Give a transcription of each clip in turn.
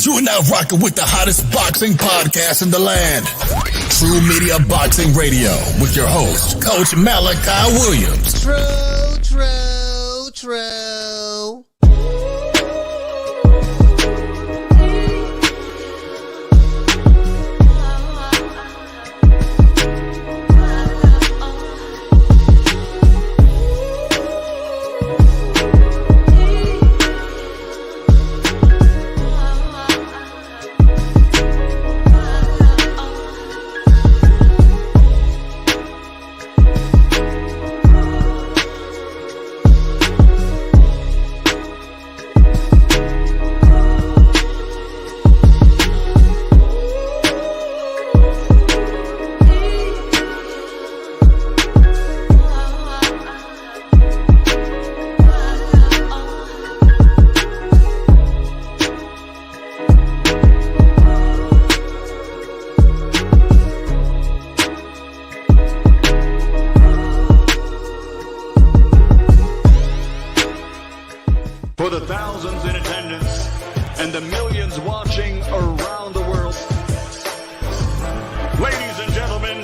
You are now rocking with the hottest boxing podcast in the land. True Media Boxing Radio with your host, Coach Malachi Williams. True. For the thousands in attendance and the millions watching around the world, ladies and gentlemen,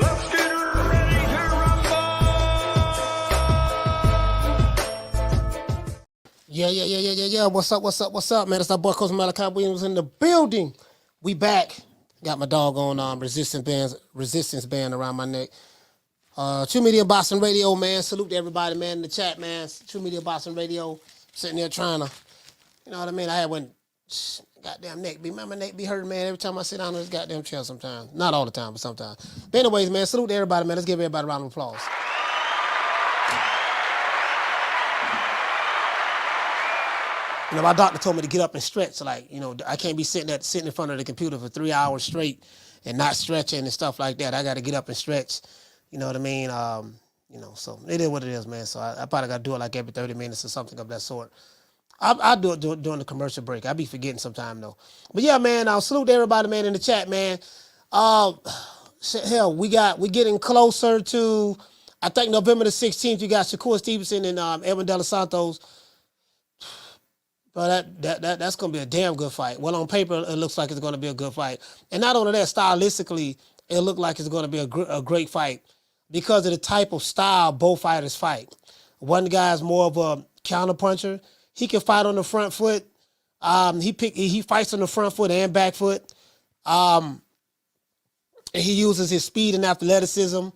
let's get ready to rumble! Yeah. What's up, man? It's our boy, Coach Malachi Williams in the building. We back. Got my dog on resistance band around my neck. True Media Boxing Radio, man. Salute to everybody, man, in the chat, man. True Media Boxing Radio. Sitting there trying to, you know what I mean? I had one goddamn neck be. My neck be hurting, man, every time I sit down on this goddamn chair sometimes. Not all the time, but sometimes. But anyways, man, salute to everybody, man. Let's give everybody a round of applause. You know, my doctor told me to get up and stretch. Like, you know, I can't be sitting in front of the computer for 3 hours straight and not stretching and stuff like that. I got to get up and stretch. You know what I mean? You know, so it is what it is, man. So I probably got to do it like every 30 minutes or something of that sort. I do it during the commercial break. I be forgetting sometime, though. But, yeah, man, I'll salute to everybody, man, in the chat, man. Hell, we're getting closer to, I think, November the 16th. You got Shakur Stevenson and Edwin Dela Santos. But that's going to be a damn good fight. Well, on paper, it looks like it's going to be a good fight. And not only that, stylistically, it looked like it's going to be a great fight because of the type of style both fighters fight. One guy's more of a counterpuncher. He can fight on the front foot. He fights on the front foot and back foot. And he uses his speed and athleticism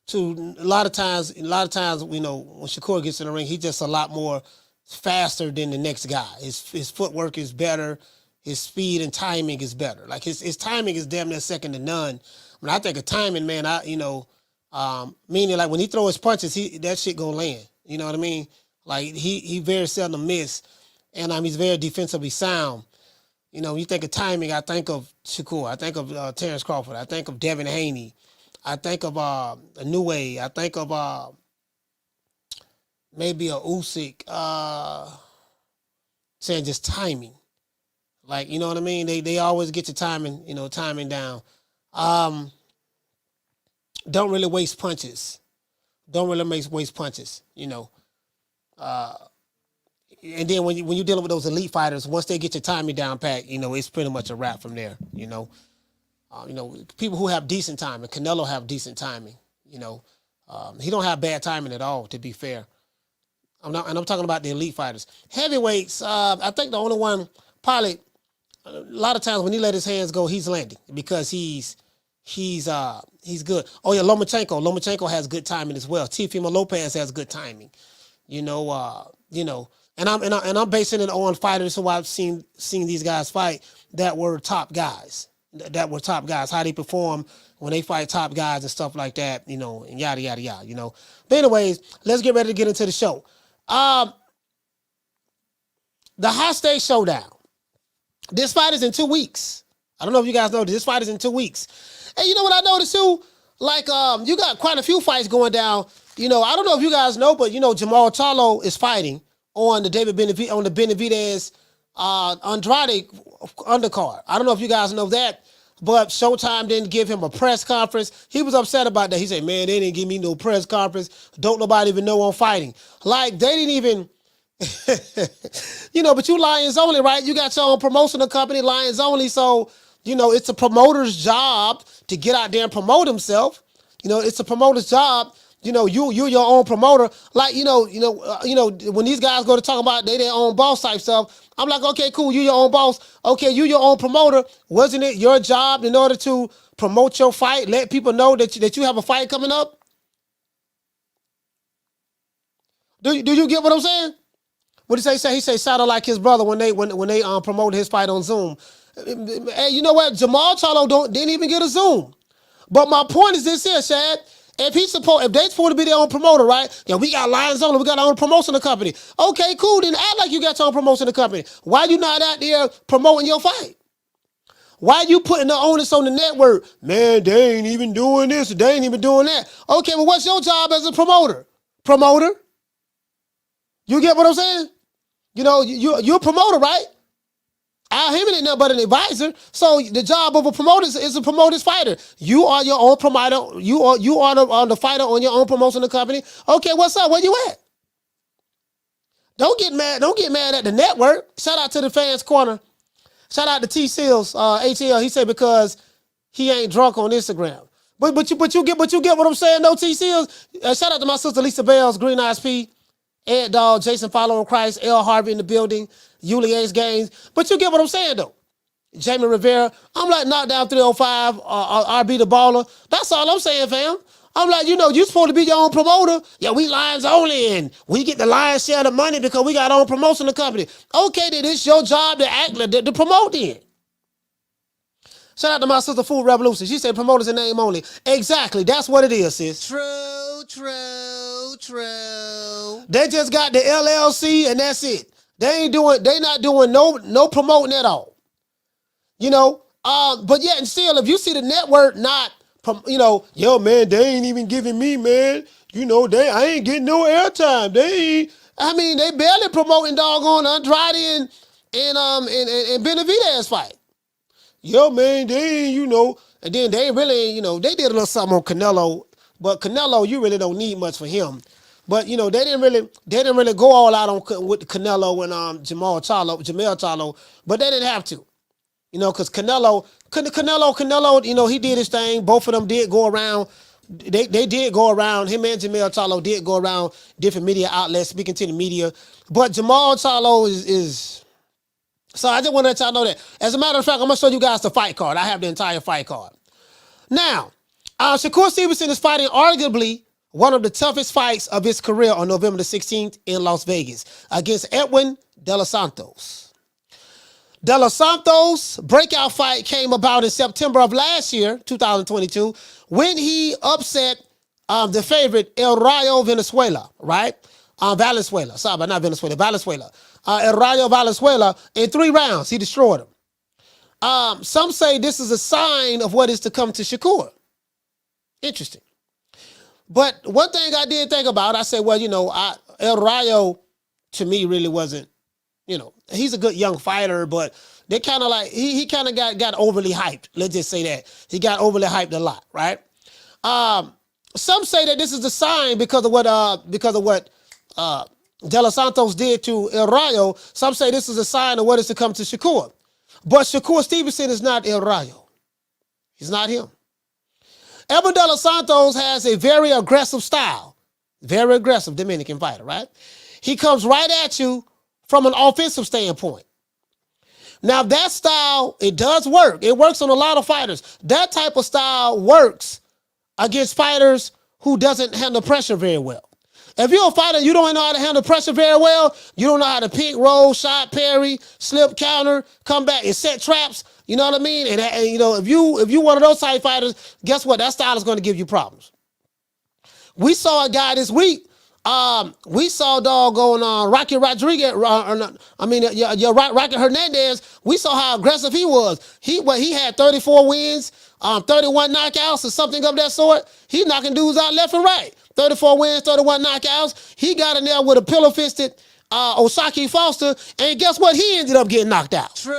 to a lot of times, you know, when Shakur gets in the ring, he's just a lot more faster than the next guy. His footwork is better. His speed and timing is better. Like his timing is damn near second to none. When I think of timing, man, meaning like when he throws his punches, that shit gonna land. You know what I mean? Like he very seldom miss, and he's very defensively sound. You know, when you think of timing, I think of Shakur. I think of Terrence Crawford. I think of Devin Haney. I think of Inoue. I think of maybe a Usyk. Saying just timing. Like, you know what I mean? They always get your timing, timing down. Don't really waste punches. You know. And then when you're dealing with those elite fighters, once they get your timing down pat, it's pretty much a wrap from there. People who have decent timing, Canelo have decent timing. He don't have bad timing at all, to be fair. I'm talking about the elite fighters. Heavyweights, I think the only one probably. A lot of times when he let his hands go, he's landing because he's good. Oh yeah, Lomachenko has good timing as well. Teofimo Lopez has good timing. And I'm basing it on fighters who I've seen these guys fight that were top guys. How they perform when they fight top guys and stuff like that, and yada yada yada, But anyways, let's get ready to get into the show. The High Stakes Showdown. This fight is in 2 weeks. I don't know if you guys know this fight is in 2 weeks. And you know what I noticed too? Like, you got quite a few fights going down. I don't know if you guys know, but Jamal Charlo is fighting on the Benavidez Andrade undercard. I don't know if you guys know that, but Showtime didn't give him a press conference. He was upset about that. He said, man, they didn't give me no press conference. Don't nobody even know I'm fighting. Like, they didn't even, But you Lions Only, right? You got your own promotional company, Lions Only. So, it's a promoter's job to get out there and promote himself. It's a promoter's job. You your own promoter. Like, when these guys go to talk about they their own boss type stuff, I'm like, okay, cool. You your own boss. Okay, you your own promoter. Wasn't it your job in order to promote your fight, let people know that you have a fight coming up? Do you get what I'm saying? What did he say? He said sounded like his brother when they promoted his fight on Zoom. Hey, you know what? Jamal Charlo didn't even get a Zoom. But my point is this here, Shad. If they supposed to be their own promoter, right? Yeah, we got Lions Only, we got our own promotional company. Okay, cool. Then act like you got your own promotional company. Why you not out there promoting your fight? Why you putting the onus on the network? Man, they ain't even doing this, they ain't even doing that. Okay, well, what's your job as a promoter? Promoter? You get what I'm saying? You're a promoter, right? Al Hammond ain't nothing but an advisor. So the job of a promoter is to promote his fighter. You are your own promoter. You are the fighter on your own promotional company. Okay, what's up? Where you at? Don't get mad. Don't get mad at the network. Shout out to the fans corner. Shout out to T Seals, ATL. He said because he ain't drunk on Instagram. But you get what I'm saying though, T Seals. Shout out to my sister Lisa Bells, Green Eyes P. Ed Dog, Jason Following Christ, L. Harvey in the building, Yuli Ace Gaines. But you get what I'm saying, though. Jamie Rivera. I'm like Knockdown 305, RB the Baller. That's all I'm saying, fam. I'm like, you supposed to be your own promoter. Yeah, we Lions Only, and we get the Lions share the money because we got our own promotional company. Okay, then it's your job to promote then. Shout out to my sister Food Revolution. She said promoters in name only. Exactly. That's what it is, sis. True. They just got the LLC and that's it. They not doing no promoting at all. But yet and still, if you see the network not, yo, man, they ain't even giving me, man. I ain't getting no airtime. They barely promoting doggone Andrade and Benavidez fight. Yo, man, they ain't, and then they really, they did a little something on Canelo, but Canelo, you really don't need much for him. But they didn't really go all out on with Canelo and Jamel Charlo, but they didn't have to, because Canelo, he did his thing. Both of them did go around. They did go around. Him and Jamel Charlo did go around different media outlets, speaking to the media. But Jamal Charlo is. So I just want to let y'all know that. As a matter of fact, I'm going to show you guys the fight card. I have the entire fight card. Now, Shakur Stevenson is fighting arguably one of the toughest fights of his career on November the 16th in Las Vegas against Edwin Dela Santos. Dela Santos' breakout fight came about in September of last year, 2022, when he upset the favorite El Rayo Venezuela, right? Valenzuela. Sorry, but not Venezuela. Valenzuela. El Rayo Valenzuela in 3 rounds. He destroyed him. Some say this is a sign of what is to come to Shakur. Interesting. But one thing I did think about, I said, well, El Rayo to me really wasn't, he's a good young fighter, but they kind of like, he kind of got overly hyped. Let's just say that. He got overly hyped a lot, right? Some say that this is a sign because of what Dela Santos did to El Rayo. Some say this is a sign of what is to come to Shakur. But Shakur Stevenson is not El Rayo. He's not him. Edwin Dela Santos has a very aggressive style. Very aggressive Dominican fighter, right? He comes right at you from an offensive standpoint. Now that style, it does work. It works on a lot of fighters. That type of style works against fighters who doesn't handle pressure very well. If you're a fighter and you don't know how to handle pressure very well, you don't know how to pick, roll, shot, parry, slip, counter, come back and set traps, you know what I mean? And if you one of those type fighters, guess what? That style is going to give you problems. We saw a guy this week. We saw doggone Rocky Rodriguez. Rocky Hernandez. We saw how aggressive he was. He had 34 wins, 31 knockouts or something of that sort. He knocking dudes out left and right. 34 wins, 31 knockouts. He got in there with a pillow-fisted Osaki Foster, and guess what? He ended up getting knocked out. True.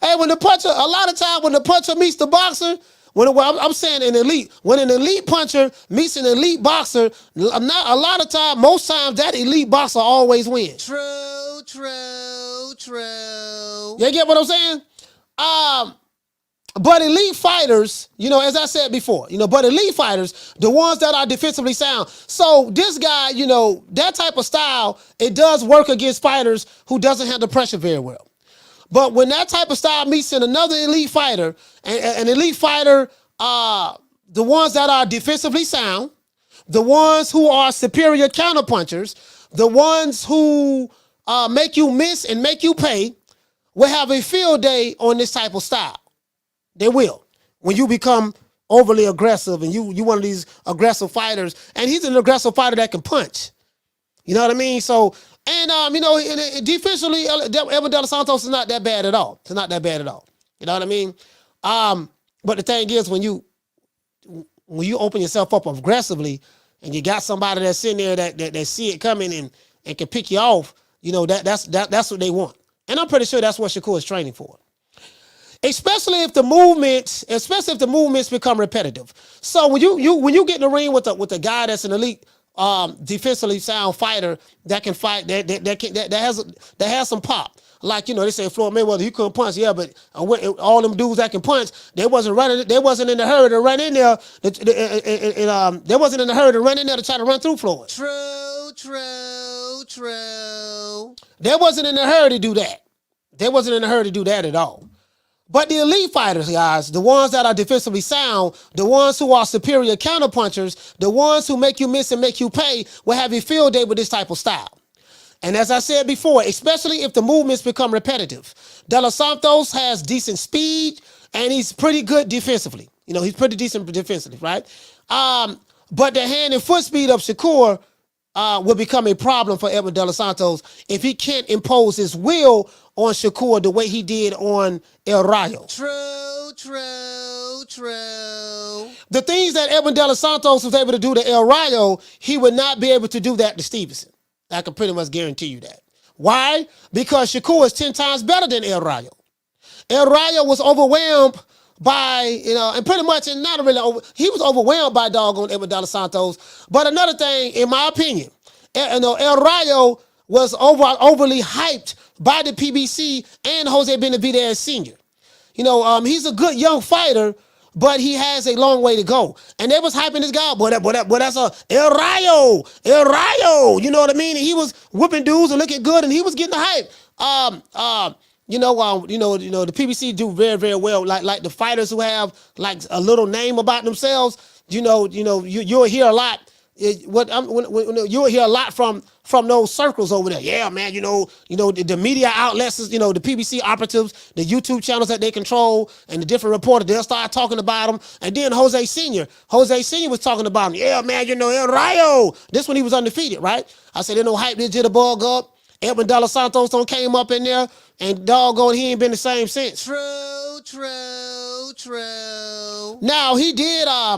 Hey, a lot of time when the puncher meets the boxer, I'm saying when an elite puncher meets an elite boxer, not a lot of time, most times that elite boxer always wins. True. You get what I'm saying? But elite fighters, as I said before, but elite fighters, the ones that are defensively sound. So this guy, that type of style, it does work against fighters who doesn't handle pressure very well. But when that type of style meets in another elite fighter, an elite fighter, the ones that are defensively sound, the ones who are superior counterpunchers, the ones who make you miss and make you pay, will have a field day on this type of style. They will. When you become overly aggressive and you one of these aggressive fighters, and he's an aggressive fighter that can punch. You know what I mean? So, and defensively, Edwin Dela Santos is not that bad at all. It's not that bad at all. You know what I mean? But the thing is, when you open yourself up aggressively, and you got somebody that's sitting there that see it coming and can pick you off, that's what they want. And I'm pretty sure that's what Shakur is training for. Especially if the movements become repetitive. So when you get in the ring with a guy that's an elite defensively sound fighter that can fight that has some pop. Like, they say Floyd Mayweather, he couldn't punch. Yeah, but all them dudes that can punch, they wasn't in the hurry to run in there. They wasn't in the hurry to run in there to try to run through Floyd. True. They wasn't in the hurry to do that. They wasn't in a hurry to do that at all. But the elite fighters, guys, the ones that are defensively sound, the ones who are superior counterpunchers, the ones who make you miss and make you pay, will have a field day with this type of style. And as I said before, especially if the movements become repetitive. Dela Santos has decent speed, and he's pretty good defensively. He's pretty decent defensively, right? But the hand and foot speed of Shakur will become a problem for Edwin Dela Santos if he can't impose his will on Shakur the way he did on El Rayo. True. The things that Edwin Dela Santos was able to do to El Rayo, he would not be able to do that to Stevenson. I can pretty much guarantee you that. Why? Because Shakur is 10 times better than El Rayo. El Rayo was overwhelmed by, and pretty much he was overwhelmed by doggone Edwin Dela Santos. But another thing, in my opinion, El Rayo was overly hyped by the PBC and Jose Benavidez Sr. He's a good young fighter, but he has a long way to go. And they was hyping this guy, boy, that's a El Rayo. You know what I mean? And he was whooping dudes and looking good, and he was getting the hype. The PBC do very, very well. Like the fighters who have like a little name about themselves. You'll hear a lot. You'll hear a lot from those circles over there. Yeah, man. The media outlets, the PBC operatives, the YouTube channels that they control, and the different reporters, they'll start talking about them. And then Jose Sr. was talking about him. Yeah, man. El Rayo. This when he was undefeated, right? I said, they don't hype this jitterbug up. Edwin Dela Santos came up in there, and doggone, he ain't been the same since. True. Now he did. I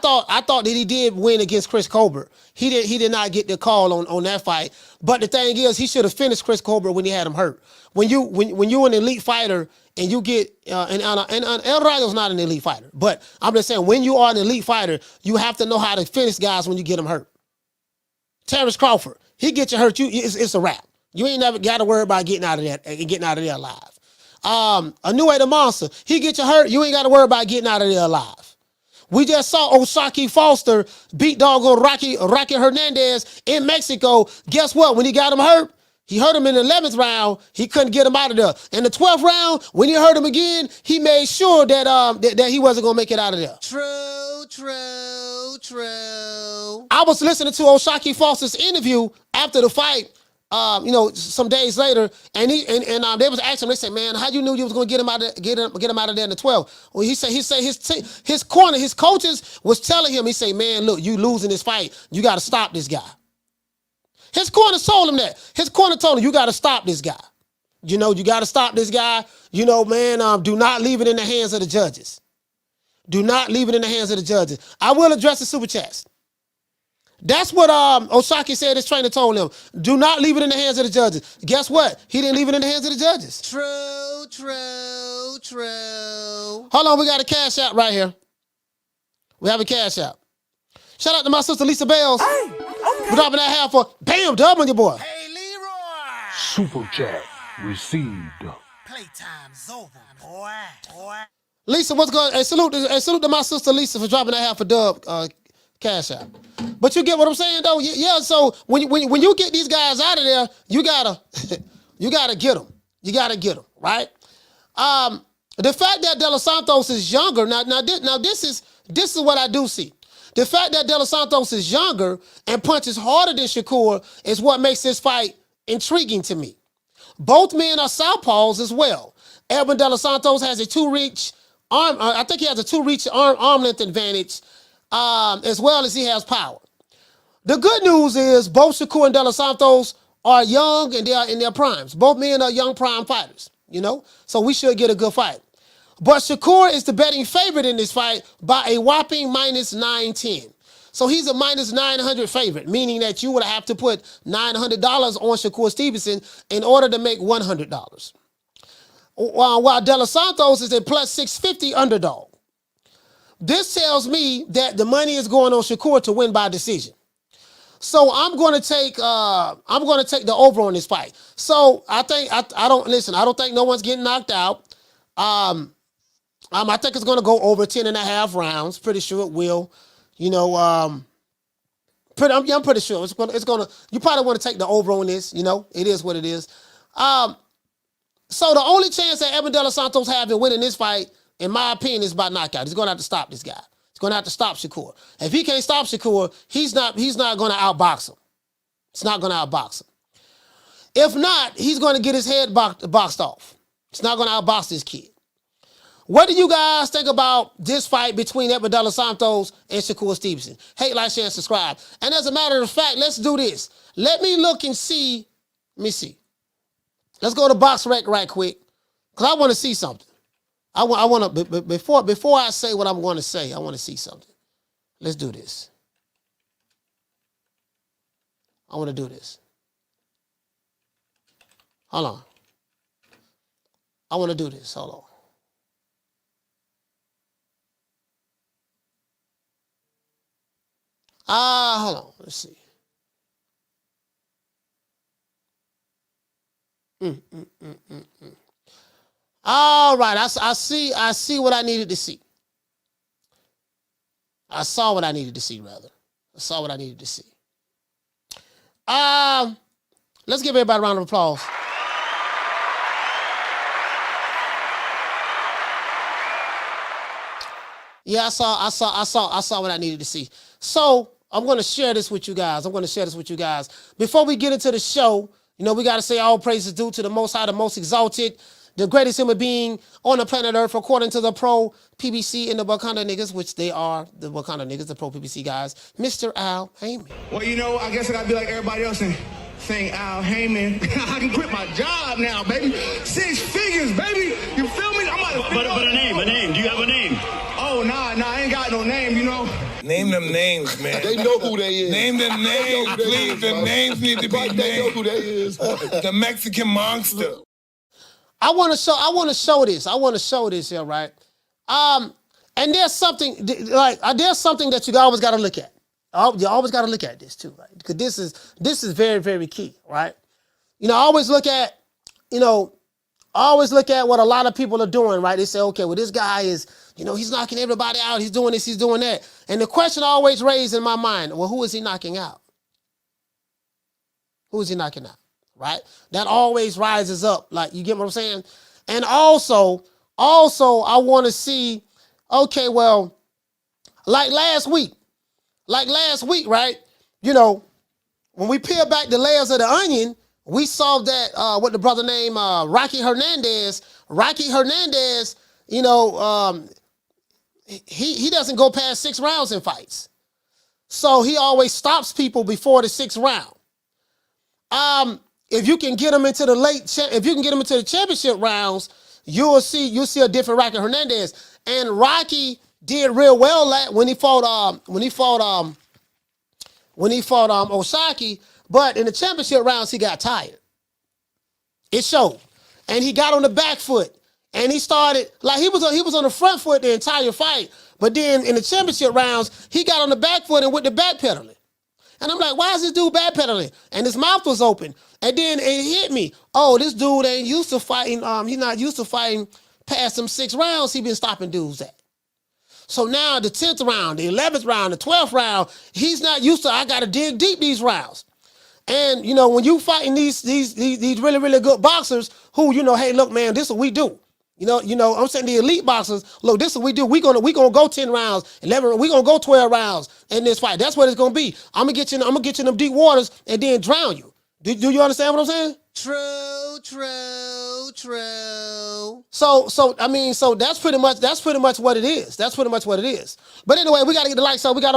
thought that he did win against Chris Colbert. He did not get the call on that fight. But the thing is, he should have finished Chris Colbert when he had him hurt. When you're an elite fighter and you get and El Rayo's not an elite fighter, but I'm just saying, when you are an elite fighter, you have to know how to finish guys when you get them hurt. Terrence Crawford, he gets you hurt, it's a wrap. You ain't never got to worry about getting out of there alive. Inoue the Monster, he gets you hurt, you ain't got to worry about getting out of there alive. We just saw Osaki Foster beat doggone Rocky Hernandez in Mexico. Guess what? When he got him hurt, he hurt him in the 11th round. He couldn't get him out of there. In the 12th round, when he hurt him again, he made sure that he wasn't going to make it out of there. True. I was listening to Osaki Foster's interview after the fight, some days later, and they was asking him. They said, "Man, how you knew you was going to get him out of there in the 12?" Well, he said his corner, his coaches was telling him. He said, "Man, look, you losing this fight. You got to stop this guy." His corner told him that. His corner told him, "You got to stop this guy. You got to stop this guy. Man, do not leave it in the hands of the judges. Do not leave it in the hands of the judges." I will address the super chats. That's what Osaki said his trainer told him. Do not leave it in the hands of the judges. Guess what? He didn't leave it in the hands of the judges. True. Hold on, we got a cash out right here. We have a cash out. Shout out to my sister Lisa Bells. Hey, okay. We're dropping that half for bam, dub on your boy. Hey, Leroy. Super chat received. Playtime's over, boy. Lisa, what's going? Hey, salute to my sister Lisa for dropping that half for dub cash out. But you get what I'm saying though? Yeah. So when you get these guys out of there, you gotta get them. You gotta get them, right? The fact that Dela Santos is younger now this is what I do see. The fact that Dela Santos is younger and punches harder than Shakur is what makes this fight intriguing to me. Both men are southpaws as well. Edwin Dela Santos has a two-reach arm. I think he has a two-reach arm length advantage, as well as he has power. The good news is both Shakur and Dela Santos are young and they are in their primes. Both men are young prime fighters, so we should get a good fight. But Shakur is the betting favorite in this fight by a whopping minus 910. So he's a minus 900 favorite, meaning that you would have to put $900 on Shakur Stevenson in order to make $100. While Dela Santos is a plus 650 underdog. This tells me that the money is going on Shakur to win by decision. So I'm going to take the over on this fight. So I don't think no one's getting knocked out. I think it's going to go over 10.5 rounds. Pretty sure it will. I'm pretty sure it's going to. You probably want to take the over on this. It is what it is. So the only chance that Edwin Dela Santos have in winning this fight, in my opinion, is by knockout. He's going to have to stop this guy. He's going to have to stop Shakur. If he can't stop Shakur, he's not going to outbox him. It's not going to outbox him. If not, he's going to get his head boxed off. It's not going to outbox this kid. What do you guys think about this fight between Edwin Dela Santos and Shakur Stevenson? Hate, like, share, and subscribe. And as a matter of fact, let's do this. Let me look and see. Let me see. Let's go to BoxRec right quick, because I want to see something. I want to, before I say what I'm going to say, I want to see something. Let's do this. I want to do this. Hold on. I want to do this. Hold on. Hold on. Let's see. All right. I see what I needed to see. I saw what I needed to see, rather. I saw what I needed to see. Let's give everybody a round of applause. Yeah, I saw what I needed to see. So I'm going to share this with you guys. Before we get into the show, we got to say all praises due to the Most High, the Most Exalted, the greatest human being on the planet Earth, according to the pro PBC and the Wakanda niggas, which they are the Wakanda niggas, the pro PBC guys, Mr. Al Heyman. Well, I guess I got to be like everybody else and saying Al Heyman. I can quit my job now, baby. 6 figures, baby. You feel me? I'm about to But a name. Do you have a name? Oh, nah, I ain't got no name, Name them names, man. They know who they is. Name them names, please. The names need to be named. They know who they is. The Mexican monster. I want to show this here, right? And there's something that you always got to look at. You always got to look at this too, right? Because this is very, very key, right? I always look at what a lot of people are doing, right? They say, okay, well, this guy is, he's knocking everybody out. He's doing this, he's doing that. And the question always raised in my mind, well, who is he knocking out? Who is he knocking out, right? That always rises up. Like, you get what I'm saying? And also, I want to see, okay, well, like last week, right? When we peel back the layers of the onion, we saw that what the brother named Rocky Hernandez, he doesn't go past 6 rounds in fights. So he always stops people before the 6th round. If you can get him into the championship rounds, you'll see a different Rocky Hernandez. And Rocky did real well when he fought Osaki, but in the championship rounds he got tired. It showed. And he got on the back foot And he started, like he was on the front foot the entire fight. But then in the championship rounds, he got on the back foot and with the backpedaling. And I'm like, why is this dude backpedaling? And his mouth was open. And then it hit me. Oh, this dude ain't used to fighting. He's not used to fighting past them 6 rounds he been stopping dudes at. So now the 10th round, the 11th round, the 12th round, he's not used to, I got to dig deep these rounds. And, you know, when you fighting these really, really good boxers who, you know, hey, look, man, this is what we do. You know, I'm saying the elite boxers, look, this is what we do. We gonna go 10 rounds, 11, we gonna go 12 rounds in this fight. That's what it's gonna be. I'm gonna get you in them deep waters and then drown you. Do you understand what I'm saying? True. So that's pretty much what it is. That's pretty much what it is. But anyway, we gotta get the likes up. We got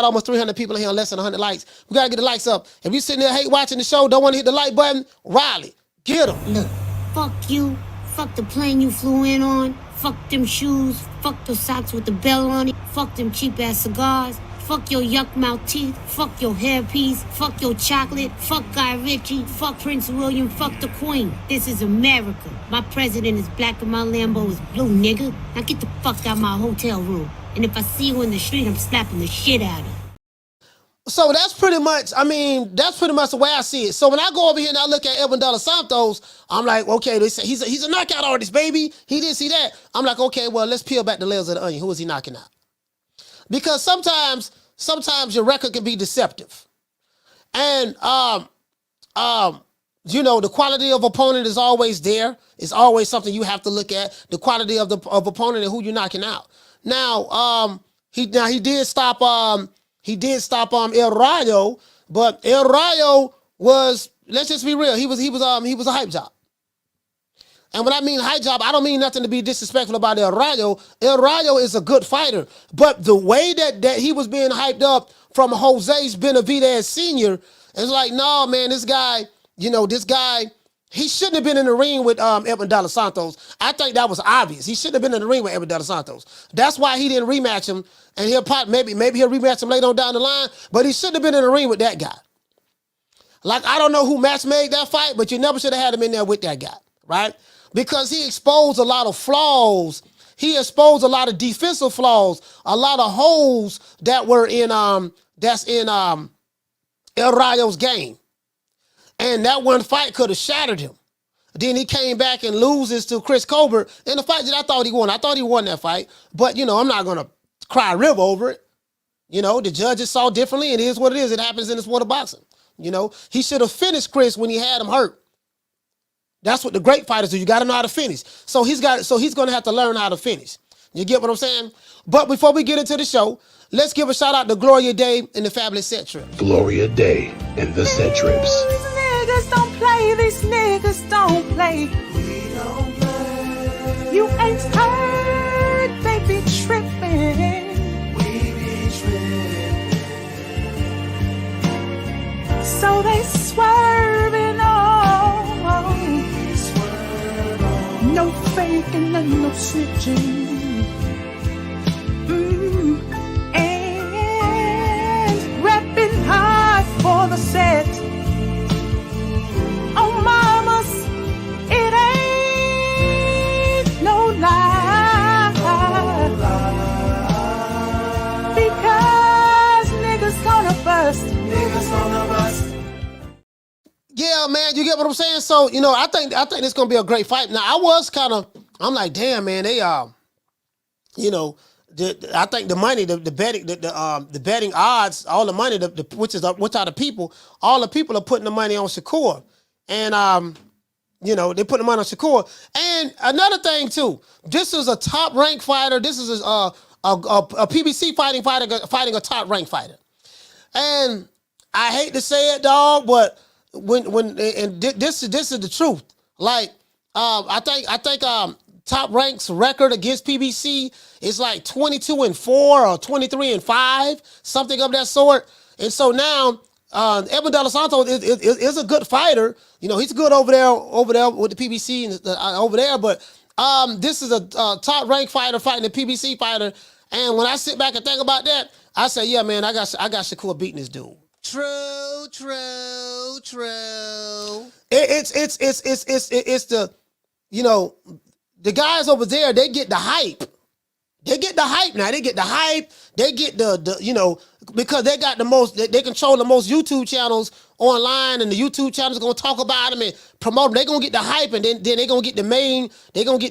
almost 300 people in here on less than 100 likes. We gotta get the likes up. If you sitting there hate watching the show, don't want to hit the like button, Riley, get them. Look, fuck you. Fuck the plane you flew in on. Fuck them shoes. Fuck the socks with the bell on it. Fuck them cheap ass cigars. Fuck your yuck mouth teeth. Fuck your hairpiece. Fuck your chocolate. Fuck Guy Ritchie. Fuck Prince William. Fuck the Queen. This is America. My president is black and my Lambo is blue, nigga. Now get the fuck out my hotel room. And if I see you in the street, I'm slapping the shit out of you. So that's pretty much the way I see it. So when I go over here and I look at Edwin Dela Santos, I'm like, okay, they say he's a knockout artist, baby. He didn't see that. I'm like, okay, well, let's peel back the layers of the onion. Who is he knocking out? Because sometimes your record can be deceptive. And you know, the quality of opponent is always there. It's always something you have to look at. The quality of opponent and who you're knocking out. Now, he did stop El Rayo, but El Rayo was, let's just be real, he was a hype job. And when I mean hype job, I don't mean nothing to be disrespectful about El Rayo. El Rayo is a good fighter, but the way that he was being hyped up from Jose Benavidez Sr. is like, no, man, this guy, he shouldn't have been in the ring with Edwin Dela Santos. I think that was obvious. He shouldn't have been in the ring with Edwin Dela Santos. That's why he didn't rematch him, and maybe he'll rematch him later on down the line, but he shouldn't have been in the ring with that guy. Like, I don't know who match made that fight, but you never should have had him in there with that guy, right? Because he exposed a lot of flaws. He exposed a lot of defensive flaws, a lot of holes that were in El Rayo's game. And that one fight could have shattered him. Then he came back and loses to Chris Colbert in the fight that I thought he won. I thought he won that fight. But, I'm not going to cry a river over it. The judges saw differently. It is what it is. It happens in the sport of boxing. He should have finished Chris when he had him hurt. That's what the great fighters do. You got to know how to finish. So he's going to have to learn how to finish. You get what I'm saying? But before we get into the show, let's give a shout out to Gloria Day and the Fabulous Set Trip. Gloria Day and the Set Trips. These niggas don't play. These niggas don't play. We don't play. You ain't heard, they be tripping. We be tripping. So they swerving on. We swerve on. No faking and no snitching. And repping hard for the set. Oh, mamas, it ain't no lie. Because niggas gonna bust. Niggas gonna bust. Yeah, man, you get what I'm saying? So, I think it's gonna be a great fight. Now, I'm like, damn, man, they I think the money, the betting odds, all the money, which are the people, all the people are putting the money on Shakur, and they're putting the money on Shakur. And another thing too, this is a top ranked fighter. This is a PBC fighting a top ranked fighter, and I hate to say it, dog, but this is the truth. Like, I think Top Rank's record against PBC is like 22-4 or 23-5, something of that sort. And so now, Edwin Dela Santos is a good fighter. He's good over there with the PBC and over there. But this is a top ranked fighter fighting a PBC fighter. And when I sit back and think about that, I say, yeah, man, I got Shakur beating this dude. True. It's the the guys over there, they get the hype. They get the hype now. They get the hype. They get the you know, because they got the most, they control the most YouTube channels online, and the YouTube channels are gonna talk about them and promote them. They're gonna get the hype, and then they're gonna get the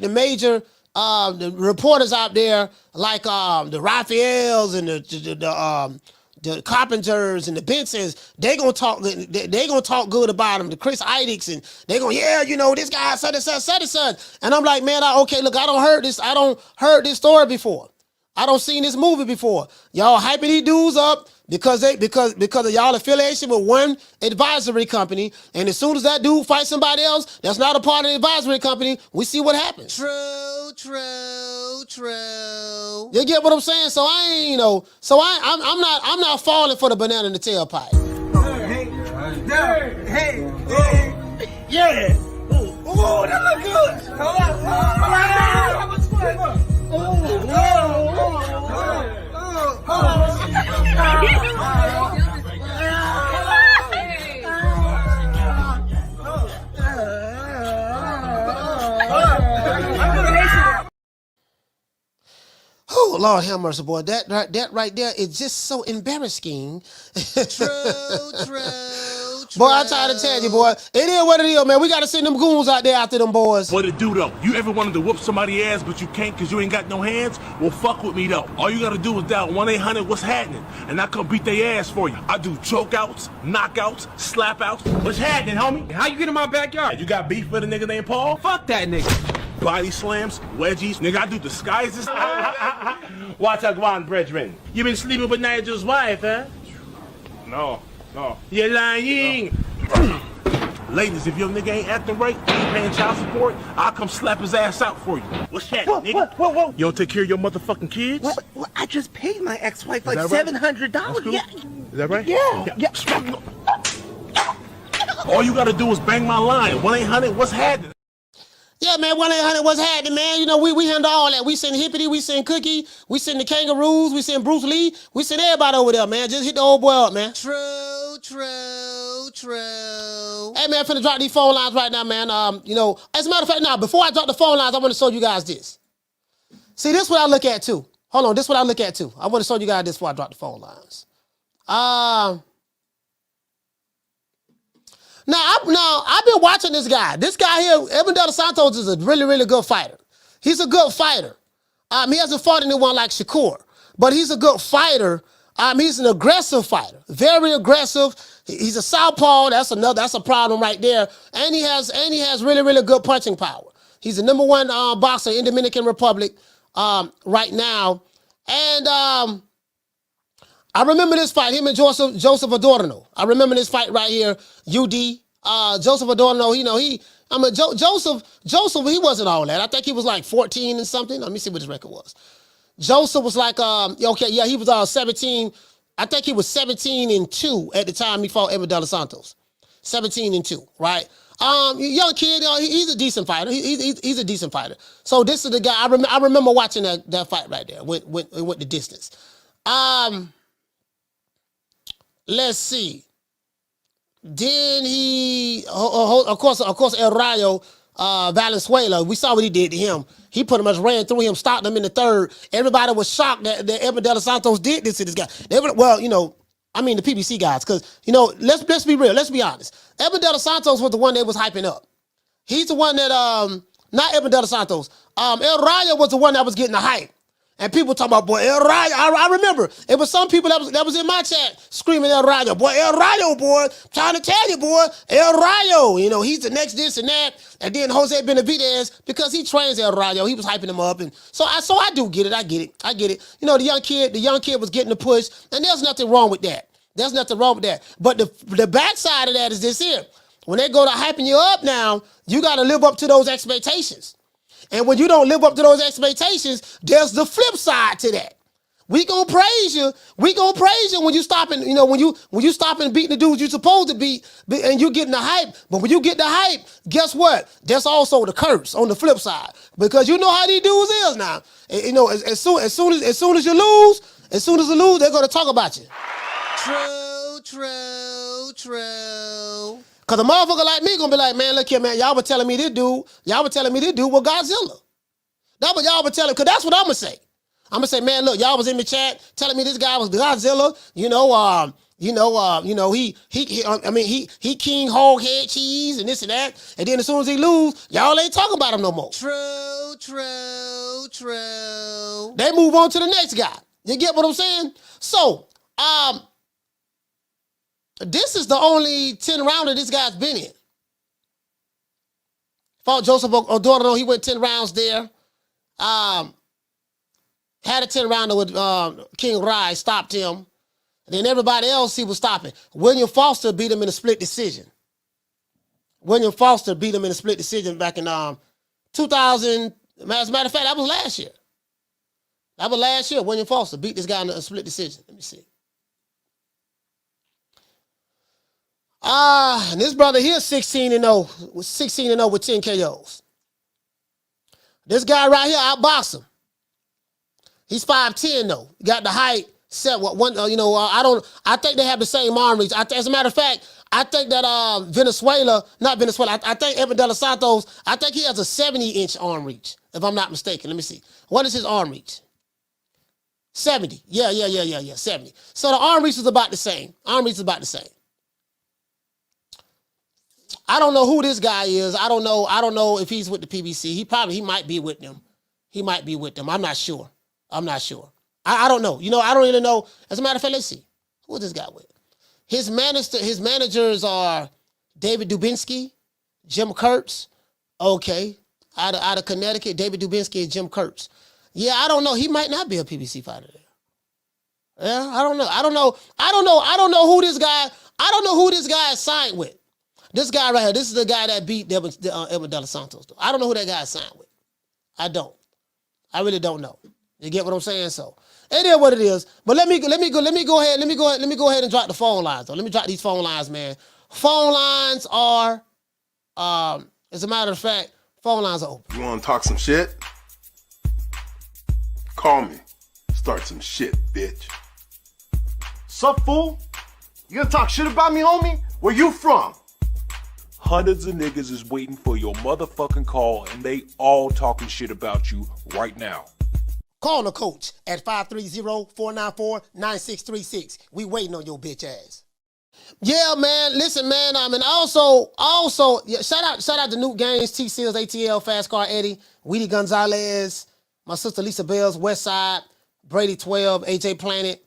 major the reporters out there, like the Raphaels and the Carpenters and the Bensons. They gonna talk good about them. The Chris Idicks, and they gonna, yeah, you know, this guy such and such. And I'm like, man, okay, look, I don't heard this story before. I don't seen this movie before. Y'all hyping these dudes up because of y'all affiliation with one advisory company, and as soon as that dude fights somebody else that's not a part of the advisory company, we see what happens. True. You get what I'm saying? So I ain't, you know, so I'm not falling for the banana in the tailpipe. Hey. Yeah. Ooh, that look good. How much fun? Oh, Lord have mercy, boy. That right there is just so embarrassing. True. Boy, I try to tell you, boy. It is what it is, man. We got to send them goons out there after them boys. What it do, though? You ever wanted to whoop somebody's ass, but you can't because you ain't got no hands? Well, fuck with me, though. All you got to do is dial 1-800-WHAT's happening, and I come beat their ass for you. I do chokeouts, knockouts, slapouts. What's happening, homie? How you get in my backyard? You got beef with a nigga named Paul? Fuck that nigga. Body slams, wedgies. Nigga, I do disguises. Watch out, go on, brethren. You been sleeping with Nigel's wife, huh? No. You're lying. No. Ladies, if your nigga ain't acting right, ain't paying child support, I'll come slap his ass out for you. What's that, nigga? Whoa. You don't take care of your motherfucking kids? Well, I just paid my ex-wife like Is that right? $700. Cool. Yeah. Is that right? Yeah. All you gotta do is bang my line. 1-800-WHAT's happening? Yeah, man, 1-800-WHAT's happening, man. You know, we handle all that. We send Hippity, we send Cookie, we send the Kangaroos, we send Bruce Lee, we send everybody over there, man. Just hit the old boy up, man. True. Hey, man, I'm finna drop these phone lines right now, man. You know, as a matter of fact, now, before I drop the phone lines, I want to show you guys this. See, this is what I look at, too. Hold on, this is what I look at, too. I want to show you guys this before I drop the phone lines. Now, I've been watching this guy. This guy here, Edwin Dela Santos, is a really, really good fighter. He's a good fighter. He hasn't fought anyone like Shakur, but he's a good fighter. He's an aggressive fighter, very aggressive. He's a southpaw. That's a problem right there. And he has really, really good punching power. He's the #1 boxer in Dominican Republic right now. And I remember this fight, him and Joseph Adorno. I remember this fight right here, UD. Joseph Adorno, Joseph, he wasn't all that. I think he was like 14 and something. Let me see what his record was. Joseph was like, he was 17. I think he was 17-2 at the time he fought Edwin Dela Santos. 17-2, right? Young kid, he's a decent fighter. He's a decent fighter. So this is the guy, I remember watching that fight right there, went the distance. Let's see. Then he, of course, El Rayo Valenzuela. We saw what he did to him. He pretty much ran through him, stopped him in the third. Everybody was shocked that Edwin Dela Santos did this to this guy. The PBC guys, because, let's be real, let's be honest. Edwin Dela Santos was the one they was hyping up. He's the one that, not Edwin Dela Santos. El Rayo was the one that was getting the hype. And people talking about, boy, El Rayo. I remember it was some people that was in my chat screaming El Rayo. Boy, El Rayo, boy. Trying to tell you, boy, El Rayo. He's the next this and that. And then Jose Benavidez, because he trains El Rayo, he was hyping him up. And so I do get it. I get it. The young kid was getting the push, and there's nothing wrong with that. But the backside of that is this here. When they go to hyping you up now, you got to live up to those expectations. And when you don't live up to those expectations, there's the flip side to that. We gonna praise you. We gonna praise you when you stop and when you stop and beating the dudes you're supposed to beat, and you getting the hype. But when you get the hype, guess what? There's also the curse on the flip side, because you know how these dudes is now. And, as soon as you lose, they're gonna talk about you. Cause a motherfucker like me gonna be like, man, look here, man, y'all were telling me this dude was Godzilla. That's what y'all been telling, because that's what I'm going to say. I'm going to say, man, look, y'all was in the chat telling me this guy was Godzilla, he King Hog Head Cheese and this and that. And then as soon as he lose, y'all ain't talking about him no more. True. They move on to the next guy. You get what I'm saying? So, this is the only 10 rounder this guy's been in. Fought Joseph Odorno, he went 10 rounds there. Had a 10 rounder with King Rai, stopped him. And then everybody else he was stopping. William Foster beat him in a split decision. Back in 2000. As a matter of fact, that was last year. William Foster beat this guy in a split decision. Let me see. And this brother here 16-0 with 10 KOs. This guy right here outboxed him. He's 5'10" though. Got the height set. I think they have the same arm reach. As a matter of fact, I think that I think Edwin Dela Santos, I think he has a 70-inch arm reach, if I'm not mistaken. Let me see. What is his arm reach? 70. Yeah, 70. So the arm reach is about the same. I don't know who this guy is. I don't know if he's with the PBC. He might be with them. I'm not sure. I don't know. I don't really know. As a matter of fact, let's see. Who is this guy with? His managers are David Dubinsky, Jim Kurtz. Okay. Out of Connecticut, David Dubinsky and Jim Kurtz. Yeah, I don't know. He might not be a PBC fighter there. Yeah, I don't know who this guy is signed with. This guy right here, this is the guy that beat Edwin Dela Santos. I don't know who that guy is signed with. I don't. I really don't know. You get what I'm saying? So it is what it is. But let me go ahead and drop the phone lines though. Let me drop these phone lines, man. Phone lines are, as a matter of fact, phone lines are open. You want to talk some shit? Call me. Start some shit, bitch. Sup, fool? You gonna talk shit about me, homie? Where you from? Hundreds of niggas is waiting for your motherfucking call, and they all talking shit about you right now. Call the coach at 530-494-9636. We waiting on your bitch ass. Yeah, man. Listen, man. And also, yeah, shout out to Nuke Gaines, T Seals, ATL, Fast Car Eddie, Weedy Gonzalez, my sister Lisa Bells, Westside, Brady 12, AJ Planet,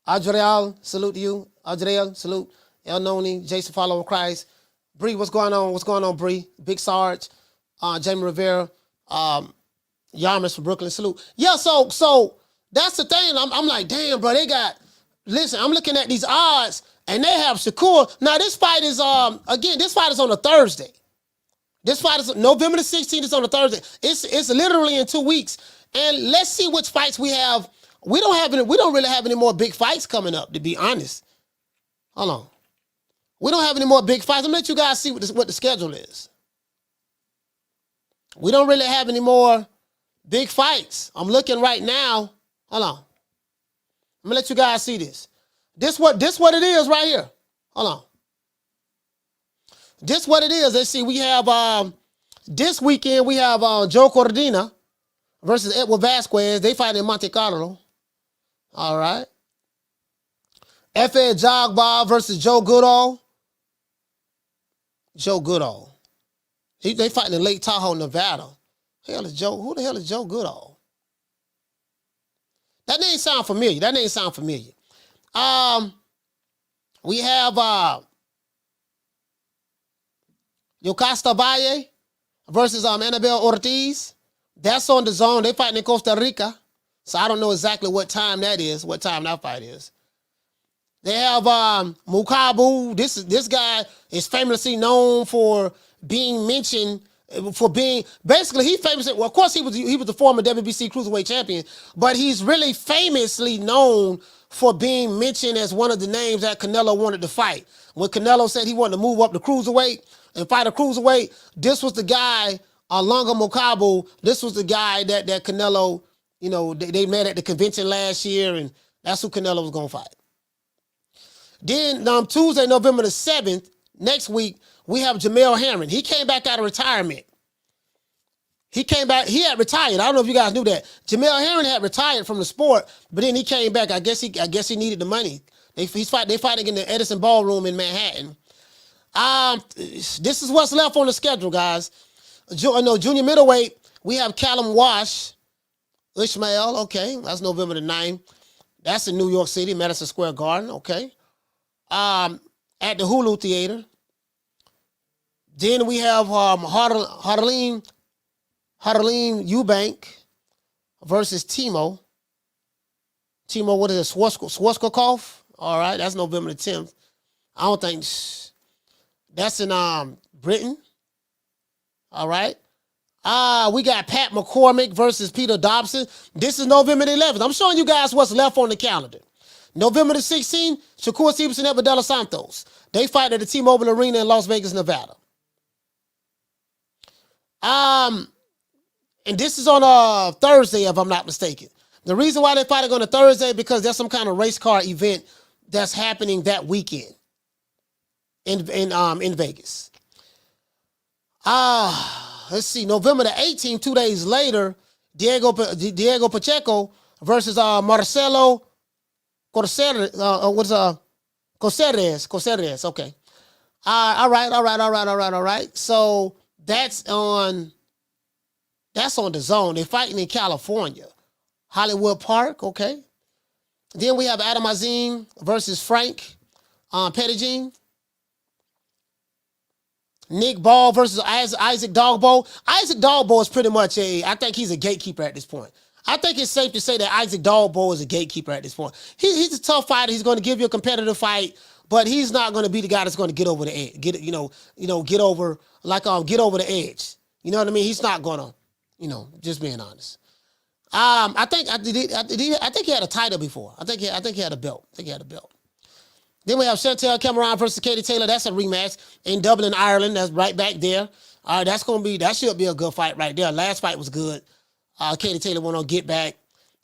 Adriel, salute to you. Adriel, salute. El Noni, Jason Follow Christ. Bree, what's going on, Bree? Big Sarge, Jamie Rivera, Yarmus from Brooklyn, salute. Yeah, so that's the thing. I'm like, damn, bro, listen, I'm looking at these odds, and they have Shakur. Now, this fight is, on a Thursday. This fight is November the 16th, is on a Thursday. It's literally in 2 weeks. And let's see which fights we have. We don't really have any more big fights coming up, to be honest. Hold on. We don't have any more big fights. I'm going to let you guys see what the schedule is. We don't really have any more big fights. I'm looking right now. Hold on. I'm going to let you guys see this. This what it is right here. Hold on. This what it is. Let's see. We have, this weekend, we have Joe Cordina versus Edward Vasquez. They fight in Monte Carlo. All right. F.A. Jogba versus Joe Goodall. They fighting in Lake Tahoe, Nevada. Who the hell is Joe Goodall? That name sound familiar. We have Yocasta Valle versus Annabelle Ortiz. That's on the zone. They fighting in Costa Rica. So I don't know exactly what time that fight is. They have Mukabu. This guy is famously known for being mentioned basically he's famous. Well, of course he was the former WBC cruiserweight champion, but he's really famously known for being mentioned as one of the names that Canelo wanted to fight. When Canelo said he wanted to move up to cruiserweight and fight a cruiserweight, this was the guy, Lunga Mukabu. This was the guy that Canelo, they met at the convention last year, and that's who Canelo was gonna fight. Then Tuesday, November the 7th, next week, we have Jamel Herring. He came back out of retirement. He came back. He had retired. I don't know if you guys knew that. Jamel Herring had retired from the sport, but then he came back. I guess he needed the money. They fighting in the Edison Ballroom in Manhattan. This is what's left on the schedule, guys. Junior middleweight, we have Callum Wash, Ishmael. Okay, that's November the 9th. That's in New York City, Madison Square Garden. Okay, at the Hulu Theater. Then we have Harleen Eubank versus Timo. Timo, what is it? Schwarzkopf? All right, that's November the 10th. I don't think that's in Britain. All right. We got Pat McCormick versus Peter Dobson. This is November the 11th. I'm showing you guys what's left on the calendar. November the 16th, Shakur Stevenson and Edwin Dela Santos. They fight at the T-Mobile Arena in Las Vegas, Nevada. And this is on Thursday, if I'm not mistaken. The reason why they're fighting on a Thursday because there's some kind of race car event that's happening that weekend in Vegas. Let's see, November the 18th, 2 days later, Diego Pacheco versus Marcelo Coceres. Coceres. Okay. All right. So that's on the zone. They're fighting in California, Hollywood Park. Okay. Then we have Adam Azim versus Frank Pettigene. Nick Ball versus Isaac Dogbo. Isaac Dogbo is pretty much I think he's a gatekeeper at this point. I think it's safe to say that Isaac Dogbo is a gatekeeper at this point. He's a tough fighter. He's going to give you a competitive fight, but he's not going to be the guy that's going to get over the edge. Get over the edge. You know what I mean? He's not going to, just being honest. I think he had a title before. I think he had a belt. Then we have Chantel Cameron versus Katie Taylor. That's a rematch in Dublin, Ireland. That's right back there. That should be a good fight right there. Last fight was good. Katie Taylor went on Get Back.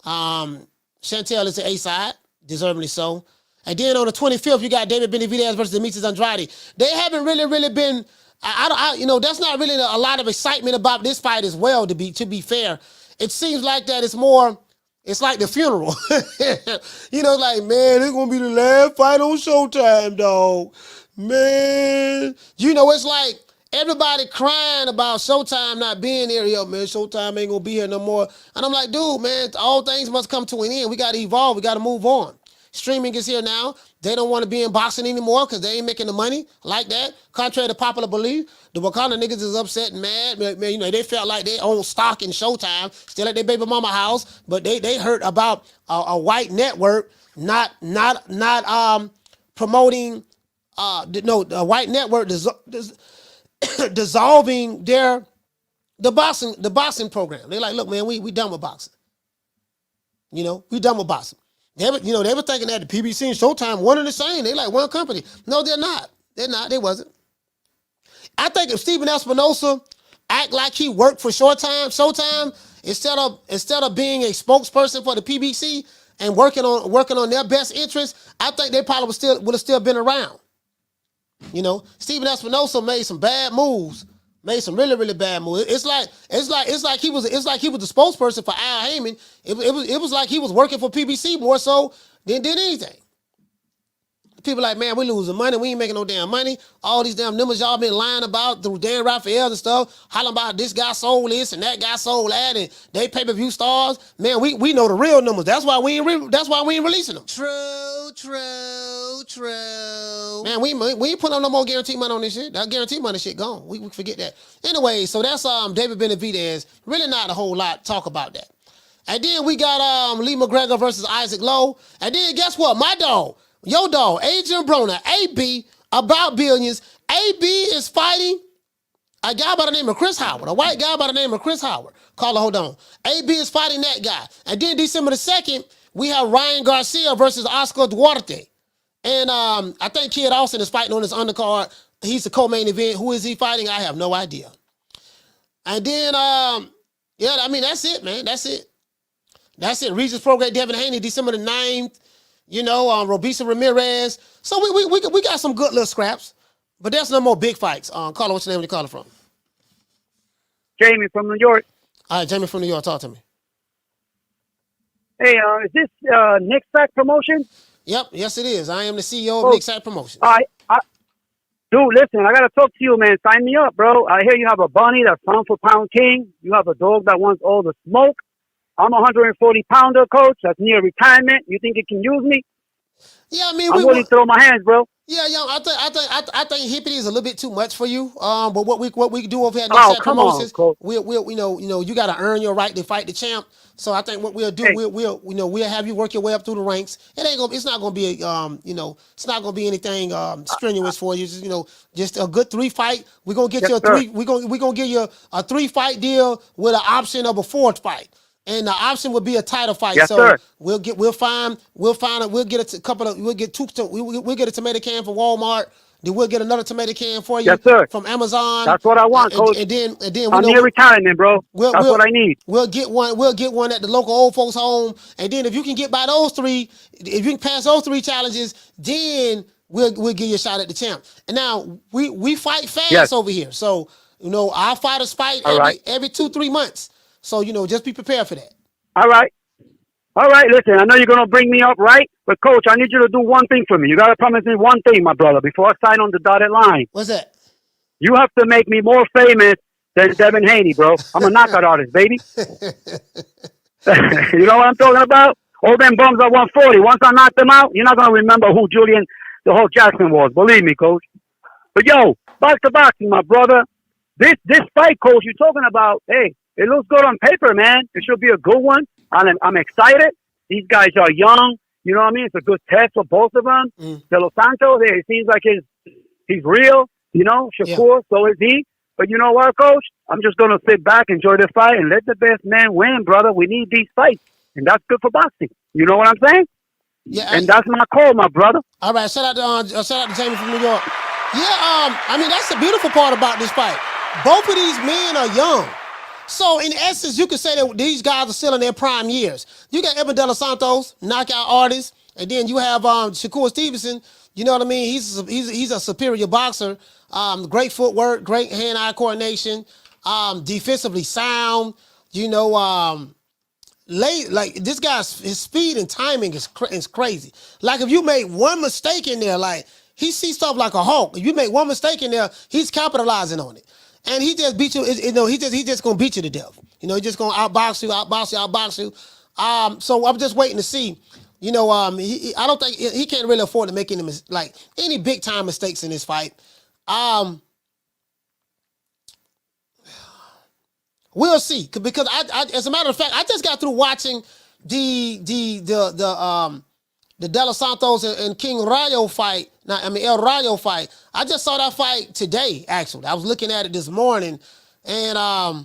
Chantel is the A side, deservedly so. And then on the 25th, you got David Benavidez versus Demetrius Andrade. They haven't really been. That's not really a lot of excitement about this fight as well. To be fair, it seems like that it's more. It's like the funeral. Like, man, it's going to be the last fight on Showtime, dog. Man. It's like everybody crying about Showtime not being here. Yo, man, Showtime ain't going to be here no more. And I'm like, dude, man, all things must come to an end. We got to evolve. We got to move on. Streaming is here now. They don't want to be in boxing anymore because they ain't making the money like that. Contrary to popular belief, the Wakanda niggas is upset and mad. Man, they felt like they own stock in Showtime, still at their baby mama house, but they heard about a white network not promoting a white network dissolving the boxing program. They're like, look, man, we done with boxing. We done with boxing. They were thinking that the PBC and Showtime one and the same. They like one company. No, they're not. They wasn't. I think if Steven Espinosa act like he worked for Showtime, instead of being a spokesperson for the PBC and working on their best interests, I think they probably would have still been around. Steven Espinosa made some bad moves. Made some really, really bad moves. It's like he was the spokesperson for Al Heyman. It was like he was working for PBC more so than did anything. People like, man, we losing money. We ain't making no damn money. All these damn numbers y'all been lying about through Dan Raphael and stuff, hollering about this guy sold this and that guy sold that, and they pay-per-view stars. Man, we know the real numbers. That's why we ain't releasing them. True. Man, we ain't putting up no more guarantee money on this shit. That guarantee money shit gone. We forget that. Anyway, so that's David Benavidez. Really not a whole lot to talk about that. And then we got Lee McGregor versus Isaac Lowe. And then guess what? My dog, your dog, Adrian Broner, AB, about billions. AB is fighting a guy by the name of Chris Howard, a white guy by the name of Chris Howard. Caller, hold on. AB is fighting that guy. And then December the 2nd, we have Ryan Garcia versus Oscar Duarte. And I think Kid Austin is fighting on his undercard. He's the co-main event. Who is he fighting? I have no idea. And then, that's it, man. That's it. Regis Prograde, Devin Haney, December the 9th. Robisa Ramirez. So we got some good little scraps, but there's no more big fights. Caller, what's your name? Where you calling from? Jamie from New York. All right, Jamie from New York, talk to me. Hey, is this Nick Sack Promotion? Yep, yes it is. I am the CEO of Nick Sack Promotions. Dude, listen, I gotta talk to you, man. Sign me up, bro. I hear you have a bunny that's pound for pound king. You have a dog that wants all the smoke. I'm a 140-pounder, coach. That's near retirement. You think it can use me? Yeah, I mean, I'm willing to throw my hands, bro. Yeah, I think hippity is a little bit too much for you. But what we do over here at Nick Sack Promotions, we'll you got to earn your right to fight the champ. So I think what we'll do, we'll have you work your way up through the ranks. It's not gonna be it's not gonna be anything strenuous for you. Just a good 3-fight. We're gonna get you a three. We're gonna give you a 3-fight deal with an option of a 4th fight. And the option would be a title fight. Yes, so sir. we'll get a couple of we'll get a tomato can from Walmart. Then we'll get another tomato can for you from Amazon. That's what I want, coach. And then I'm near retirement, bro. That's what I need. We'll get one at the local old folks home. And then if you can get by those 3, if you can pass those 3 challenges, then we'll give you a shot at the champ. And now we fight fast over here. So our fighters fight every 2-3 months. So, just be prepared for that. All right, listen, I know you're going to bring me up, right? But, Coach, I need you to do one thing for me. You got to promise me one thing, my brother, before I sign on the dotted line. What's that? You have to make me more famous than Devin Haney, bro. I'm a knockout artist, baby. You know what I'm talking about? All them bums at 140. Once I knock them out, you're not going to remember who the whole Jackson was. Believe me, Coach. But, yo, box to boxing, my brother. This fight, Coach, you're talking about, hey, it looks good on paper, man. It should be a good one. I'm excited. These guys are young. You know what I mean? It's a good test for both of them. Dela Santos, it seems like he's real. Shakur, so is he. But you know what, Coach? I'm just going to sit back, enjoy the fight, and let the best man win, brother. We need these fights. And that's good for boxing. You know what I'm saying? Yeah. And that's my call, my brother. All right. Shout out to Jamie from New York. Yeah, I mean, that's the beautiful part about this fight. Both of these men are young. So, in essence, you could say that these guys are still in their prime years. You got Edwin Dela Santos, knockout artist, and then you have Shakur Stevenson. You know what I mean? He's a superior boxer. Great footwork, great hand-eye coordination, defensively sound. This guy's his speed and timing is crazy. Like if you make one mistake in there, like he sees stuff like a hawk. If you make one mistake in there, he's capitalizing on it. And he just beat you. He just gonna beat you to death. He's just gonna outbox you. So I'm just waiting to see. I don't think he can't really afford to make any big time mistakes in this fight. We'll see, because I as a matter of fact, I just got through watching the Dela Santos and King Rayo fight. El Rayo fight. I just saw that fight today. Actually, I was looking at it this morning, and I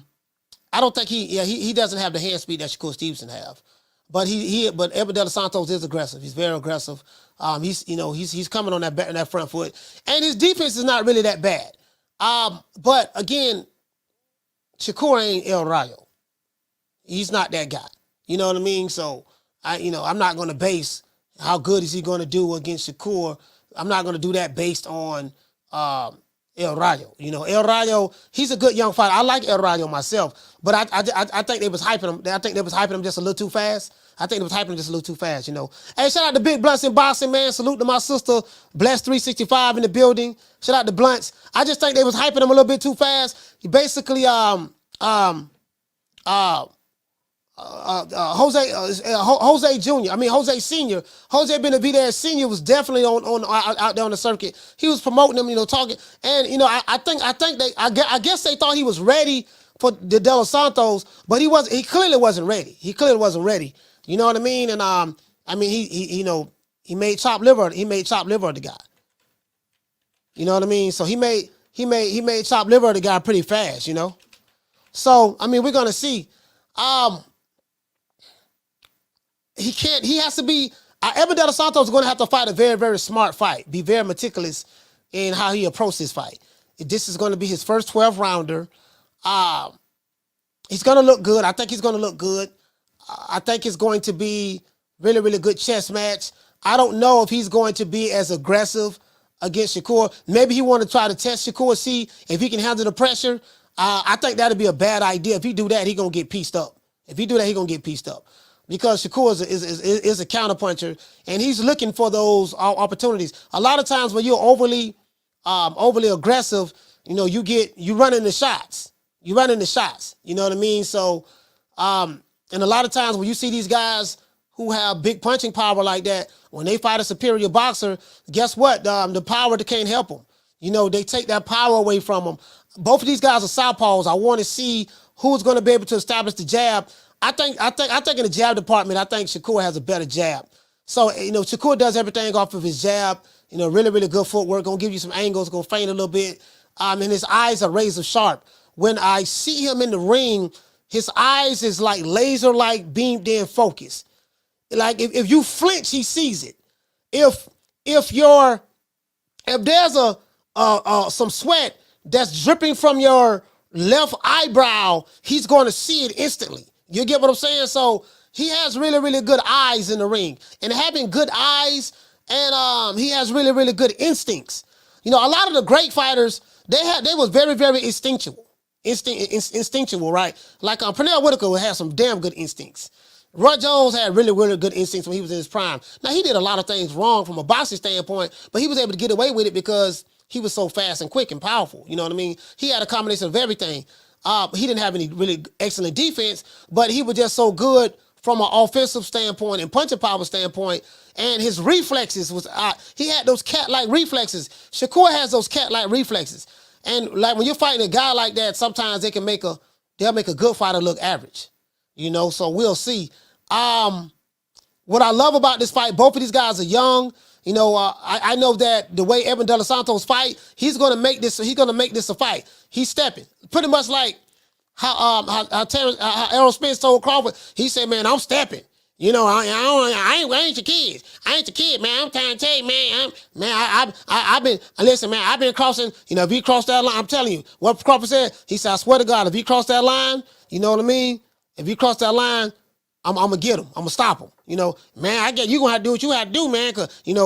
don't think he doesn't have the hand speed that Shakur Stevenson have, but but Edwin Dela Santos is aggressive. He's very aggressive. He's coming on that front foot, and his defense is not really that bad. But again, Shakur ain't El Rayo. He's not that guy. You know what I mean? So I'm not going to base how good is he going to do against Shakur. I'm not going to do that based on El Rayo. El Rayo, he's a good young fighter. I like El Rayo myself, but I think they was hyping him. I think they was hyping him just a little too fast. Hey, shout out to Big Blunts in boxing, man. Salute to my sister, Bless 365 in the building. Shout out to Blunts. I just think they was hyping him a little bit too fast. He basically Jose Jr. Jose Senior. Jose Benavidez Senior was definitely on out there on the circuit. He was promoting him, talking, and I guess they thought he was ready for the Dela Santos, but he wasn't. He clearly wasn't ready. You know what I mean? And he made chopped liver. He made chopped liver of the guy. You know what I mean? So he made chopped liver of the guy pretty fast. So we're gonna see. He has to be, Edwin Dela Santos is going to have to fight a very, very smart fight. Be very meticulous in how he approaches this fight. This is going to be his first 12 rounder. He's going to look good. I think he's going to look good. I think it's going to be really, really good chess match. I don't know if he's going to be as aggressive against Shakur. Maybe he want to try to test Shakur, see if he can handle the pressure. I think that'd be a bad idea. If he do that, he gonna get pieced up. If he do that, he gonna get pieced up. Because Shakur is a counterpuncher, and he's looking for those opportunities. A lot of times when you're overly aggressive, you know, you run into shots. You run into shots. You know what I mean? So, and a lot of times when you see these guys who have big punching power like that, when they fight a superior boxer, guess what? The power can't help them. You know, they take that power away from them. Both of these guys are southpaws. I want to see who's going to be able to establish the jab. I think in the jab department, I think Shakur has a better jab. So, you know, Shakur does everything off of his jab. You know, really, really good footwork. Gonna give you some angles. Gonna feint a little bit. And his eyes are razor sharp. When I see him in the ring, his eyes is like laser-like beamed in focus. Like if you flinch, he sees it. If there's some sweat that's dripping from your left eyebrow, he's going to see it instantly. You get what I'm saying? So he has really, really good eyes in the ring. And having good eyes, and he has really, really good instincts. You know, a lot of the great fighters, they was very, very instinctual. Instinctual, right? Like Pernell Whitaker had some damn good instincts. Roy Jones had really, really good instincts when he was in his prime. Now, he did a lot of things wrong from a boxing standpoint, but he was able to get away with it because he was so fast and quick and powerful. You know what I mean? He had a combination of everything. He didn't have any really excellent defense, but he was just so good from an offensive standpoint and punching power standpoint. And his reflexes was, he had those cat-like reflexes. Shakur has those cat-like reflexes. And like when you're fighting a guy like that, sometimes they'll make a good fighter look average. You know, so we'll see. What I love about this fight, both of these guys are young. You know, I know that the way Edwin Dela Santos fight, he's gonna make this a fight. He's stepping. Pretty much like how Errol Spence told Crawford, he said, man, I'm stepping. You know, I ain't your kids. I ain't your kid, man. I'm trying to tell you, man. I've been crossing, you know, if he crossed that line, I'm telling you, what Crawford said, he said, I swear to God, if he crossed that line, you know what I mean? If he crossed that line, I'm gonna get him. I'm gonna stop him. You know, man, you gonna have to do what you have to do, man. Cause I'm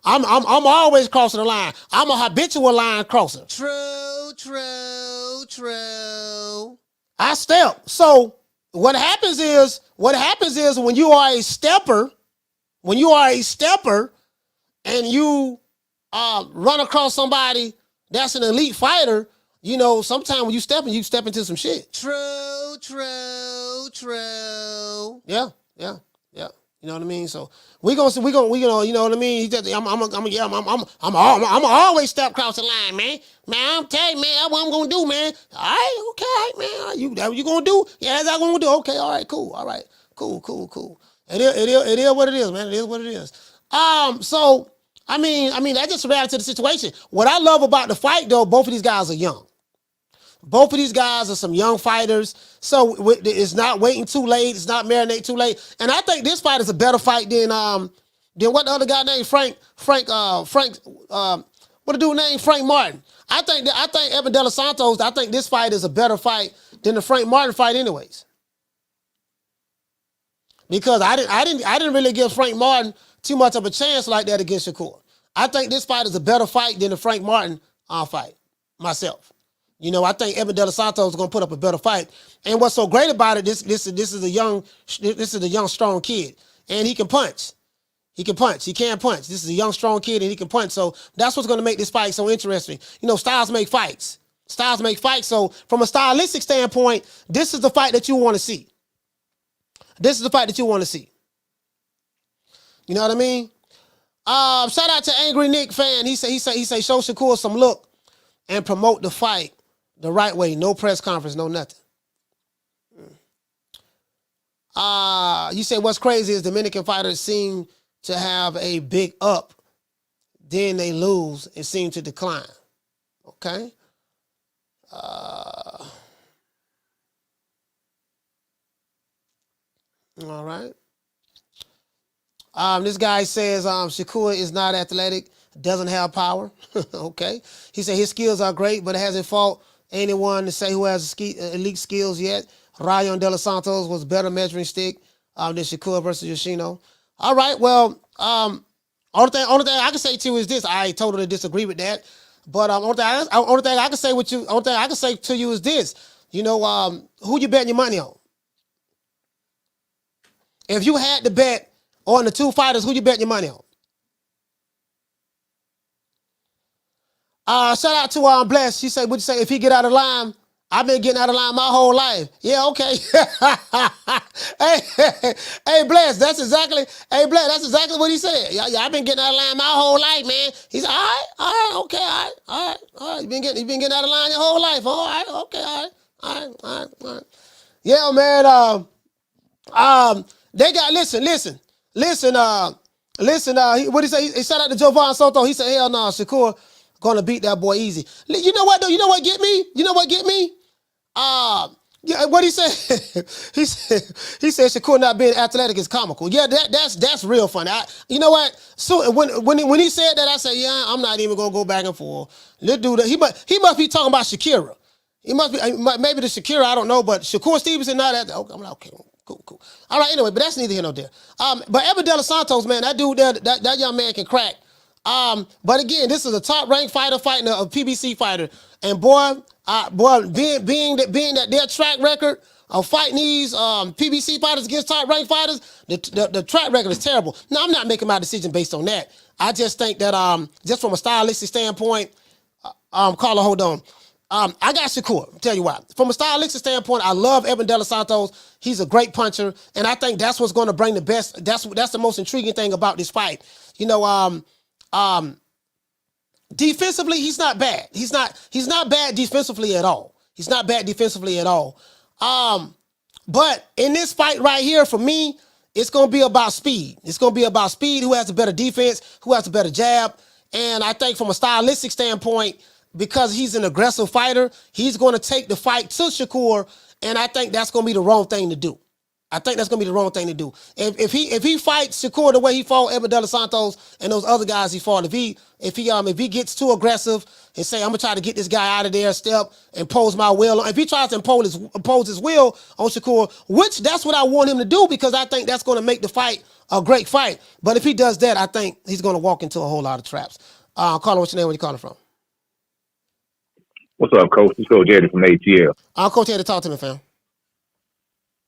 always crossing the line. I'm a habitual line crosser. True. I step. So what happens is when you are a stepper, and you run across somebody that's an elite fighter, you know, sometimes when you step into some shit. True. Yeah. You know what I mean? So we gonna, you know what I mean? I'm always step across the line, man. Man, I'm telling you, man, that's what I'm gonna do, man. All right, okay, man. That what you gonna do? Yeah, that's what I'm gonna do. Okay, all right, cool. All right, cool. It is what it is, man. It is what it is. So I mean, that's just a reality to the situation. What I love about the fight, though, both of these guys are young. Both of these guys are some young fighters, so it's not waiting too late. It's not marinating too late, and I think this fight is a better fight than what the other guy named Frank. What the dude named Frank Martin. I think Edwin Dela Santos. I think this fight is a better fight than the Frank Martin fight, anyways. Because I didn't really give Frank Martin too much of a chance like that against Shakur. I think this fight is a better fight than the Frank Martin fight. Myself. You know, I think Edwin Dela Santos is gonna put up a better fight. And what's so great about it, this is a young strong kid, and he can punch. He can punch. This is a young strong kid, and he can punch. So that's what's gonna make this fight so interesting. You know, styles make fights. So from a stylistic standpoint, this is the fight that you want to see. You know what I mean? Shout out to Angry Nick fan. He say show Shakur some look and promote the fight the right way. No press conference, no nothing. You say what's crazy is Dominican fighters seem to have a big up, then they lose and seem to decline. Okay. All right. This guy says Shakur is not athletic, doesn't have power. Okay. He said his skills are great, but hasn't fought anyone to say who has elite skills yet. Rayo Dela Santos was better measuring stick than Shakur versus Yoshino. All right. Well, only thing I can say to you is this. I totally disagree with that. But only thing I can say with you, only thing I can say to you is this. You know, who you betting your money on? If you had to bet on the two fighters, who you betting your money on? Shout out to Bless. She said, "Would you say if he get out of line? I've been getting out of line my whole life." Yeah, okay. hey, Bless. That's exactly what he said. Yeah, I've been getting out of line my whole life, man. He's all right, okay, all right. You been getting out of line your whole life. All right, okay, all right. Yeah, man. They got listen. What he say? He shout out to Jovan Soto. He said, "Hell no, Shakur gonna beat that boy easy." You know what though? You know what get me? Yeah, what he said? he said Shakur not being athletic is comical. Yeah, that's real funny. You know what? So when he said that, I said, yeah, I'm not even gonna go back and forth. Let's do that. He must be talking about Shakira. He must be maybe the Shakira. I don't know, but Shakur Stevenson not that. Okay, I'm like, okay. Cool. All right, anyway, but that's neither here nor there. But Edwin Dela Santos, man, that dude, that young man can crack. But again, this is a top-ranked fighter fighting a PBC fighter, and being that their track record of fighting these PBC fighters against top-ranked fighters, the track record is terrible. Now, I'm not making my decision based on that. I just think that just from a stylistic standpoint, Carla, hold on. I got Shakur. I'll tell you why. From a stylistic standpoint, I love Edwin Dela Santos. He's a great puncher, and I think that's what's going to bring the best. That's the most intriguing thing about this fight. You know, defensively, he's not bad. He's not bad defensively at all. But in this fight right here, for me, it's going to be about speed. Who has a better defense, who has a better jab. And I think from a stylistic standpoint, because he's an aggressive fighter, he's going to take the fight to Shakur, and I think that's going to be the wrong thing to do. If he fights Shakur the way he fought Edwin Dela Santos and those other guys he fought, if he gets too aggressive and say, I'm gonna try to get this guy out of there, step, impose my will. If he tries to impose his will on Shakur, which that's what I want him to do, because I think that's going to make the fight a great fight. But if he does that, I think he's going to walk into a whole lot of traps. Carla, what's your name? Where you calling from? What's up, Coach? It's Coach Eddie from ATL. Coach Eddie, talk to me, fam.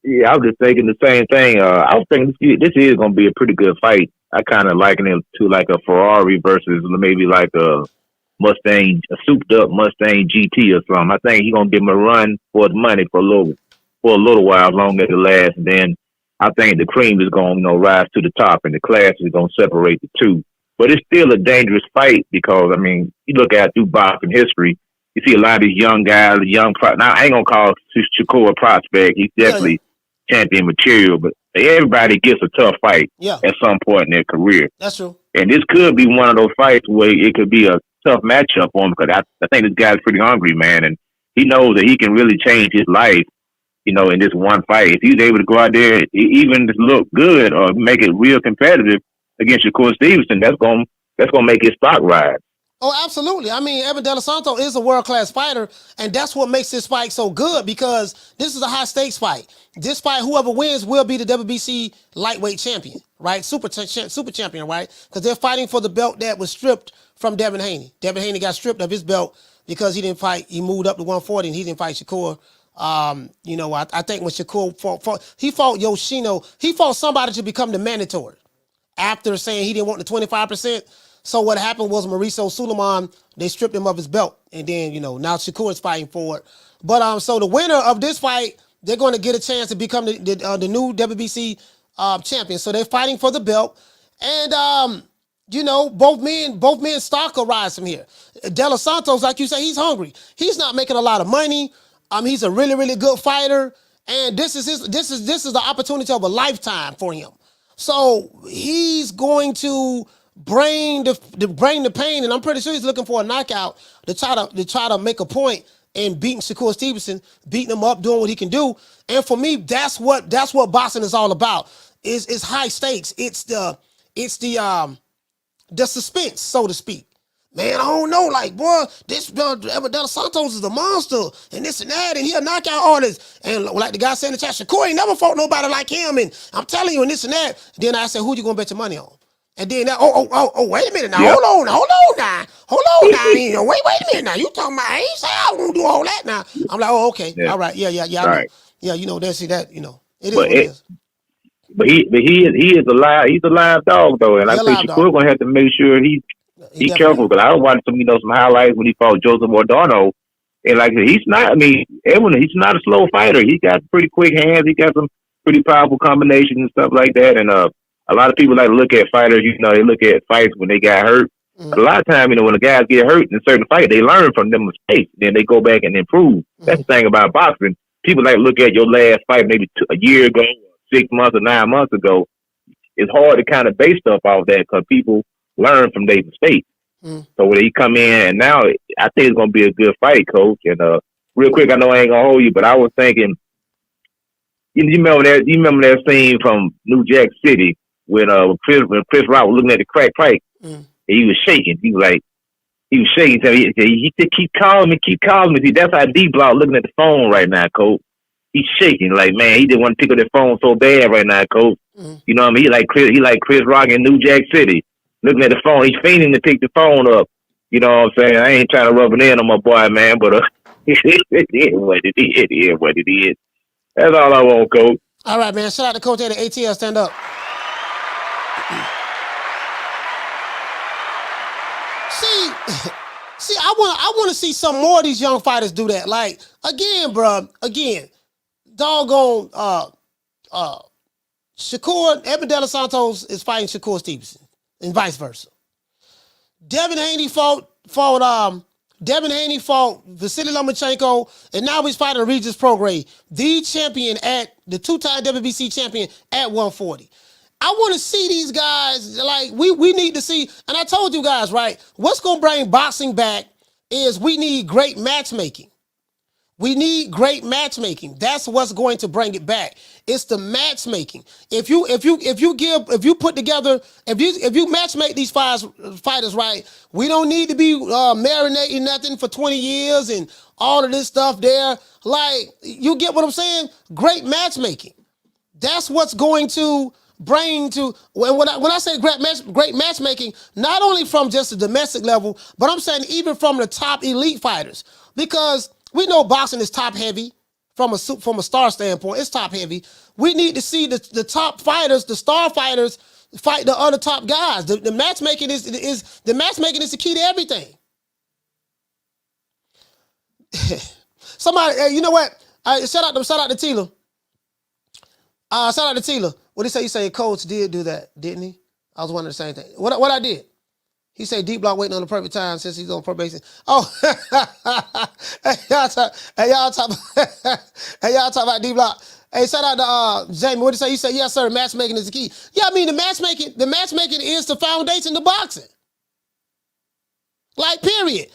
Yeah, I was just thinking the same thing. I was thinking this is going to be a pretty good fight. I kind of liken it to like a Ferrari versus maybe like a Mustang, a souped-up Mustang GT or something. I think he's going to give him a run for his money for a little while, as long as it lasts. And then I think the cream is going to rise to the top, and the class is going to separate the two. But it's still a dangerous fight because, I mean, you look at through boxing history, you see a lot of these young guys, now I ain't going to call Shakur a prospect. He's definitely champion material, but everybody gets a tough fight at some point in their career. That's true. And this could be one of those fights where it could be a tough matchup for him, because I think this guy's pretty hungry, man, and he knows that he can really change his life, in this one fight. If he's able to go out there, even look good or make it real competitive against Shakur Stevenson, that's gonna make his stock rise. Oh, absolutely. I mean, Edwin Dela Santos is a world-class fighter, and that's what makes this fight so good, because this is a high-stakes fight. This fight, whoever wins will be the WBC lightweight champion, right? Super champion, right? Because they're fighting for the belt that was stripped from Devin Haney. Devin Haney got stripped of his belt because he didn't fight. He moved up to 140, and he didn't fight Shakur. I think when Shakur he fought Yoshino, he fought somebody to become the mandatory after saying he didn't want the 25%. So what happened was Mauricio Suleiman, they stripped him of his belt. And then, now Shakur is fighting for it. But so the winner of this fight, they're going to get a chance to become the new WBC champion. So they're fighting for the belt. And, both men's stock will rise from here. Dela Santos, like you say, he's hungry. He's not making a lot of money. He's a really, really good fighter. And this is the opportunity of a lifetime for him. So he's going to bring the pain, and I'm pretty sure he's looking for a knockout to try to make a point in beating Shakur Stevenson, beating him up, doing what he can do. And for me, that's what boxing is all about. It's high stakes. It's the suspense, so to speak. Man, I don't know, this Edwin Dela Santos is a monster, and this and that, and he a knockout artist. And like the guy said in the chat, Shakur ain't never fought nobody like him, and I'm telling you, and this and that. Then I said, who you gonna bet your money on? And then that, wait a minute now. Yep. Hold on now. You know, wait a minute now. You talking about, I ain't say I was gonna do all that now. I'm like, oh, okay. Yeah. All right. Yeah. I know. Right. Yeah, you know, that's that, you know. It is But what it is. But he is a live dog though, and He I a think live Shakur dog. gonna have to make sure he careful, because I watched some highlights when he fought Joseph Mordano, and like he's not. I mean, Edwin, he's not a slow fighter. He got pretty quick hands. He got some pretty powerful combinations and stuff like that. And a lot of people like to look at fighters. You know, they look at fights when they got hurt. A lot of times, when the guys get hurt in certain fights, they learn from them mistakes. Then they go back and improve. That's the thing about boxing. People like to look at your last fight maybe a year ago, 6 months or 9 months ago. It's hard to kind of base stuff off that because people learn from their mistakes. So when he come in, and now I think it's going to be a good fight, Coach. And real quick, I know I ain't going to hold you, but I was thinking, you remember that scene from New Jack City when Chris Rock was looking at the crack pipe, and he was shaking. He was shaking. So he said, keep calling me. See, that's how D-Block looking at the phone right now, Coach. He's shaking. Like, man, he didn't want to pick up the phone so bad right now, Coach. You know what I mean? He like Chris Rock in New Jack City, looking at the phone. He's fiending to pick the phone up. You know what I'm saying? I ain't trying to rub it in on my boy, man, but it is what it is. That's all I want, Coach. All right, man. Shout out to Coach at the ATL. Stand up. See, I want to see some more of these young fighters do that. Like, again, doggone Edwin Dela Santos is fighting Shakur Stevenson, and vice versa. Devin Haney fought Vasily Lomachenko, and now he's fighting Regis Prograis, the champion the two-time WBC champion at 140. I want to see these guys, like, we need to see, and I told you guys, right, what's going to bring boxing back is we need great matchmaking. We need great matchmaking. That's what's going to bring it back. It's the matchmaking. If you matchmake these fighters right, we don't need to be marinating nothing for 20 years and all of this stuff there. Like, you get what I'm saying? Great matchmaking. That's what's going to bring to, when I say great matchmaking, not only from just the domestic level, but I'm saying even from the top elite fighters, because we know boxing is top heavy from a star standpoint. It's top heavy. We need to see the top fighters, the star fighters, fight the other top guys. The matchmaking is the key to everything. Somebody, you know what? Shout out to Tila. Shout out to Tila. What did he say? He said Coach did do that, didn't he? I was wondering the same thing. What I did? He said D-Block waiting on the perfect time since he's on probation. Oh, hey, y'all talk about D-Block. Hey, shout out to Jamie. What did he say? He said, yes, sir, matchmaking is the key. Yeah, I mean, the matchmaking is the foundation to boxing. Like, period.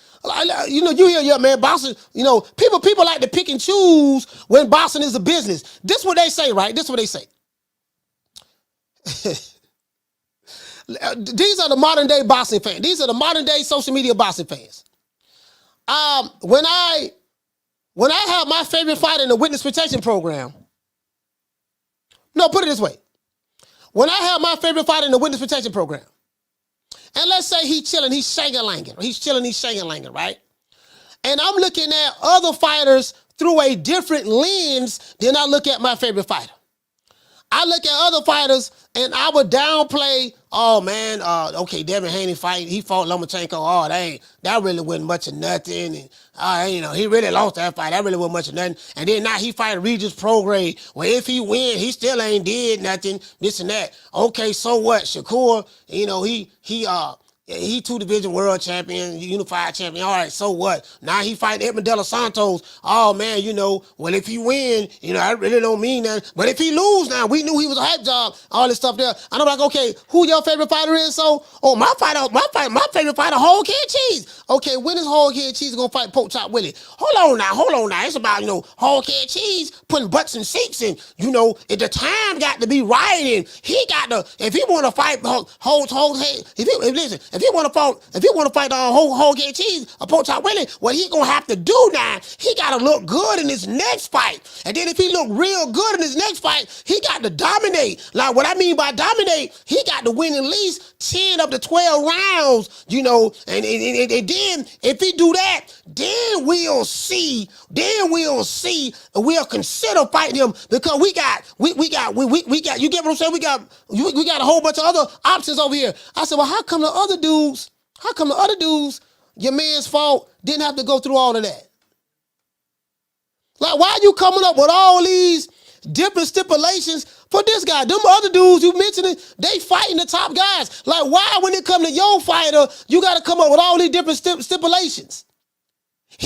You know, you hear, yeah, man, boxing, you know, people like to pick and choose when boxing is a business. This is what they say, right? This is what they say. These are the modern day boxing fans. These are the modern day social media boxing fans. When I have my favorite fighter in the witness protection program, no, put it this way. When I have my favorite fighter in the witness protection program, and let's say he's chilling, he's shanking-langing, right? And I'm looking at other fighters through a different lens than I look at my favorite fighter. I look at other fighters and I would downplay, oh man, okay, Devin Haney fight, he fought Lomachenko, oh, that really wasn't much of nothing, and you know, he really lost that fight, that really wasn't much of nothing, and then now he fight Regis Prograis, well, if he win, he still ain't did nothing, this and that. Okay, so what? Shakur, you know, he 2-division world champion, unified champion. All right, so what? Now he fight Edwin Dela Santos. Oh man, you know, well, if he win, you know, I really don't mean that. But if he lose now, we knew he was a hype job, all this stuff there. And I'm like, okay, who your favorite fighter is? So, my favorite fighter, Whole Kid Cheese. Okay, when is Whole Kid Cheese gonna fight Pork Chop Willie? Hold on now. It's about, you know, Whole Kid Cheese putting butts in seats, and, you know, if the time got to be right, and he got to, if he want to fight if if he want to fight the whole game cheese, a pork chop Willie, what he gonna have to do now? He gotta look good in his next fight, and then if he look real good in his next fight, he got to dominate. Like what I mean by dominate, he got to win at least 10 of the 12 rounds, you know, and then if he do that, then we'll see, and we'll consider fighting him because we got, you get what I'm saying? We got a whole bunch of other options over here. I said, well, how come the other dudes, your man's fault, didn't have to go through all of that? Like, why are you coming up with all these different stipulations for this guy? Them other dudes you mentioned, they fighting the top guys. Like, why when it come to your fighter, you got to come up with all these different stipulations?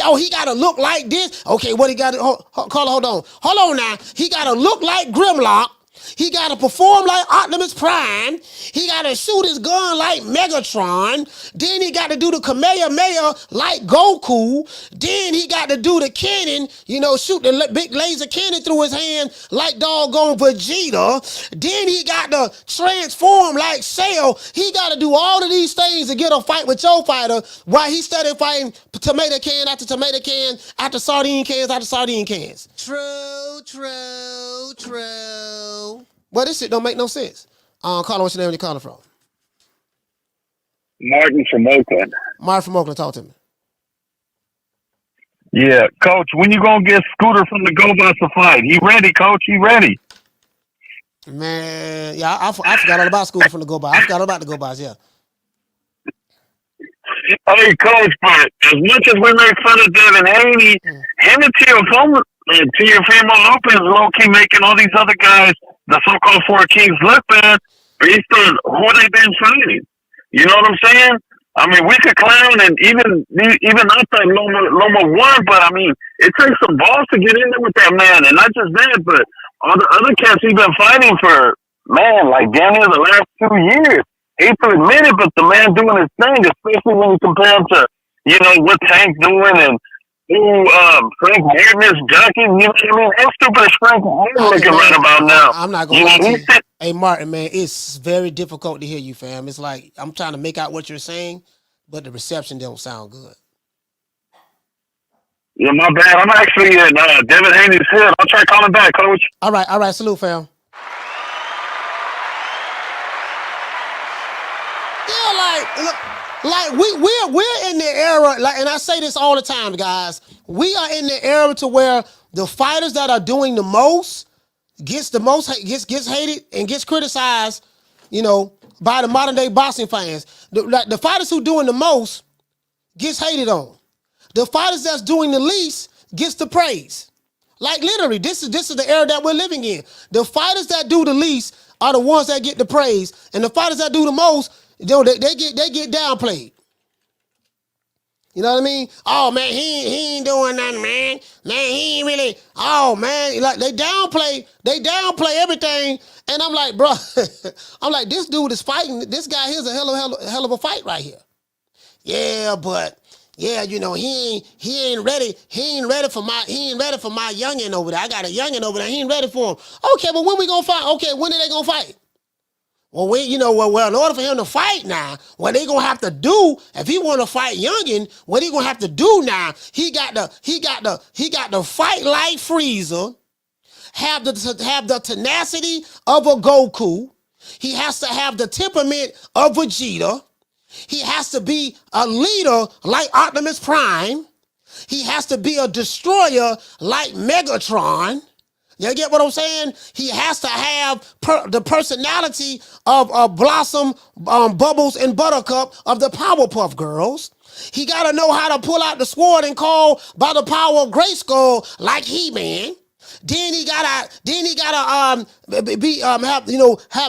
Oh, he got to look like this. Okay, what he got to, hold on now. He got to look like Grimlock. He got to perform like Optimus Prime. He got to shoot his gun like Megatron. Then he got to do the Kamehameha like Goku. Then he got to do the cannon, you know, shoot the big laser cannon through his hand like doggone Vegeta. Then he got to transform like Cell. He got to do all of these things to get a fight with your fighter while he started fighting tomato can after tomato can after sardine cans after sardine cans. True. Well, this shit don't make no sense. Carla, what's your name? Where you calling from? Martin from Oakland. Martin from Oakland, talk to me. Yeah, Coach, when you gonna get Scooter from the Go Bots to fight? He ready, Coach. He ready. Man, yeah, I forgot all about Scooter from the Go Bots. I forgot all about the Go Bots, yeah. Hey, Coach, but as much as we make fun of Devin Haney, him and Teofimo Lopez low-key making all these other guys, the so-called Four Kings, look bad based on who they've been fighting. You know what I'm saying? I mean, we could clown and even I thought Loma won, but I mean, it takes some balls to get in there with that man, and not just that, but all the other cats he's been fighting for, man, like damn near the last 2 years. Hate to admit it, but the man doing his thing, especially when you compare him to, you know, what Tank's doing and Frank Martin is jockeying. You know what I mean? How stupid is Frank Martin looking right about now? I'm not going to lie to you. Hey, Martin, man, it's very difficult to hear you, fam. It's like I'm trying to make out what you're saying, but the reception don't sound good. Yeah, my bad. I'm actually in Devin Haney's head. I'll try calling back, Coach. All right. Salute, fam. Like we're in the era, like, and I say this all the time, guys. We are in the era to where the fighters that are doing the most gets hated and gets criticized, you know, by the modern day boxing fans. The fighters who doing the most gets hated on. The fighters that's doing the least gets the praise. Like literally, this is the era that we're living in. The fighters that do the least are the ones that get the praise, and the fighters that do the most, they get downplayed. You know what I mean? Oh man, he ain't doing nothing, man. Man, he ain't really. Oh man, like they downplay everything, and I'm like, bro, I'm like, this dude is fighting. This guy here's a hell of a fight right here. Yeah, but yeah, you know he ain't ready. He ain't ready for my youngin over there. I got a youngin over there. He ain't ready for him. Okay, but when we gonna fight? Okay, when are they gonna fight? Well, in order for him to fight now, what they gonna have to do, if he want to fight youngin, what he gonna have to do now? He got to fight like Frieza, have the tenacity of a Goku. He has to have the temperament of Vegeta. He has to be a leader like Optimus Prime. He has to be a destroyer like Megatron. You get what I'm saying? He has to have the personality of Blossom, Bubbles, and Buttercup of the Powerpuff Girls. He got to know how to pull out the sword and call by the power of Grayskull like He-Man. Then he gotta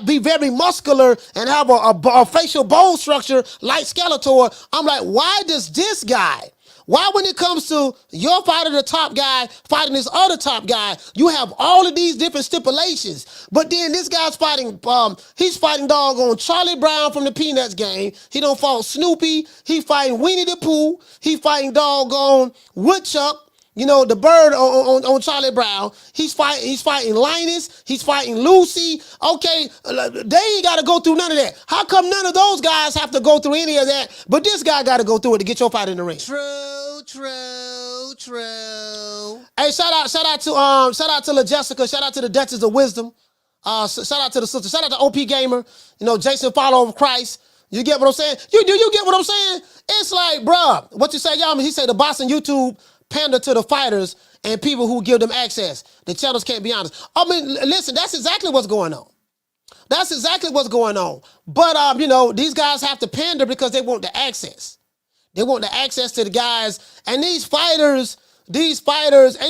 be very muscular and have a facial bone structure like Skeletor. I'm like, why does this guy? Why when it comes to your fighter, the top guy, fighting this other top guy, you have all of these different stipulations. But then this guy's fighting, he's fighting doggone Charlie Brown from the Peanuts game. He don't fought Snoopy. He fighting Winnie the Pooh. He fighting doggone Woodchuck. You know, the bird on Charlie Brown. He's fighting Linus. He's fighting Lucy. Okay, they ain't got to go through none of that. How come none of those guys have to go through any of that? But this guy got to go through it to get your fight in the ring. True. Hey, shout out to La Jessica. Shout out to the Duchess of Wisdom. Shout out to the sister. Shout out to OP Gamer. You know, Jason Follower of Christ. You get what I'm saying? You get what I'm saying? It's like, bruh, what you say, y'all? He said the boss on YouTube pander to the fighters and people who give them access. The channels can't be honest. I mean, listen, that's exactly what's going on. That's exactly what's going on. But, you know, these guys have to pander because they want the access. They want the access to the guys. And these fighters, and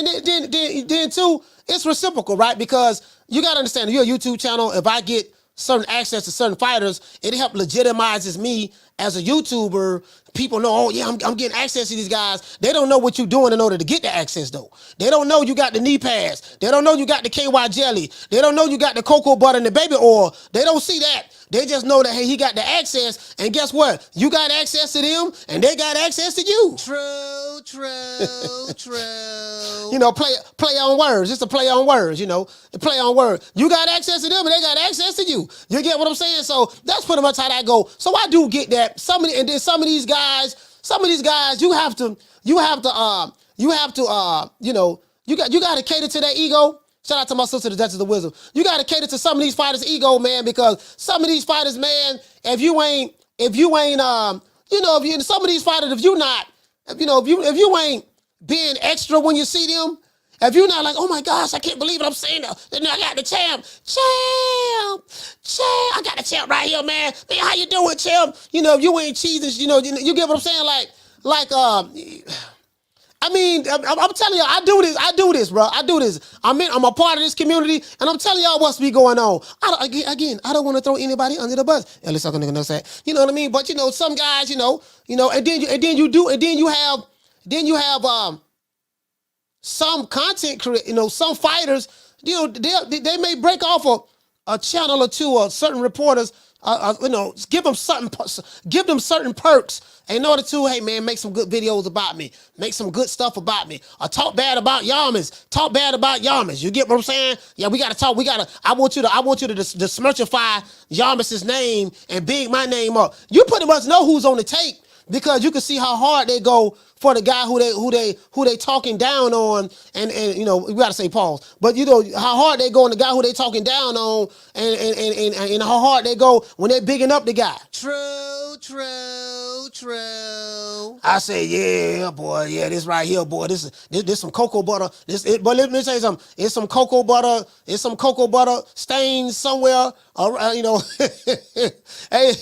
then too, it's reciprocal, right? Because you got to understand, if you're a YouTube channel, if I get certain access to certain fighters, it help legitimizes me as a YouTuber. People know, oh yeah, I'm getting access to these guys. They don't know what you're doing in order to get the access though. They don't know you got the knee pads. They don't know you got the KY jelly. They don't know you got the cocoa butter and the baby oil. They don't see that. They just know that, hey, he got the access, and guess what? You got access to them, and they got access to you. True. You know, play on words. It's a play on words, you know. The play on words. You got access to them, and they got access to you. You get what I'm saying? So that's pretty much how that go. So I do get that. Some of these guys, you have to, you know, you got to cater to their ego. Shout out to my sister, the Duchess of Wisdom. You got to cater to some of these fighters' ego, man, because some of these fighters, man, if you ain't, you know, some of these fighters, if you ain't being extra when you see them, if you're not like, oh my gosh, I can't believe it, I'm saying that. Then I got the champ, I got the champ right here, man. Man, how you doing, champ? You know, if you ain't cheesing, you know, you get what I'm saying? I mean, I'm telling y'all, I do this, bro. I do this. I'm a part of this community, and I'm telling y'all what's be going on. I don't want to throw anybody under the bus. At least I'm gonna say, you know what I mean? But you know, some guys, you know, and then you have some content creators, you know, some fighters, you know, they may break off a channel or two, or certain reporters, you know, give them certain perks in order to, hey man, make some good videos about me, make some good stuff about me, or talk bad about Yamas, You get what I'm saying? Yeah, we gotta talk. I want you to dismerchify Yamas's name and big my name up. You pretty much know who's on the tape, because you can see how hard they go for the guy who they talking down on, and you know, we gotta say pause. But you know how hard they go on the guy who they talking down on, and how hard they go when they bigging up the guy. True. I say, yeah, boy, yeah, this right here, boy, this some cocoa butter. But let me tell you something. It's some cocoa butter stains somewhere. You know, hey,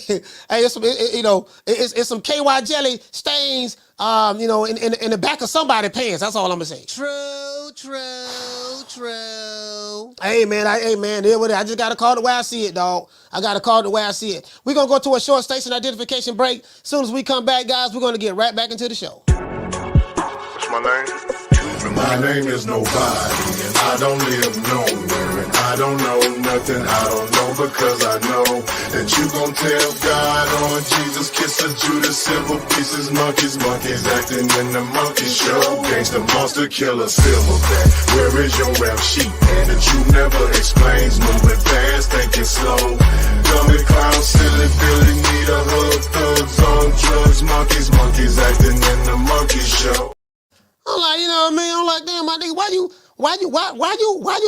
it's some KY jelly stains. You know, in the back of somebody's pants. That's all I'm gonna say. True. Hey man, I just gotta call it the way I see it, dog. I gotta call it the way I see it. We're gonna go to a short station identification break. As soon as we come back, guys, we're gonna get right back into the show. What's my name? My name is nobody, and I don't live nowhere, and I don't know nothing. I don't know, because I know that you gon' tell God on Jesus, kiss a Judas, silver pieces, monkeys acting in the monkey show. Gangsta monster killer, silverback. Where is your rap sheet that you never explains? Moving fast, thinking slow. Dummy clown, silly Billy, need a hug. Thugs on drugs, monkeys acting in the monkey show. I'm like, you know what I mean? I'm like, damn, my nigga, why you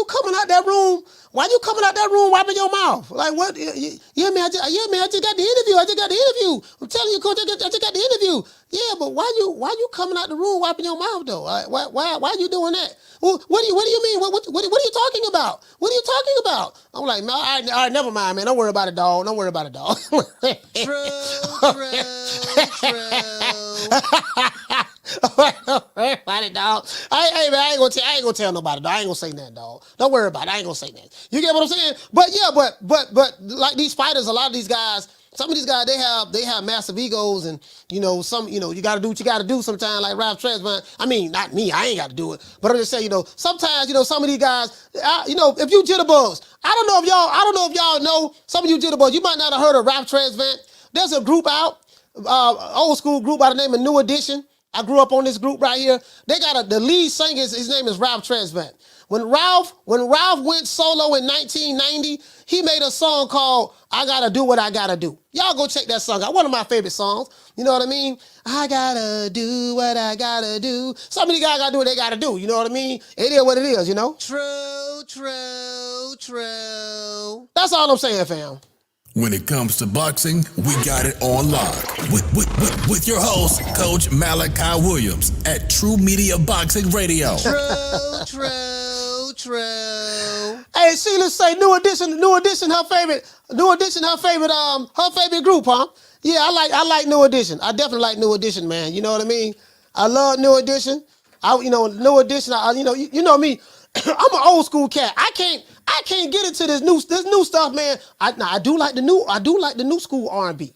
coming out that room? Why you coming out that room wiping your mouth? Like, what? Yeah, man, I just got the interview. I'm telling you, coach, I just got the interview. Yeah, but why you coming out the room wiping your mouth though? Like, why you doing that? Well, what do you mean? What are you talking about? What are you talking about? I'm like, no, all right, never mind, man. Don't worry about it, dog. True. Dog. Hey, man, I ain't gonna tell nobody, dog. I ain't gonna say nothing, dog. Don't worry about it. I ain't gonna say nothing. You get what I'm saying? But yeah, but like these fighters, a lot of these guys, some of these guys, they have massive egos, and you know, you gotta do what you gotta do sometimes, like Ralph Tresvant. I mean, not me, I ain't gotta do it. But I'm just saying, you know, sometimes, you know, some of these guys, you know, if you jitterbugs, I don't know if y'all know, some of you jitterbugs, you might not have heard of Ralph Tresvant. There's a group out, old school group by the name of New Edition. I grew up on this group right here. They got the lead singer, his name is Ralph Tresvant. When Ralph went solo in 1990, he made a song called I Gotta Do What I Gotta Do. Y'all go check that song out. One of my favorite songs. You know what I mean? I gotta do what I gotta do. Some of these guys gotta do what they gotta do. You know what I mean? It is what it is, you know? True, true, true. That's all I'm saying, fam. When it comes to boxing, we got it on lock. With your host, Coach Malachi Williams at True Media Boxing Radio. True, true, true. Hey, Sheila say New Edition, her favorite group, huh? Yeah, I like New Edition. I definitely like New Edition, man. You know what I mean? I love New Edition. New Edition. You know me. I'm an old school cat. I can't get into this new stuff, man. I do like the new school R&B.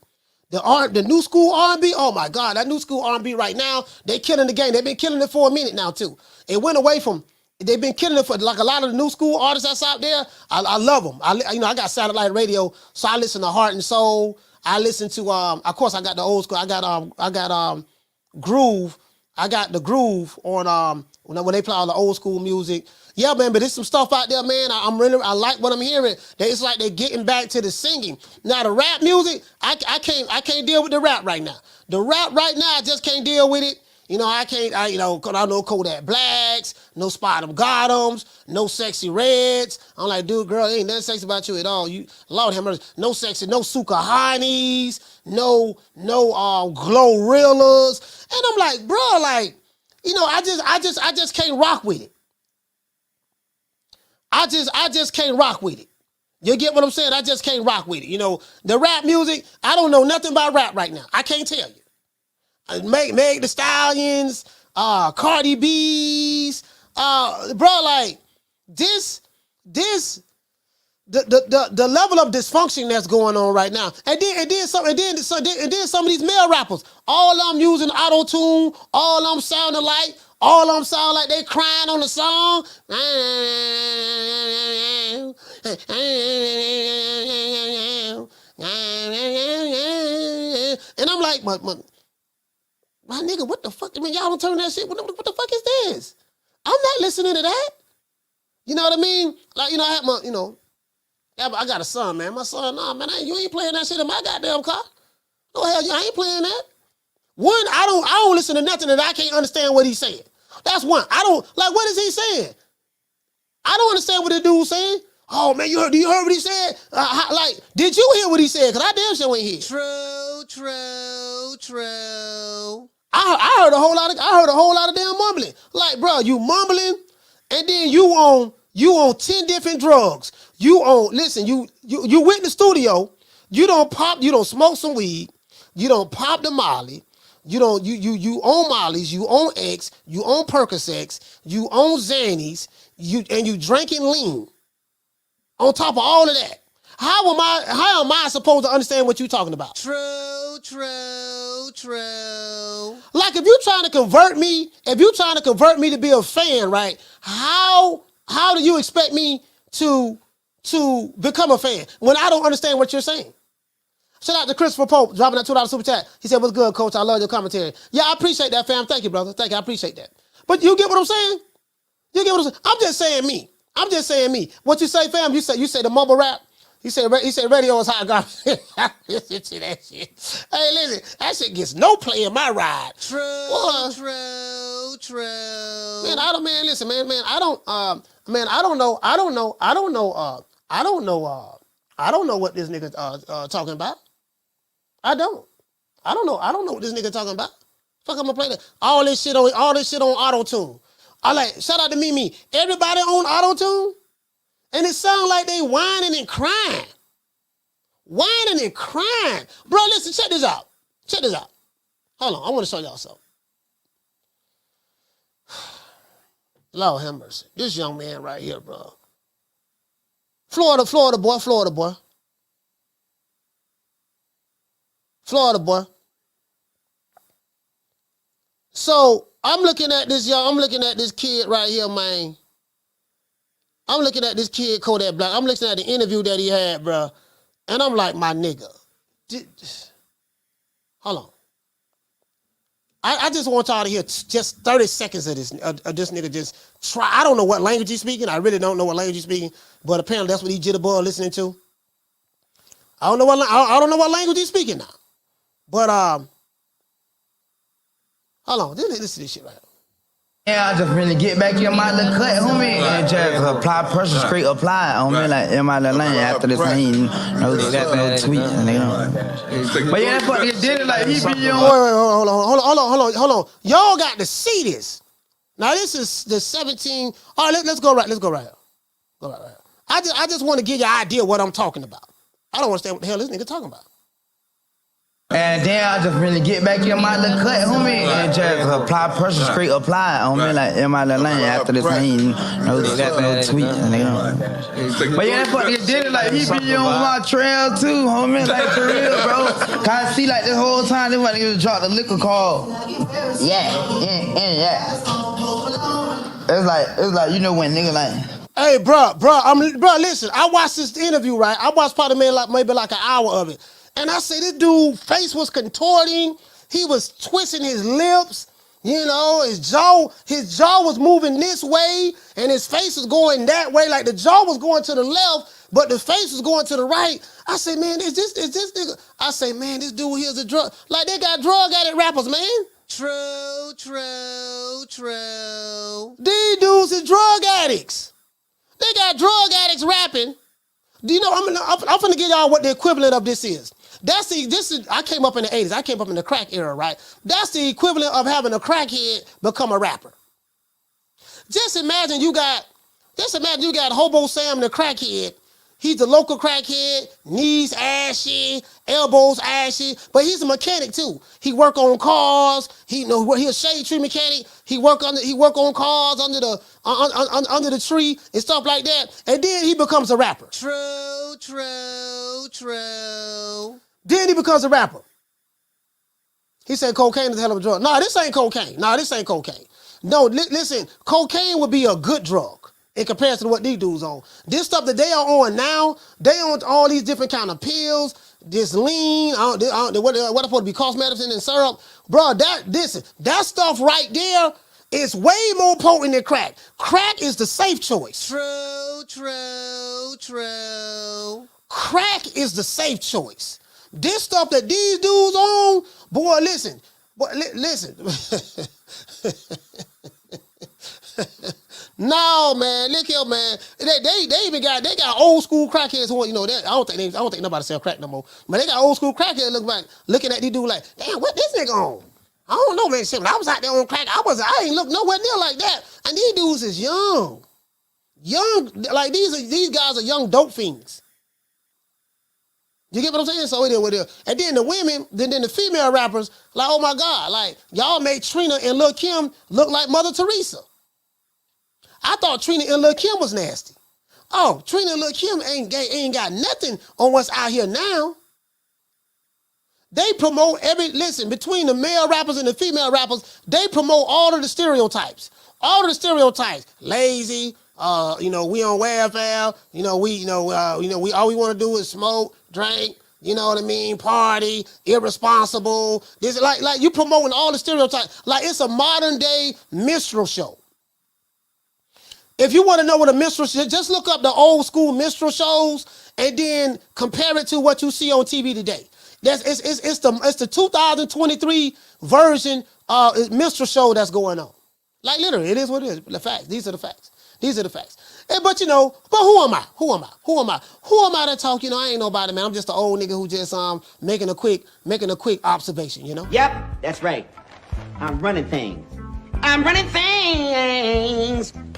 The new school R&B. Oh my God, that new school R&B right now, they killing the game. They've been killing it for a minute now too. It went away from. They've been killing it for like a lot of the new school artists that's out there. I love them. I got satellite radio, so I listen to Heart and Soul. I listen to of course I got the old school. I got Groove. I got the Groove on when they play all the old school music. Yeah, man, but there's some stuff out there, man. I like what I'm hearing. It's like they're getting back to the singing. Now the rap music, I can't deal with the rap right now. The rap right now, I just can't deal with it. Cause I know Kodak Blacks, no Spot'em Gothams, no Sexy Reds. I'm like, dude, girl, ain't nothing sexy about you at all. You, Lord have mercy, no sexy, no Sukahani's, no Glorillas. And I'm like, bro, like, I just can't rock with it. I just can't rock with it. You get what I'm saying? I just can't rock with it. The rap music, I don't know nothing about rap right now. I can't tell you. Meg the Stallions, Cardi B's, bro, like this, the level of dysfunction that's going on right now, and then some of these male rappers, all I'm using auto-tune, all I'm sounding like they crying on the song, and I'm like, my nigga, what the fuck? I mean, y'all don't turn that shit. What the fuck is this? I'm not listening to that. You know what I mean? Like, I have I got a son, man. My son, nah, man, you ain't playing that shit in my goddamn car. No hell, I ain't playing that. One, I don't listen to nothing that I can't understand what he's saying. That's one. What is he saying? I don't understand what the dude's saying. Oh man, you heard what he said? Did you hear what he said? Cause I damn sure ain't hear. True. I heard a whole lot of damn mumbling. Like, bro, you mumbling, and then you on 10 different drugs. You went in the studio. You don't smoke some weed. You don't pop the Molly. You own Molly's. You own X. You own Percocets. You own Xannies. You drinking lean. On top of all of that, how am I supposed to understand what you're talking about? True. Like if you're trying to convert me to be a fan, right? How do you expect me to become a fan when I don't understand what you're saying? Shout out to Christopher Pope dropping that $2 super chat. He said, "What's good, coach? I love your commentary." Yeah, I appreciate that, fam. Thank you, brother. Thank you. I appreciate that. But you get what I'm saying? I'm just saying me. What you say, fam? You say the mumble rap. He said radio is hot garbage. Listen to that shit. Hey, listen, that shit gets no play in my ride. True. Man, I don't know what this nigga talking about. I don't know what this nigga talking about. Fuck, I'm gonna play that. All this shit on auto-tune. Shout out to Mimi. Everybody on auto-tune? And it sound like they whining and crying. Bro, listen, check this out. Hold on, I want to show y'all something. Lord have mercy. This young man right here, bro. Florida boy. So I'm looking at this kid right here, man. I'm looking at this kid, Kodak Black. I'm looking at the interview that he had, bro. And I'm like, my nigga. Hold on. I just want y'all to hear just 30 seconds of this nigga just try. I don't know what language he's speaking. I really don't know what language he's speaking, but apparently that's what he jitterbug listening to. I don't know what language he's speaking now. But hold on, listen to this shit right here. Yeah, I just really get back in my little cut, homie, and just apply pressure, straight apply, homie, like in my little lane after this thing, no tweet, nigga. But yeah, that fuck nigga did it like he be on. Wait, hold on. Y'all got to see this. Now this is the 17. All right, let's go right. Go right here. I just want to give you an idea of what I'm talking about. I don't understand what the hell this nigga talking about. And then I just really get back in my little cut, homie, and just apply pressure, straight apply, homie, like in my little lane after this thing, no tweet, nigga. But yeah, that fuck nigga did it like he be on my trail too, homie, like for real, bro. Cause I see like this whole time, this one nigga dropped the liquor call. Yeah. It's like you know when nigga like. Hey, bro, listen. I watched this interview, right? I watched probably maybe like an hour of it. And I say this dude face was contorting. He was twisting his lips. You know, his jaw was moving this way, and his face was going that way. Like the jaw was going to the left, but the face was going to the right. I say, man, is this nigga? I say, man, this dude here's a drug. Like they got drug addict rappers, man. True. These dudes is drug addicts. They got drug addicts rapping. Do you know? I'm finna give y'all what the equivalent of this is. I came up in the 80s. I came up in the crack era, right? That's the equivalent of having a crackhead become a rapper. Just imagine you got Hobo Sam the crackhead. He's the local crackhead, knees ashy, elbows ashy, but he's a mechanic too. He work on cars. He a shade tree mechanic. He work on cars under the tree and stuff like that. And then he becomes a rapper. True. Then he becomes a rapper. He said cocaine is a hell of a drug. No, this ain't cocaine. No, listen, cocaine would be a good drug in comparison to what these dudes on. This stuff that they are on now, they on all these different kind of pills, this lean, what supposed to be cough medicine and syrup. Bro, that stuff right there is way more potent than crack. Crack is the safe choice. True. Crack is the safe choice. This stuff that these dudes on, boy, listen. No, man, look here, man. They even got old school crackheads who, you know, I don't think nobody sell crack no more. But they got old school crackheads looking at these dudes like, damn, what this nigga on? I don't know, man. Shit, when I was out there on crack, I ain't look nowhere near like that. And these dudes is young, like these guys are young dope fiends. You get what I'm saying? So it is. And then the women, then the female rappers, like, oh my God, like y'all made Trina and Lil' Kim look like Mother Teresa. I thought Trina and Lil' Kim was nasty. Oh, Trina and Lil' Kim ain't got nothing on what's out here now. They promote between the male rappers and the female rappers, they promote all of the stereotypes. Lazy, we on welfare, we all we want to do is smoke, drink, you know what I mean, party, irresponsible. This like you promoting all the stereotypes. Like it's a modern day minstrel show. If you want to know what a minstrel show, just look up the old school minstrel shows and then compare it to what you see on TV today. It's the 2023 version minstrel show that's going on. Like literally, it is what it is. The facts. These are the facts. Hey, but who am I? Who am I to talk? I ain't nobody, man. I'm just an old nigga who just making a quick observation, Yep, that's right. I'm running things.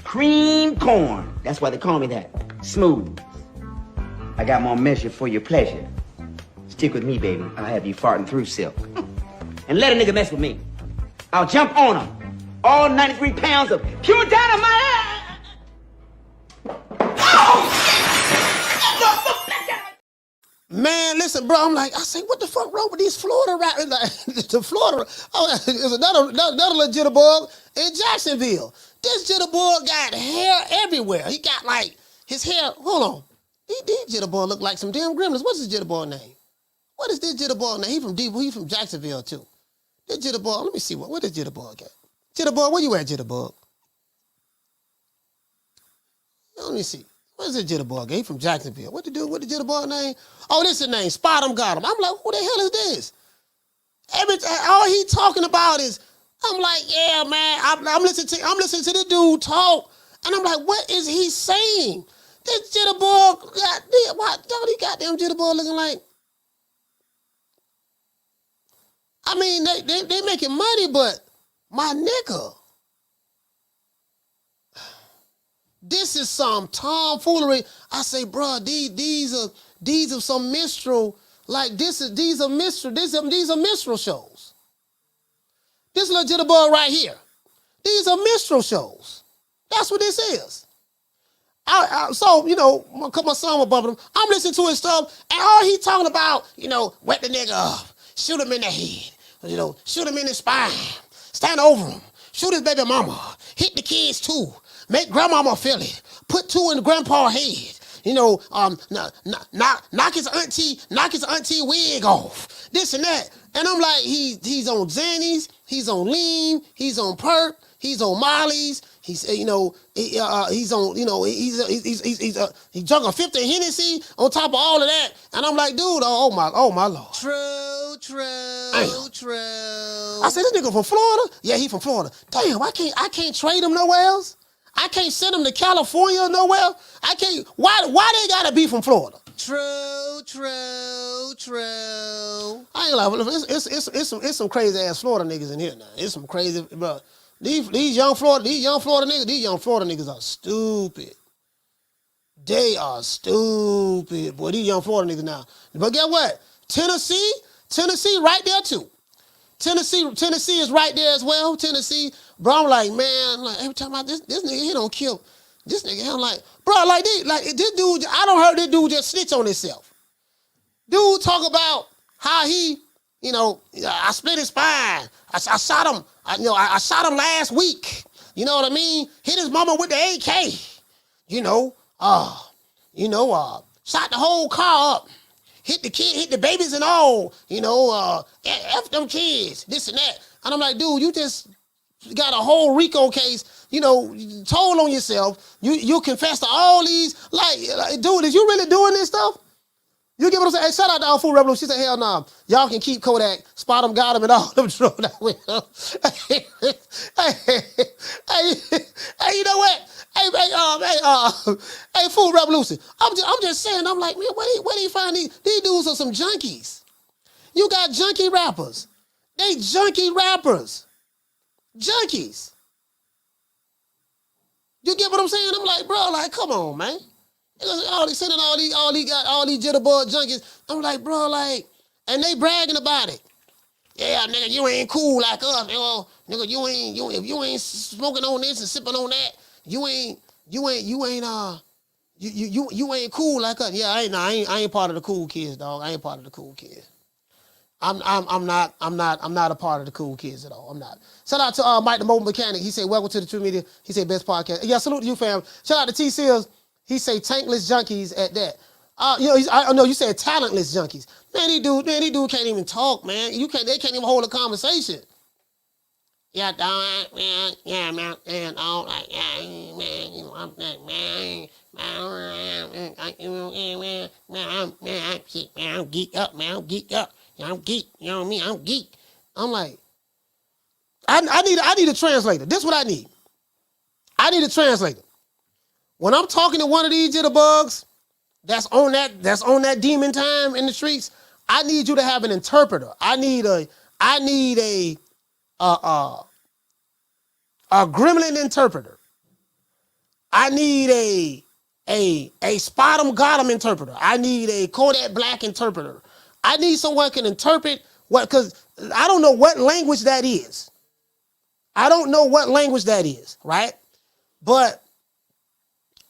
Cream corn. That's why they call me that. Smooth. I got more measure for your pleasure. Stick with me, baby. I'll have you farting through silk. And let a nigga mess with me. I'll jump on him. All 93 pounds of pure dynamite. Man, listen, bro. I say, what the fuck wrong with these Florida rappers? Like, the Florida, there's another jitterbug in Jacksonville. This jitterbug got hair everywhere. He got his hair. Hold on, these jitterbug look like some damn gremlins. What's his jitterbug name? What is this jitterbug name? He from Jacksonville too. That Jitterbug, let me see what is Jitterbug at? Jitterbug, where you at, Jitterbug? Let me see. Where's the Jitterbug? He from Jacksonville. What the Jitterbug name? Oh, this is his name. Spot him, got him. I'm like, who the hell is this? All he talking about is, I'm like, yeah, man. I'm listening to the dude talk, and I'm like, what is he saying? This Jitterbug, goddamn, what the goddamn Jitterbug looking like? I mean, they making money, but my nigga, this is some tomfoolery. I say, bro, these are some minstrel, like these are minstrel shows. This little Jitterbug right here, these are minstrel shows. That's what this is. So, you know, my son was bumping him. I'm listening to his stuff, and all he talking about, you know, wet the nigga up, shoot him in the head, you know, shoot him in the spine, stand over him, shoot his baby mama, hit the kids too, make grandmama feel it, put two in grandpa's head, you know, knock his auntie wig off, this and that. And I'm like, he's on Xannies, he's on lean, he's on perk, he's on Molly's. He's on, you know, he's juggling 50 Hennessy on top of all of that. And I'm like, dude, oh my Lord. True. I said, this nigga from Florida? Yeah, he from Florida. Damn, I can't trade him nowhere else. I can't send him to California nowhere. I can't, why they gotta be from Florida? True. I ain't like, it's some crazy ass Florida niggas in here now. It's some crazy, bro. These young Florida niggas are stupid. They are stupid. Boy, these young Florida niggas now. But guess what? Tennessee right there too. Tennessee is right there as well. Tennessee, bro, I'm like, man, like every time this nigga, he don't kill. This nigga, I'm like, bro, like this dude, I don't heard this dude just snitch on himself. Dude talk about how he, you know, I split his spine. I shot him. I shot him last week. You know what I mean? Hit his mama with the AK. Shot the whole car up. Hit the kid, hit the babies and all. F them kids, this and that. And I'm like, dude, you just got a whole RICO case, told on yourself. You confess to all these, like, dude, is you really doing this stuff? You get what I'm saying? Hey, shout out to Our Food Revolution. She said, hell no. Y'all can keep Kodak, spot him, got him, and all them throw that way. Hey, you know what? Hey, Food Revolution. I'm just saying, I'm like, man, where do you find these? These dudes are some junkies. You got junkie rappers. They junkie rappers. Junkies. You get what I'm saying? I'm like, bro, like, come on, man. Sending all these jitterbug junkies. I'm like, bro, like, and they bragging about it. Yeah, nigga, you ain't cool like us, nigga. Nigga, if you ain't smoking on this and sipping on that, you ain't cool like us. Yeah, I ain't part of the cool kids, dog. I ain't part of the cool kids. I'm not a part of the cool kids at all. I'm not. Shout out to Mike the Mobile Mechanic. He said, welcome to the True Media. He said, best podcast. Yeah, salute to you, fam. Shout out to T Seals. He say tankless junkies at that. I know you said talentless junkies. Man, these dude can't even talk, man. They can't even hold a conversation. Yeah, dog, man. Yeah, man. And all like, yeah, man. I'm that man. I'm geek up, man. I'm geek up. I'm geek. You know what I mean? I'm geek. I'm like, I need a translator. This is what I need. I need a translator. When I'm talking to one of these jitterbugs that's on that demon time in the streets, I need you to have an interpreter. I need a gremlin interpreter. I need a spot 'em got 'em interpreter. I need a Kodak Black interpreter. I need someone who can interpret because I don't know what language that is. Right? But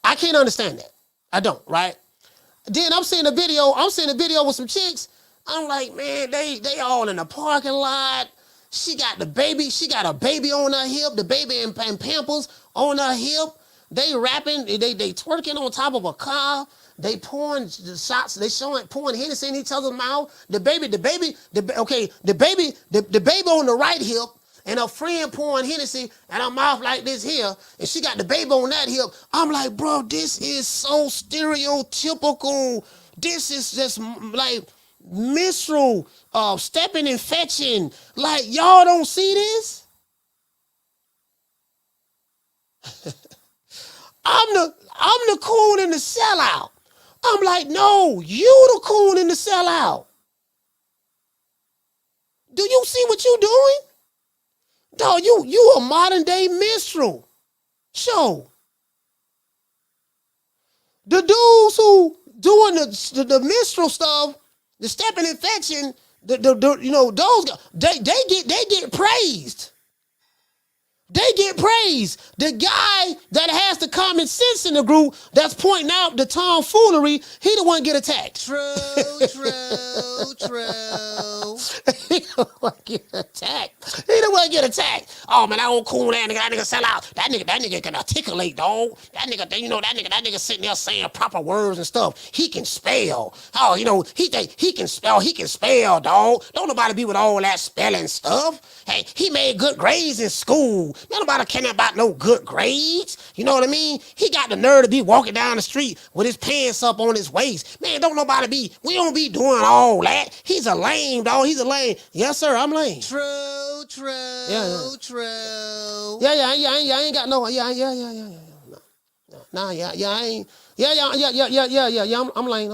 I can't understand that. I don't, right? Then I'm seeing a video with some chicks. I'm like, man, they all in the parking lot. She got a baby on her hip, the baby in Pampers on her hip. They rapping, they twerking on top of a car. They pouring the shots. They pouring Hennessy in each other's mouth. The baby on the right hip, and her friend pouring Hennessy and her mouth like this here, and she got the baby on that hip. I'm like, bro, this is so stereotypical. This is just like menstrual, stepping and fetching. Like, y'all don't see this? I'm the coon in the sellout. I'm like, no, you the coon in the sellout. Do you see what you doing? Dog, you a modern day minstrel. Show. The dudes who doing the minstrel stuff, the stepping and fetching, those guys, they get praised. They get praised. The guy that has the common sense in the group that's pointing out the tomfoolery, he the one get attacked. True. He the one get attacked. He the one get attacked. Oh man, that old cool that nigga sell out. That nigga can articulate, dog. That nigga sitting there saying proper words and stuff. He can spell. Oh, he can spell, dog. Don't nobody be with all that spelling stuff. Hey, he made good grades in school. Nobody caring about no good grades. You know what I mean? He got the nerve to be walking down the street with his pants up on his waist. Man, we don't be doing all that. He's a lame, dog. He's a lame. Yes, sir, I'm lame. True. Yeah. True. Yeah, I ain't got no, yeah. Nah, yeah, I ain't. Yeah, I'm lame.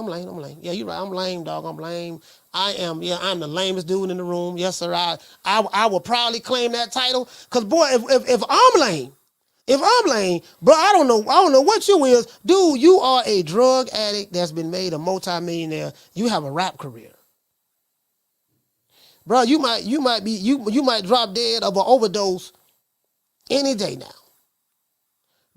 Yeah, you right, I'm lame, dog, I'm lame. I'm the lamest dude in the room. Yes, sir, I will proudly claim that title. Cause boy, if I'm lame, bro, I don't know what you is. Dude, you are a drug addict that's been made a multimillionaire. You have a rap career. Bro, you might drop dead of an overdose any day now.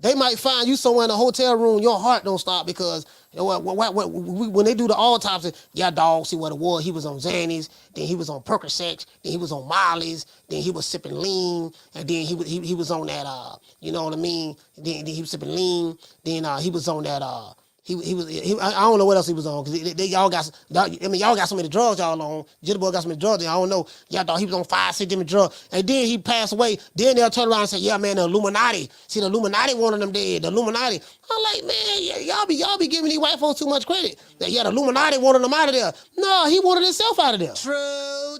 They might find you somewhere in a hotel room, your heart don't stop because when they do the autopsy, yeah, dog, see what it was. He was on Xannies, then he was on Percocet, then he was on Molly's, then he was sipping lean, and then he was on that, you know what I mean? Then he was sipping lean, then he was on that, I don't know what else he was on because y'all got so many drugs y'all on. Jitterbug got so many drugs. I don't know. Y'all thought he was on 5, 6 different drugs, and then he passed away. Then they'll turn around and say, "Yeah, man, the Illuminati. See, the Illuminati wanted them dead. The Illuminati." I'm like, man, y'all be giving these white folks too much credit. That the Illuminati wanted them out of there. No, he wanted himself out of there. True.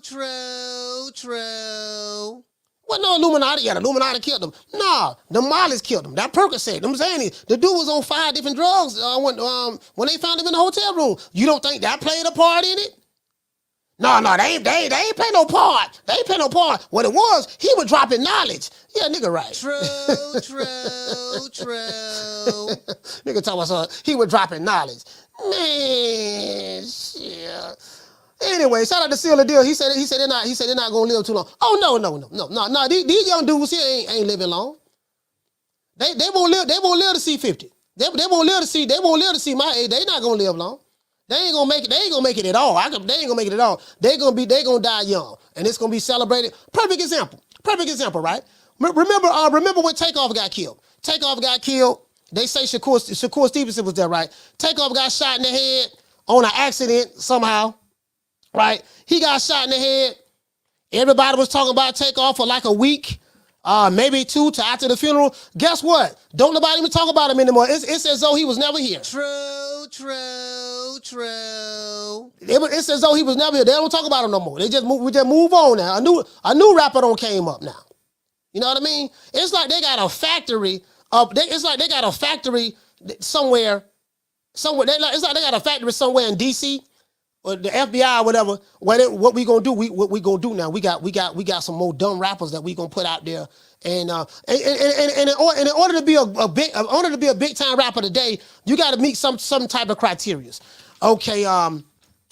What no Illuminati? Yeah, the Illuminati killed him. Nah, the Molly's killed him. That Percocet, them Xannies. The dude was on 5 different drugs when they found him in the hotel room. You don't think that played a part in it? No, they ain't play no part. They ain't play no part. What it was, he was dropping knowledge. Yeah, nigga right. True. Nigga talking about something. He was dropping knowledge. Man, shit. Anyway, shout out to Seal the Deal. He said they're not gonna live too long. Oh no. These young dudes here ain't living long. They won't live to see 50. They won't live to see my age. They not gonna live long. They ain't gonna make it at all. They ain't gonna make it at all. They gonna die young, and it's gonna be celebrated. Perfect example, right? Remember when Takeoff got killed? Takeoff got killed. They say Shakur Stevenson was there, right? Takeoff got shot in the head on an accident somehow. Right? He got shot in the head. Everybody was talking about Takeoff for like a week, maybe 2 to after the funeral. Guess what? Don't nobody even talk about him anymore. It's as though he was never here. True. It's as though he was never here. They don't talk about him no more. We just move on now. A new rapper don't came up now. You know what I mean? It's like they got a factory somewhere. It's like they got a factory somewhere in DC. Or the FBI or whatever, what we gonna do? What we gonna do now? We got some more dumb rappers that we gonna put out there, and in order to be a big time rapper today, you got to meet some type of criteria. Okay, all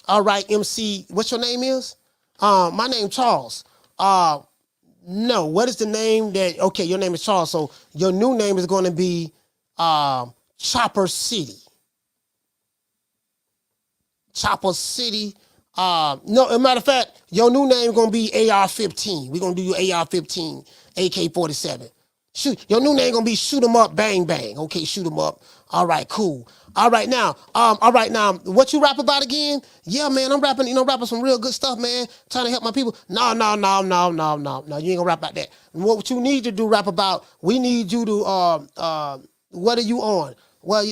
right, MC, what's your name is? My name Charles. No, what is the name that? Okay, your name is Charles, so your new name is going to be Chopper City. Chopper City. No, as a matter of fact, your new name is going to be AR-15. We're going to do you AR-15, AK-47. Shoot, your new name gonna be Shoot 'em Up, Bang Bang. Okay, Shoot 'em Up. All right, cool. All right now, what you rap about again? Yeah, man, I'm rapping, rapping some real good stuff, man. Trying to help my people. No, you ain't gonna rap about that. What you need to do, rap about, we need you to, what are you on? Well,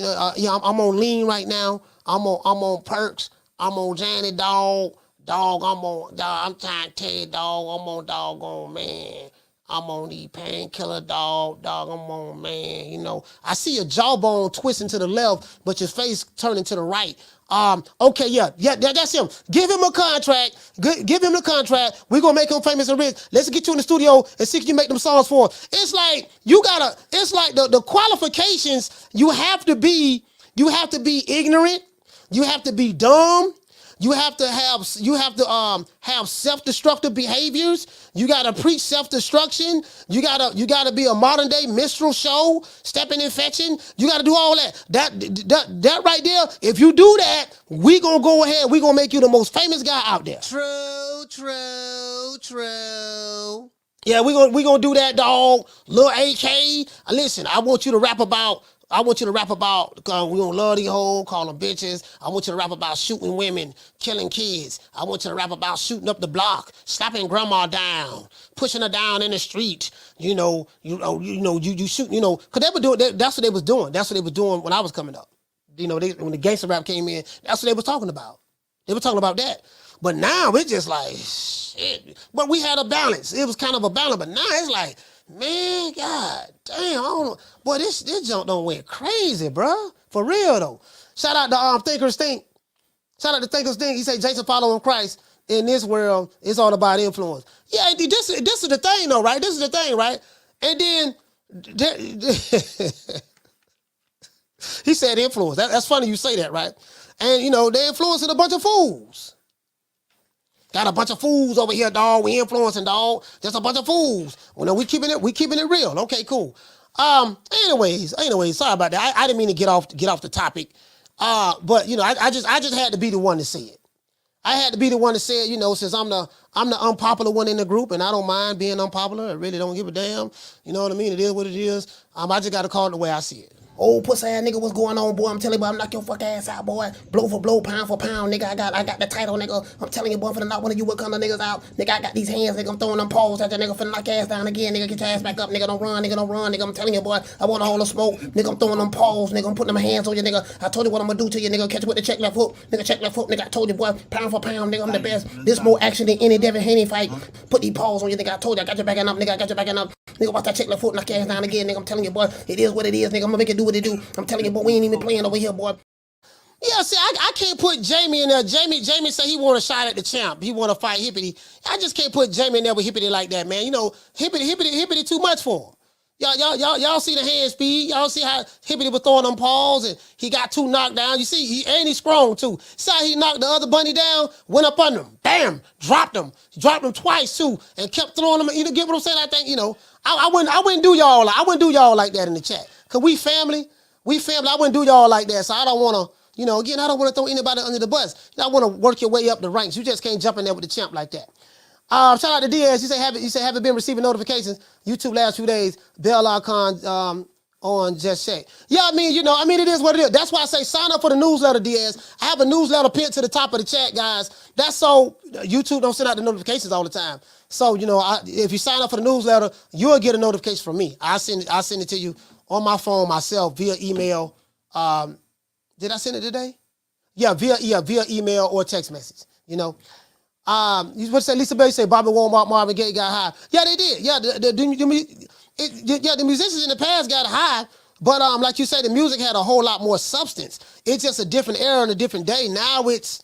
I'm on lean right now. I'm on perks. I'm on Johnny Dog. I'm trying to tell you, dog, I'm on doggone, man. I'm on the painkiller, dog, I'm on, man, I see your jawbone twisting to the left, but your face turning to the right. Okay, yeah, that's him. Give him a contract. Give him the contract. We're going to make him famous and rich. Let's get you in the studio and see if you make them songs for us. It's like, it's like the qualifications, you have to be ignorant. You have to be dumb. You have to have self-destructive behaviors. You gotta preach self-destruction. You gotta be a modern day minstrel show, stepping infection. You gotta do all that. That right there. If you do that, we gonna go ahead. We gonna make you the most famous guy out there. True. Yeah, we gonna do that, dog. Lil AK. Listen, I want you to rap about. we gonna love these hoes, call them bitches. I want you to rap about shooting women, killing kids. I want you to rap about shooting up the block, slapping grandma down, pushing her down in the street. You shoot, cause they were doing, that's what they was doing. That's what they was doing when I was coming up. When the gangster rap came in, that's what they was talking about. They were talking about that. But now it's just like, shit. But we had a balance. It was kind of a balance, but now it's like, man, god damn, I don't know. Boy, this junk don't went crazy, bro. For real though. Shout out to Thinkers Think. Shout out to Thinkers Think. He said Jason following Christ. In this world, it's all about influence. Yeah, this is the thing though, right? This is the thing, right? And then he said influence. That's funny you say that, right? And they influencing a bunch of fools. Got a bunch of fools over here, dog. We influencing, dog. Just a bunch of fools. We keeping it real. Okay, cool. Anyways, sorry about that. I didn't mean to get off the topic. But I just had to be the one to say it. I had to be the one to say it, since I'm the unpopular one in the group, and I don't mind being unpopular. I really don't give a damn. You know what I mean? It is what it is. I just got to call it the way I see it. Old pussy ass nigga, what's going on, boy? I'm telling you, boy, I'm knock your fuck ass out, boy. Blow for blow, pound for pound, nigga. I got the title, nigga. I'm telling you, boy, finna knock one of you what kind of niggas out. Nigga, I got these hands, nigga. I'm throwing them paws at that nigga, finna knock your ass down again, nigga. Get your ass back up, nigga. Don't run, nigga. I'm telling you, boy, I want all the smoke. Nigga, I'm throwing them paws, nigga. I'm putting them hands on you, nigga. I told you what I'm gonna do to you, nigga. Catch you with the check left hook. Nigga, check left hook, nigga. I told you, boy, pound for pound, nigga. I'm the best. This more action than any Devin Haney fight. Put these paws on you, nigga. I told you, I got your backing up, nigga. I got your backing up. Nigga, watch that check left foot, knock your ass down again, nigga. I'm telling you, boy, it is what it is, nigga. I'm gonna make it do what it do. I'm telling you, boy, we ain't even playing over here, boy. Yeah, see, I can't put Jamie in there. Jamie said he want a shot at the champ. He want to fight Hippity. I just can't put Jamie in there with Hippity like that, man. Hippity too much for him. Y'all see the hand speed. Y'all see how Hippity was throwing them paws and he got 2 knocked down. You see, he's strong too. See how he knocked the other bunny down, went up under him, bam, dropped him. Dropped him twice too and kept throwing them. Get what I'm saying? I think, I wouldn't do y'all like that in the chat. Cause we family. I wouldn't do y'all like that. So I don't want to, again, I don't want to throw anybody under the bus. I want to work your way up the ranks. You just can't jump in there with the champ like that. Shout out to Diaz. You say haven't been receiving notifications. YouTube last few days. Bell icon on Just Check. Yeah, it is what it is. That's why I say sign up for the newsletter, Diaz. I have a newsletter pinned to the top of the chat, guys. That's so YouTube don't send out the notifications all the time. So if you sign up for the newsletter, you'll get a notification from me. I send it to you on my phone myself via email. Did I send it today? Yeah, via email or text message. You would say Lisa Bailey say Bobby Walmart, Marvin Gaye got high. Yeah, they did. Yeah, the musicians in the past got high, but like you said, the music had a whole lot more substance. It's just a different era and a different day. Now it's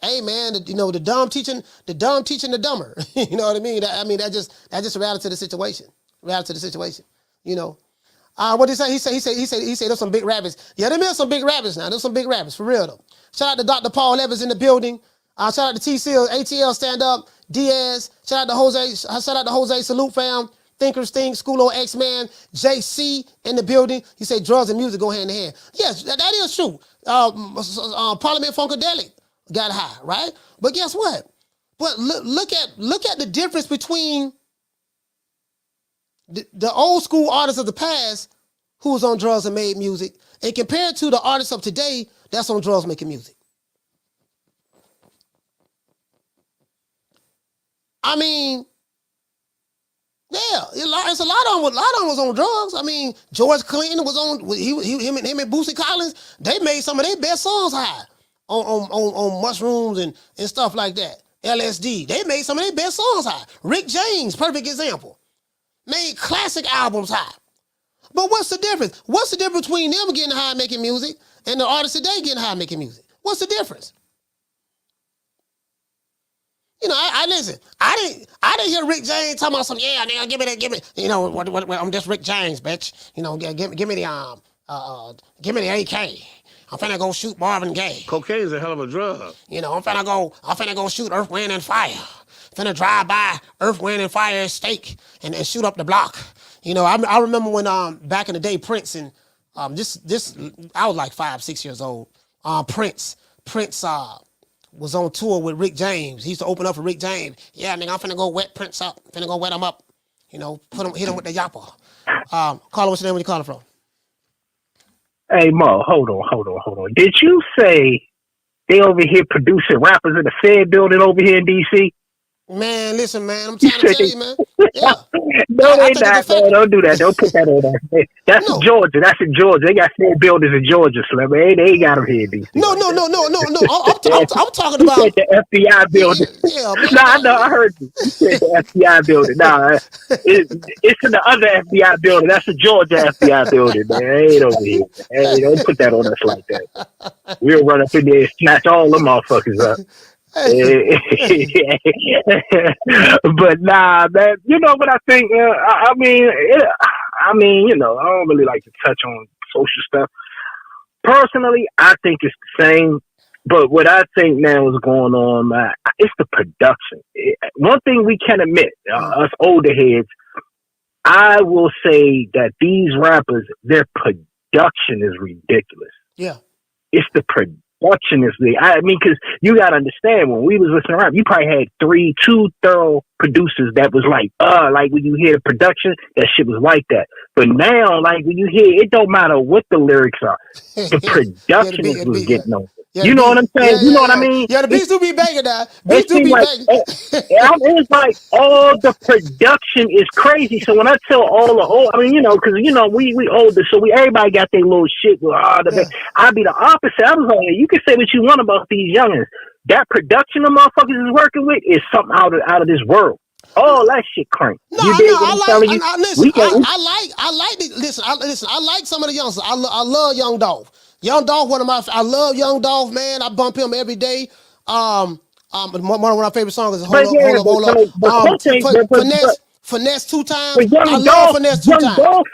hey man, the dumb teaching the dumber. You know what I mean? That's just a reality to the situation. What did he say? He said there's some big rabbits. Yeah, there is some big rabbits now. There's some big rabbits for real though. Shout out to Dr. Paul Evans in the building. Shout out to T-Seal, ATL stand up, Diaz. Shout out to Jose, Salute fam, Thinkers Think, School of X-Man, JC in the building. He said drugs and music go hand in hand. Yes, that is true. Parliament Funkadelic got high, right? But guess what? But look at the difference between The old school artists of the past who was on drugs and made music, and compared to the artists of today that's on drugs making music. I mean, yeah, it's a lot of them was on drugs. I mean, George Clinton was on. Him and Boosie Collins. They made some of their best songs high on mushrooms and stuff like that. LSD. They made some of their best songs high. Rick James, perfect example, made classic albums high. But what's the difference? What's the difference between them getting high making music and the artists today getting high making music? What's the difference? You know, I listen. I didn't hear Rick James talking about some. Yeah, nigga, give me that. You know, what, I'm just Rick James, bitch. You know, give me the AK. I'm finna go shoot Marvin Gaye. Cocaine's a hell of a drug. You know, I'm finna go shoot Earth, Wind, and Fire. Finna drive by Earth, Wind, and Fire Steak and shoot up the block. You know, I remember when back in the day, Prince and this I was like 5-6 years old. Prince was on tour with Rick James. He used to open up for Rick James. Yeah, nigga, I'm finna go wet Prince up. Finna go wet him up. You know, hit him with the yapper. Caller, what's your name? Where you calling from? Hey Mo, hold on. Did you say they over here producing rappers in the Fed building over here in DC? Man, listen, man, I'm trying to tell you, man. Yeah. No, they not. No, don't do that. Don't put that on there. That's in Georgia. That's in Georgia. They got Fed buildings in Georgia, Slim. They ain't got them here in DC. No. I'm talking about the FBI building. Yeah, man. Nah, I know. I heard you. You said the FBI building. Nah, it's in the other FBI building. That's the Georgia FBI building, man. It ain't over here. Hey, don't put that on us like that. We'll run up in there and snatch all them motherfuckers up. But nah, man. You know what I think? I mean, you know, I don't really like to touch on social stuff. Personally, I think it's the same. But what I think now is going on, man, it's the production. One thing we can admit, us older heads, I will say that these rappers, their production is ridiculous. Yeah, it's the production. I mean, because you got to understand, when we was listening to rap, you probably had two thorough producers that was like when you hear the production, that shit was like that. But now, like when you hear, it don't matter what the lyrics are, the production is what's getting on. Yeah, you know what I'm saying? You know what I mean? Yeah, the beats do be banging now. Beats do be banging. It's like all the production is crazy. So when I tell all the old, I mean, you know, because you know we older, so everybody got their little shit. I'd be the opposite. I was like, you can say what you want about these youngins. That production of motherfuckers is working with is something out of this world. All that shit crank. I like some of the youngsters. I love Young Dolph. Young Dolph, I love Young Dolph, man. I bump him every day. One of my favorite songs is Hold Up. Finesse 2 times. I love Finesse 2 times.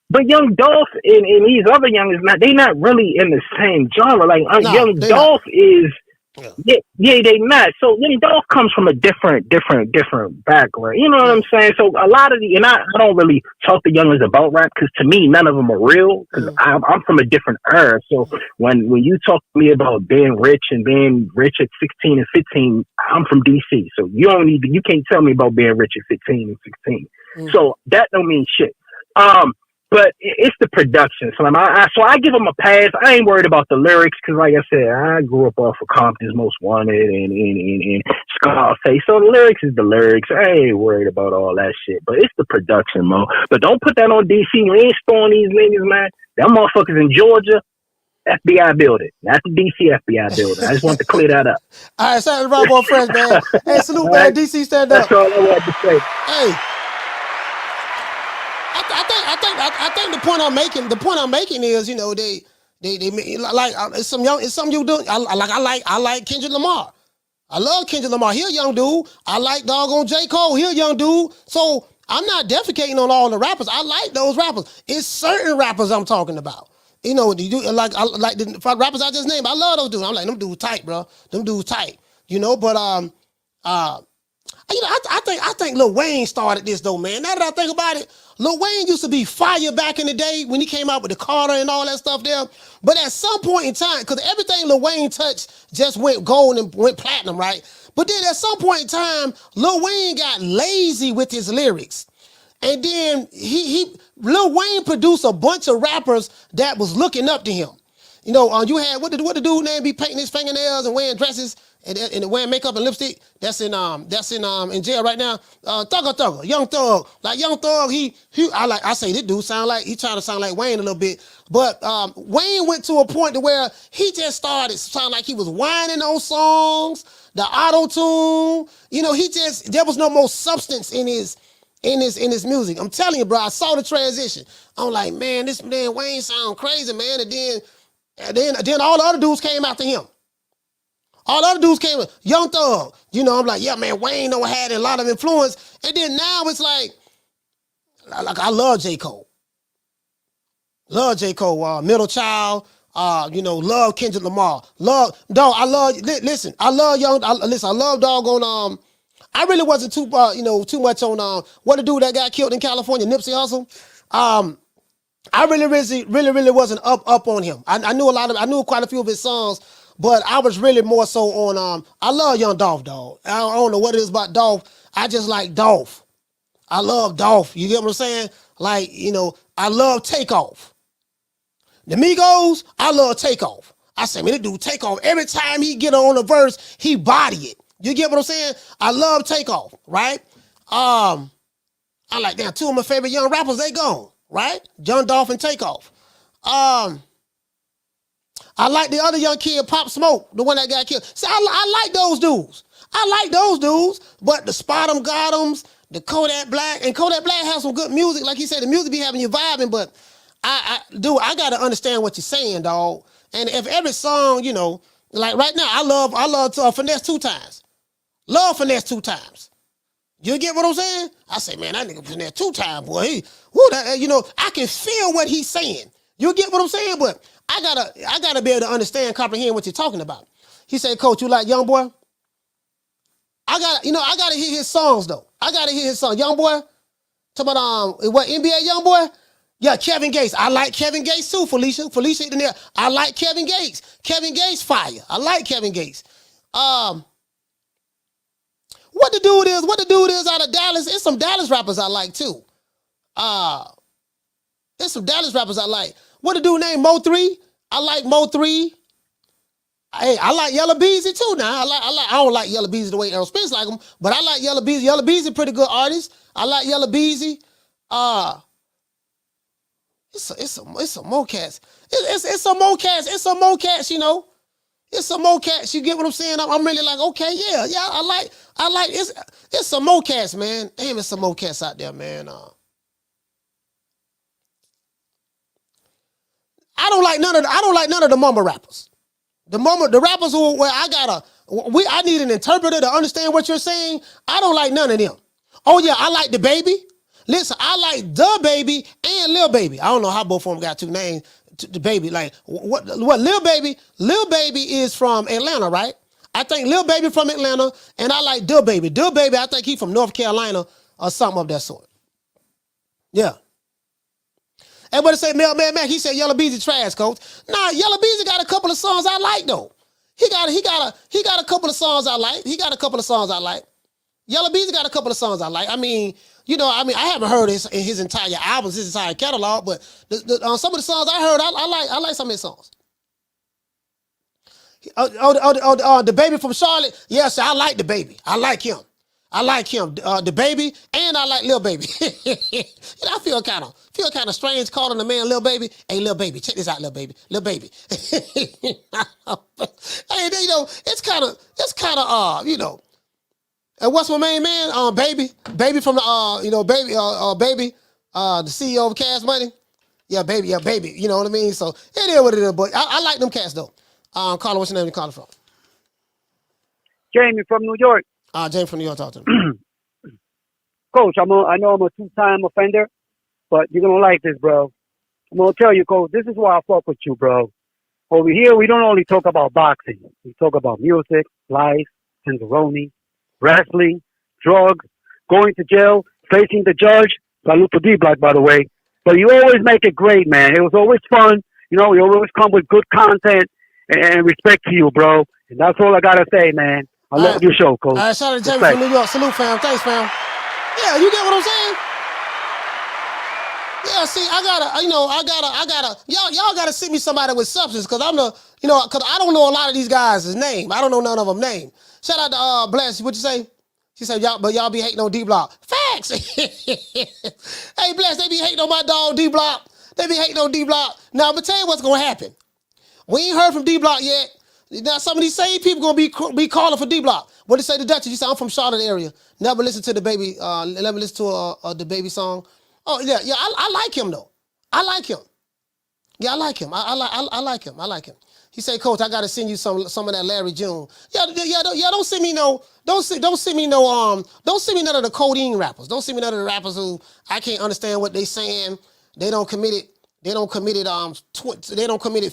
But Young Dolph and these other youngins, they not really in the same genre. Like Young Dolph is, they not. So Young Dolph comes from a different background. You know what I'm saying? So a lot of and I don't really talk to youngins about rap because to me none of them are real because I'm from a different era. So when you talk to me about being rich and being rich at 16 and 15, I'm from DC. So you can't tell me about being rich at 15 and 16. So that don't mean shit. But it's the production. So I give them a pass. I ain't worried about the lyrics because, like I said, I grew up off of Compton's Most Wanted and Scarface. So the lyrics is the lyrics. I ain't worried about all that shit. But it's the production, Mo. But don't put that on DC. We ain't storing these niggas, man. Them motherfuckers in Georgia, FBI building. That's the DC FBI building. I just want to clear that up. All right, shout out to Rob on Fresh, man. Hey, salute, man. DC, stand up. That's all I wanted to say. Hey. I think the point I'm making is, you know, they like it's some you do. I like Kendrick Lamar. I love Kendrick Lamar. He a young dude. I like doggone J. Cole. He a young dude. So I'm not defecating on all the rappers. I like those rappers. It's certain rappers I'm talking about. You know, I like the rappers I just named. I love those dudes. I'm like, them dudes tight, bro. Them dudes tight. You know, but you know, I think Lil Wayne started this though, man. Now that I think about it, Lil Wayne used to be fire back in the day when he came out with the Carter and all that stuff there. But at some point in time, because everything Lil Wayne touched just went gold and went platinum, right? But then at some point in time, Lil Wayne got lazy with his lyrics. And then Lil Wayne produced a bunch of rappers that was looking up to him. You know, you had what the dude name be painting his fingernails and wearing dresses and wearing makeup and lipstick. That's in jail right now. Thugger, Young Thug. Like Young Thug, I say this dude he trying to sound like Wayne a little bit. But Wayne went to a point to where he just started sounding like he was whining on songs, the auto-tune. You know, there was no more substance in his music. I'm telling you, bro, I saw the transition. I'm like, man, this man Wayne sound crazy, man. And then all the other dudes came after him. All the other dudes came with Young Thug. You know, I'm like, yeah, man, Wayne had a lot of influence. And then now it's like I love J. Cole. Love J. Cole. Middle Child. Love Kendrick Lamar. I love doggone I really wasn't too much on what the dude that got killed in California, Nipsey Hussle. I really wasn't up on him. I knew quite a few of his songs, but I was really more so on I love Young Dolph, dog. I don't know what it is about Dolph. I just like Dolph. I love Dolph. You get what I'm saying? Like, I love Takeoff. The Migos, I love Takeoff. I say, man, this dude Takeoff, every time he get on a verse, he body it. You get what I'm saying? I love Takeoff, right? I like that. Two of my favorite young rappers, they gone, right? Young Dolph and Takeoff. I like the other young kid, Pop Smoke, the one that got killed. See, I like those dudes. But the Spot'em Got'ems, the Kodak Black, and Kodak Black has some good music. Like he said, the music be having you vibing, but I got to understand what you're saying, dog. And if every song, like right now, I love Finesse 2 Times. Love Finesse 2 Times. You get what I'm saying? I say, man, that nigga Finesse 2 Times, boy. I can feel what he's saying. You get what I'm saying? But I gotta be able to understand, comprehend what you're talking about. He said, Coach, you like Young Boy? I gotta hear his songs though. I gotta hear his song. Young Boy? Talk about what NBA Young Boy? Yeah, Kevin Gates. I like Kevin Gates too, Felicia. Felicia in there. I like Kevin Gates. Kevin Gates fire. I like Kevin Gates. What the dude is out of Dallas, it's some Dallas rappers I like too. There's some Dallas rappers I like. What the dude named Mo 3? I like Mo 3. Hey, I like Yella Beezy too now. I don't like Yella Beezy the way Errol Spence like him, but I like Yella Beezy. Yella Beezy pretty good artist. I like Yella Beezy. It's some more cats. It's some more cats. It's some more cats, It's some more cats. You get what I'm saying? I'm really like, okay, yeah. I like it's some more cats, man. Damn, it's some more cats out there, man. I don't like none of the mumble rappers. The rappers where I need an interpreter to understand what you're saying. I don't like none of them. Oh yeah, I like the Baby. Listen, I like the Baby and Lil Baby. I don't know how both of them got two names. The Baby, like what Lil Baby? Lil Baby is from Atlanta, right? I think Lil Baby from Atlanta, and I like Dil Baby. Dil Baby, I think he from North Carolina or something of that sort. Yeah. Everybody say Mel Man Mac. He said Yella Beezy trash, Coach. Nah, Yella Beezy got a couple of songs I like though. He got a couple of songs I like. Yella Beezy got a couple of songs I like. I mean, I haven't heard his entire albums, his entire catalog, but some of the songs I heard, I like some of his songs. The Baby from Charlotte. Yes, I like the Baby. I like him. The Baby, and I like Lil Baby. I feel kind of strange calling the man Lil Baby. Hey, Lil Baby, check this out, Lil Baby. Lil Baby. Hey, it's kind of And what's my main man? Baby from the Baby, the CEO of Cash Money. Yeah, Baby. You know what I mean? So it is what it is. But I like them cats though. Carla, what's your name? You calling from? Jamie from New York. Jamie from New York, talk to me. Coach, I know I'm a 2-time offender, but you're gonna like this, bro. I'm gonna tell you, Coach, this is why I fuck with you, bro. Over here, we don't only talk about boxing. We talk about music, life, tenderoni, wrestling, drugs, going to jail, facing the judge. Salute to D-Block, by the way. But you always make it great, man. It was always fun. You always come with good content and respect to you, bro. And that's all I gotta say, man. I love your show, Coach. All right, shout out to Jamie from New York. Salute, fam. Thanks, fam. Yeah, you get what I'm saying? Yeah, see, y'all gotta send me somebody with substance, cause cause I don't know a lot of these guys' name. I don't know none of them name. Shout out to Bless. What you say? She said, y'all be hating on D-Block. Facts. Hey, Bless, they be hating on my dog D-Block. They be hating on D-Block. Now, I'm gonna tell you what's gonna happen. We ain't heard from D-Block yet. Now, some of these same people gonna be calling for D-Block. What did say the Duchess? You said, I'm from Charlotte area. Never listen to the baby. Never listen to the baby song. Oh yeah. I like him though. I like him. Yeah, I like him. I like him. I like him. He said, Coach, I gotta send you some of that Larry June. Don't send me no. Don't send me none of the codeine rappers. Don't send me none of the rappers who I can't understand what they saying. They don't committed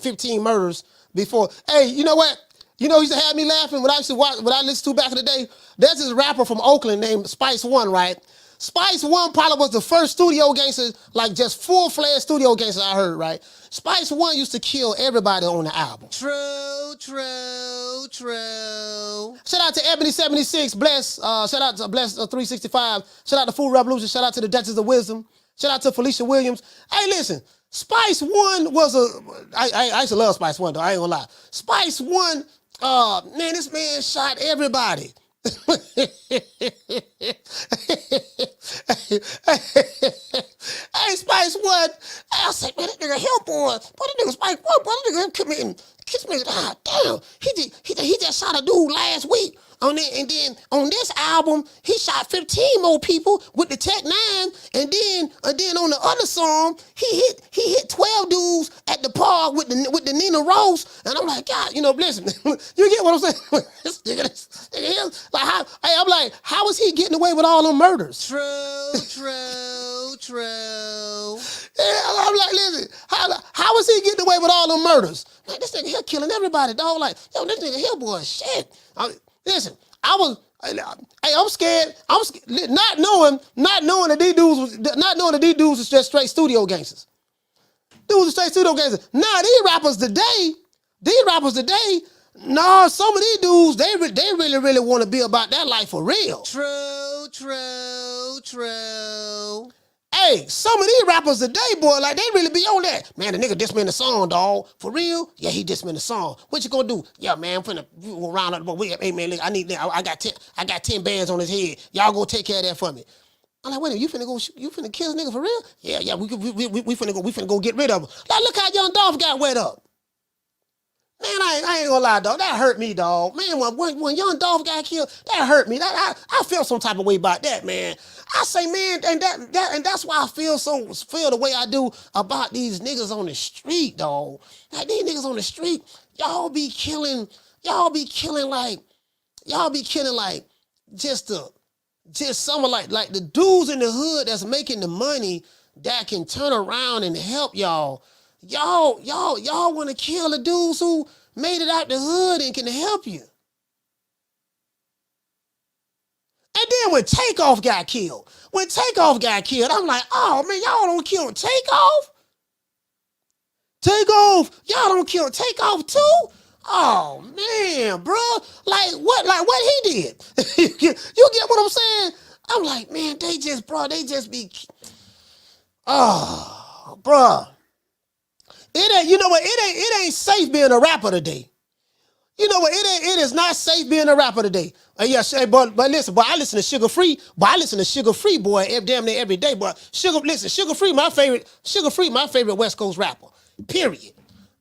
15 murders before. Hey, you know what? You know, he used to have me laughing when I listened to back in the day. There's this rapper from Oakland named Spice One, right? Spice One probably was the first studio gangster, like just full-fledged studio gangster I heard, right? Spice One used to kill everybody on the album. True. Shout out to Ebony76, Bless. Shout out to Bless 365. Shout out to Food Revolution. Shout out to the Duchess of Wisdom. Shout out to Felicia Williams. Hey, listen, Spice One was I used to love Spice One, though. I ain't gonna lie. Spice One, man, this man shot everybody. Hey, Spice One. I was like, man, that nigga Hell boy. Boy, that nigga Spice One, boy, that nigga committing. Ah, damn. He just shot a dude last week. And then on this album, he shot 15 more people with the Tech 9. And then on the other song, he hit 12 dudes at the park with the Nina Rose. And I'm like, God, listen, you get what I'm saying? This nigga, like, I'm like, how is he getting away with all them murders? True. Yeah, I'm like, listen, how is he getting away with all them murders? Like, this nigga here killing everybody, dog. Like, yo, this nigga here, boy, shit. Listen, I'm scared. Not knowing that these dudes was just straight studio gangsters. Dudes are straight studio gangsters. Nah, these rappers today, nah, some of these dudes, they really want to be about that life for real. True. Hey, some of these rappers today, boy, like, they really be on that. Man, the nigga dissed me in the song, dog. For real? Yeah, he dissed me in the song. What you gonna do? Yeah, man, I'm finna round up. Hey, man, look, I got 10 bands on his head. Y'all go take care of that for me. I'm like, wait a minute, you finna kill this nigga for real? Yeah, we finna go get rid of him. Like, look how Young Dolph got wet up. Man, I ain't gonna lie, dog. That hurt me, dog. Man, when Young Dolph got killed, that hurt me. I felt some type of way about that, man. I say, man, and that's why I feel the way I do about these niggas on the street, dog. Like, these niggas on the street, y'all be killing like just some of like the dudes in the hood that's making the money that can turn around and help y'all. Y'all want to kill the dudes who made it out the hood and can help you. And then when Takeoff got killed, I'm like, oh man, y'all don't kill Takeoff? Y'all don't kill Takeoff too? Oh man, bro. Like what he did? You get what I'm saying? I'm like, man, they just be, oh, bro. It ain't safe being a rapper today. You know what? It is not safe being a rapper today. But listen, boy, I listen to Sugar Free. Boy, I listen to Sugar Free, boy, damn near every day. Boy, Sugar Free, my favorite West Coast rapper. Period.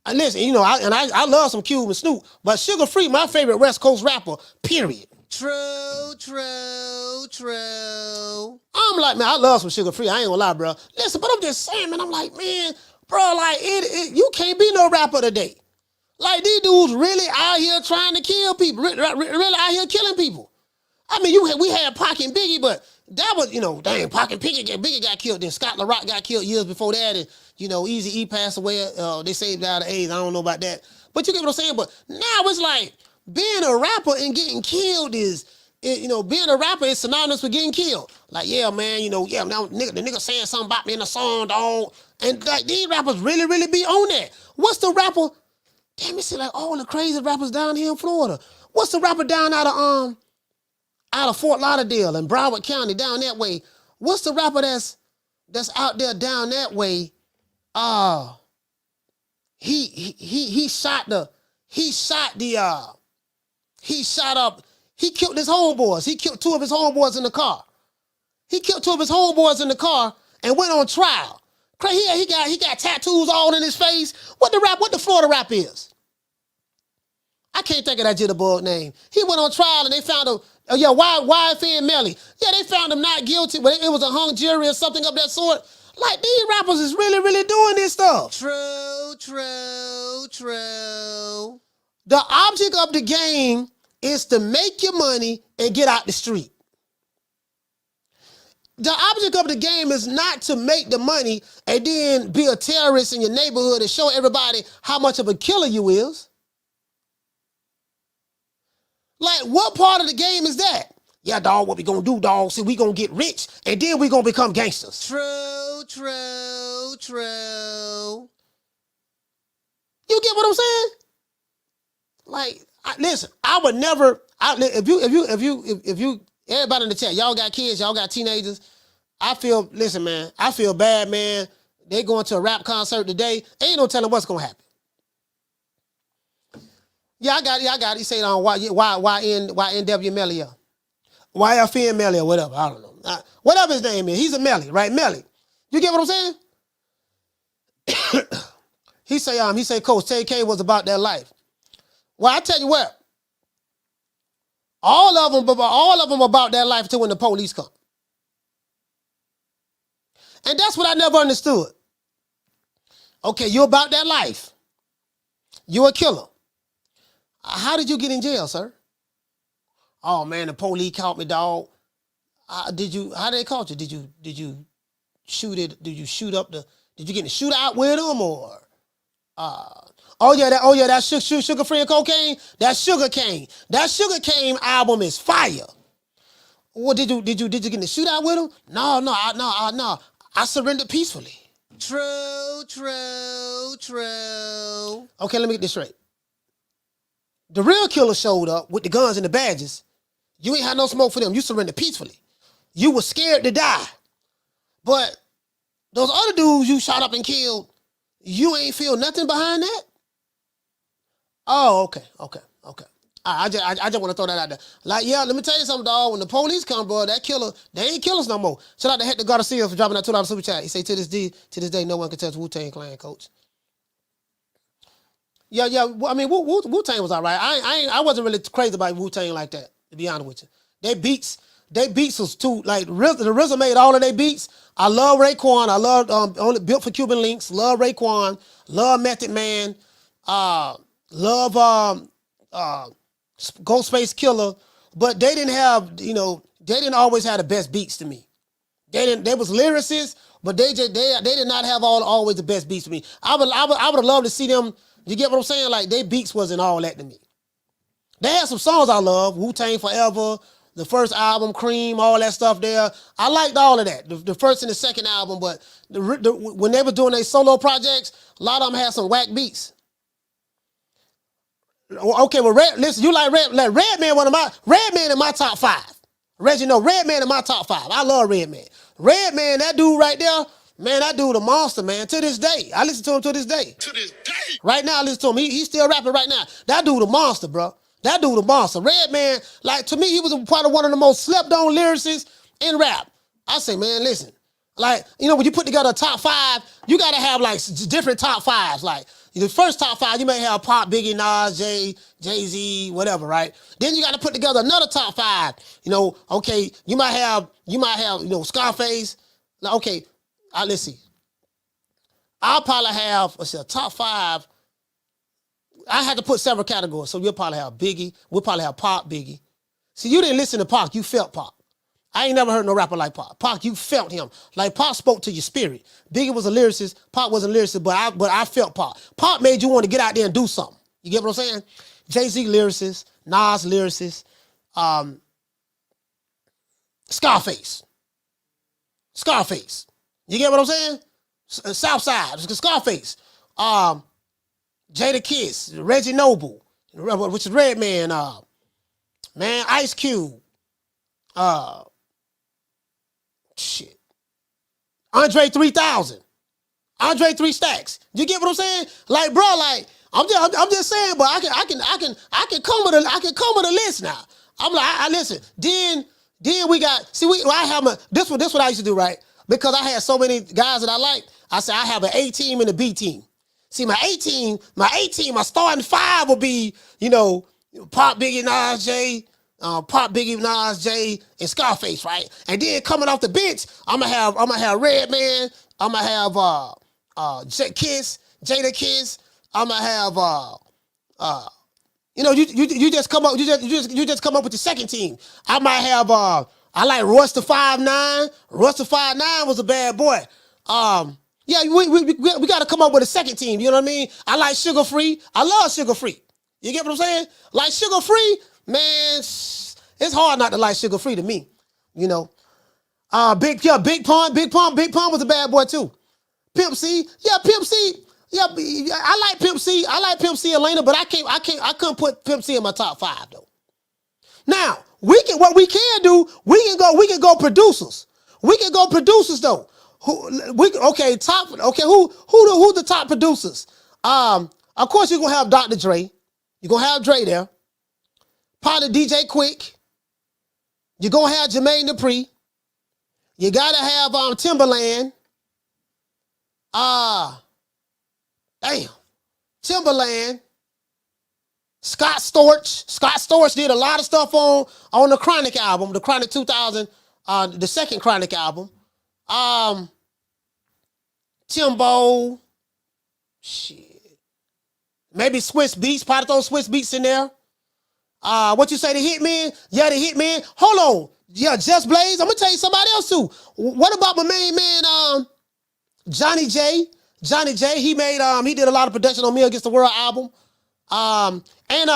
I listen, I love some Cube and Snoop, but Sugar Free, my favorite West Coast rapper. Period. True. I'm like, man, I love some Sugar Free. I ain't gonna lie, bro. Listen, but I'm just saying, man. I'm like, man, bro, like you can't be no rapper today. Like, these dudes really out here trying to kill people, really out here killing people. I mean, we had Pac and Biggie, but that was, dang, Pac and Biggie got killed. Then Scott LaRock got killed years before that, and Eazy-E passed away. They saved out of AIDS. I don't know about that, but you get what I'm saying. But now it's like being a rapper and getting killed is. Being a rapper is synonymous with getting killed. Like, yeah, man, now the nigga saying something about me in the song, dog. And like, these rappers really, really be on that. What's the rapper? Damn, it seems like all the crazy rappers down here in Florida. What's the rapper down out of Fort Lauderdale and Broward County down that way? What's the rapper that's that's out there down that way, he shot he killed his homeboys. He killed 2 of his homeboys in the car. He killed 2 of his homeboys in the car and went on trial. He got tattoos all in his face. What the Florida rap is? I can't think of that jitterbug name. He went on trial and they found him. YFN Melly. Yeah, they found him not guilty, but it was a hung jury or something of that sort. Like, these rappers is really, really doing this stuff. True. The object of the game is to make your money and get out the street. The object of the game is not to make the money and then be a terrorist in your neighborhood and show everybody how much of a killer you is. Like, what part of the game is that? Yeah, dog, what we gonna do, dog? See, we gonna get rich, and then we gonna become gangsters. True. You get what I'm saying? Like, listen, I would never. If you, everybody in the chat, y'all got kids, y'all got teenagers. Listen, man, I feel bad, man. They going to a rap concert today. Ain't no telling what's gonna happen. Yeah, I got it. He said on YNW Melly, YFN Melly or whatever. I don't know. Whatever his name is, he's a Melly, right? Melly. You get what I'm saying? He say, Coach, TK was about that life. Well, I tell you what, all of them about that life till when the police come. And that's what I never understood. Okay, you about that life. You a killer. How did you get in jail, sir? Oh man, the police caught me, dog. How did they caught you? Did you shoot it? Did you shoot up did you get in a shootout with them or that sugar free cocaine? That sugar cane. That sugar cane album is fire. What did you get in a shootout with them? No. I surrendered peacefully. True. Okay, let me get this straight. The real killer showed up with the guns and the badges. You ain't had no smoke for them. You surrendered peacefully. You were scared to die. But those other dudes you shot up and killed, you ain't feel nothing behind that? Oh, okay. I just want to throw that out there. Like, yeah, let me tell you something, dog. When the police come, bro, that killer, they ain't killers no more. Shout out to Hector Garcia for dropping that $2 super chat. He say, to this day, no one can touch Wu-Tang Clan, coach. Yeah. I mean, Wu-Tang was all right. I wasn't really crazy about Wu-Tang like that, to be honest with you. They beats was too, like, the RZA made all of their beats. I love Raekwon. I love only Built for Cuban Links. Love Raekwon. Love Method Man. Love Ghostface Killer. But they didn't have, they didn't always have the best beats to me. They was lyricists, but they did not have always the best beats to me. I would have loved to see them. You get what I'm saying? Like, their beats wasn't all that to me. They had some songs I love. Wu-Tang Forever, the first album, Cream, all that stuff there. I liked all of that. The first and the second album, but when they were doing their solo projects, a lot of them had some whack beats. Okay, well, listen, you like Redman, Redman in my top 5. Reggie, Redman in my top 5. I love Redman. Redman, that dude right there, man, that dude a monster, man. To this day. I listen to him to this day. Right now, I listen to him. He's still rapping right now. That dude a monster, bro. That dude a monster. Redman, like, to me, he was probably one of the most slept-on lyricists in rap. I say, man, listen. Like, when you put together a top 5, you got to have, like, different top 5s. Like, the first top 5, you may have Pop, Biggie, Nas, Jay-Z, whatever, right? Then you got to put together another top 5. Okay, you might have, Scarface. Like, okay, let's see. I'll probably have, a top 5. I had to put several categories. So we'll probably have Biggie. We'll probably have Pop, Biggie. See, you didn't listen to Pac. You felt Pac. I ain't never heard no rapper like Pac. Pac, you felt him. Like, Pac spoke to your spirit. Biggie was a lyricist. Pac wasn't a lyricist, but I felt Pac. Pac made you want to get out there and do something. You get what I'm saying? Jay-Z lyricist. Nas lyricist. Scarface. You get what I'm saying? Southside. Scarface. Jada Kiss, Reggie Noble, which is Redman, man, Ice Cube, Andre 3000. Andre 3 Stacks. You get what I'm saying? Like, bro, like, I'm just saying, but I can come with a list now. I'm like, I listen. Then we got, I have this what I used to do, right? Because I had so many guys that I like. I said I have an A team and a B team. See, my A team, my starting five will be, Pop, Biggie, Nas, J, and Scarface, right? And then coming off the bench, I'm gonna have Redman. I'm gonna have Kiss, Jada Kiss. I'm gonna have you just come up with the second team. I might have I like Royce the 5'9". Royce the 5'9" was a bad boy. Yeah, we got to come up with a second team. You know what I mean? I like Sugar Free. I love Sugar Free. You get what I'm saying? Like Sugar Free, man. It's hard not to like Sugar Free to me. Big Pun was a bad boy too. Pimp C, yeah, Pimp C. Yeah, I like Pimp C. I like Pimp C Elena, but I couldn't put Pimp C in my top 5 though. Now, we can go producers. We can go producers though. Who the top producers? Of course you're gonna have Dr. Dre. You're gonna have Dre there. Probably DJ Quick. You're gonna have Jermaine Dupri. You gotta have Timberland. Timberland. Scott Storch. Scott Storch did a lot of stuff on the Chronic album, the Chronic 2000, the second Chronic album. Timbo. Shit. Maybe Swiss Beats. Probably throw Swiss Beats in there. What you say, the Hitman? Yeah, the Hitman. Hold on. Yeah, Just Blaze. I'm gonna tell you somebody else too. What about my main man, Johnny J? Johnny J. He did a lot of production on Me Against the World album. And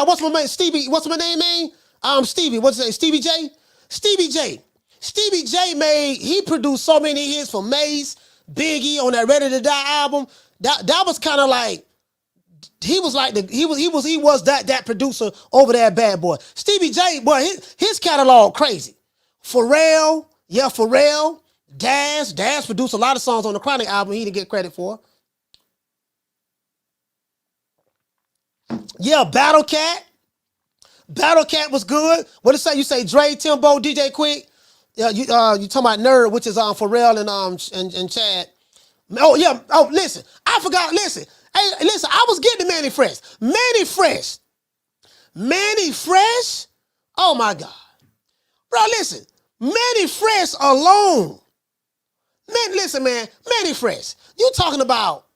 what's my name? Stevie. What's my name? Stevie. What's his name? Stevie J. Stevie J. Stevie J he produced so many hits for Mace, Biggie on that Ready to Die album. That was kind of like he was that producer over there at Bad Boy. Stevie J, boy, his catalog crazy. Pharrell, Dash produced a lot of songs on the Chronic album he didn't get credit for. Yeah, Battle Cat was good. What it say? You say Dre, Timbo, DJ Quick. Yeah, you talking about Nerd, which is Pharrell and Chad. Oh yeah. Oh, listen, I forgot. Listen, hey, listen. I was getting to Manny Fresh. Oh my God, bro. Listen, Manny Fresh alone. Man, listen, man. Manny Fresh. You talking about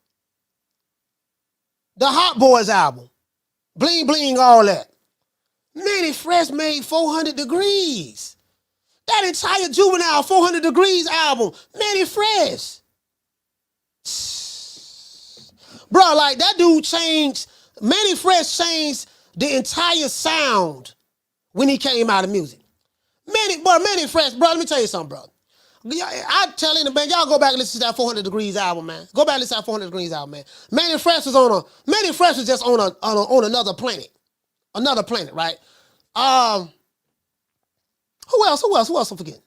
the Hot Boys album, Bling Bling, all that. Manny Fresh made 400 Degrees. That entire Juvenile 400 Degrees album, Manny Fresh. Bro, like that dude Manny Fresh changed the entire sound when he came out of music. Manny Fresh, bro, let me tell you something, bro. I tell you, man, y'all go back and listen to that 400 Degrees album, man. Go back and listen to that 400 Degrees album, man. Manny Fresh was just on another planet. Another planet, right? Who else I'm forgetting?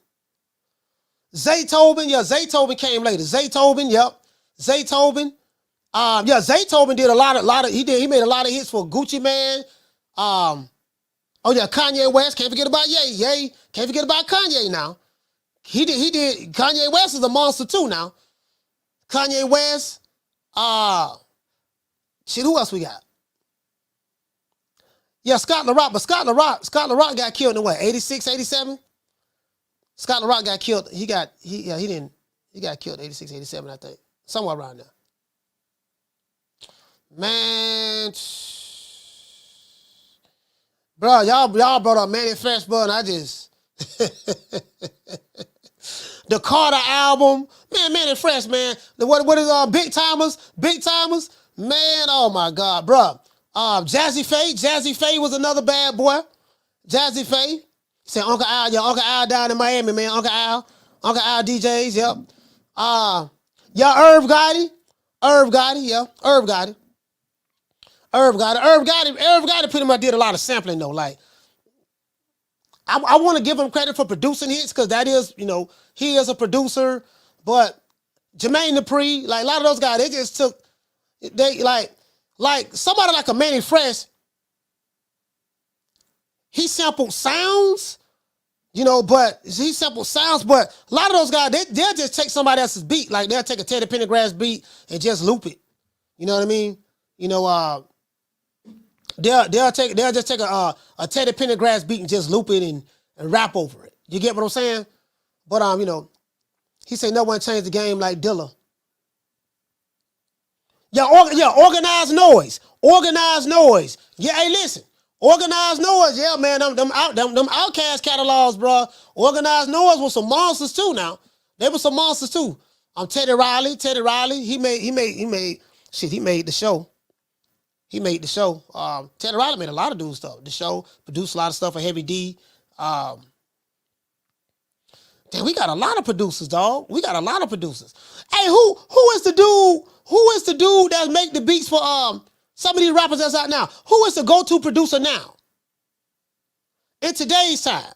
Zaytoven, yeah, Zaytoven came later. Zaytoven, yep. Zaytoven. Zaytoven did he made a lot of hits for Gucci Mane. Kanye West, can't forget about Ye. Can't forget about Kanye now. He did Kanye West is a monster too now. Kanye West, who else we got? Yeah, Scott LaRock, but Scott LaRock got killed in what, 86, 87? Scott LaRock got killed. He got killed 86, 87, I think. Somewhere around there. Man, bro, y'all brought up Manny Fresh, bro, and I just the Carter album, man, Manny Fresh, man. What is Big Timers? Man, oh my God, bro. Jazzy Faye was another bad boy. Jazzy Faye. Said Uncle Al down in Miami, man. Uncle Al DJs, yep. Irv Gotti, yeah. Irv Gotti pretty much did a lot of sampling though. Like, I want to give him credit for producing hits because that is, he is a producer. But Jermaine Dupri, like a lot of those guys, they just took, they like somebody like a Manny Fresh, he sampled sounds, but he sampled sounds, but a lot of those guys, they'll just take somebody else's beat, like they'll take a Teddy Pendergrass beat and just loop it. You know what I mean? They'll just take a Teddy Pendergrass beat and just loop it and rap over it. You get what I'm saying? But he said no one changed the game like Dilla. Organized noise. Organized noise. Yeah, hey, listen. Organized noise. Yeah, man, them Outkast catalogs, bro. Organized noise was some monsters too now. They were some monsters too. Teddy Riley, he made the show. He made the show. Teddy Riley made a lot of dude stuff. The show, produced a lot of stuff for Heavy D. Damn, we got a lot of producers, dog. We got a lot of producers. Hey, who is the dude? Who is the dude that make the beats for some of these rappers that's out now? Who is the go-to producer now? In today's time.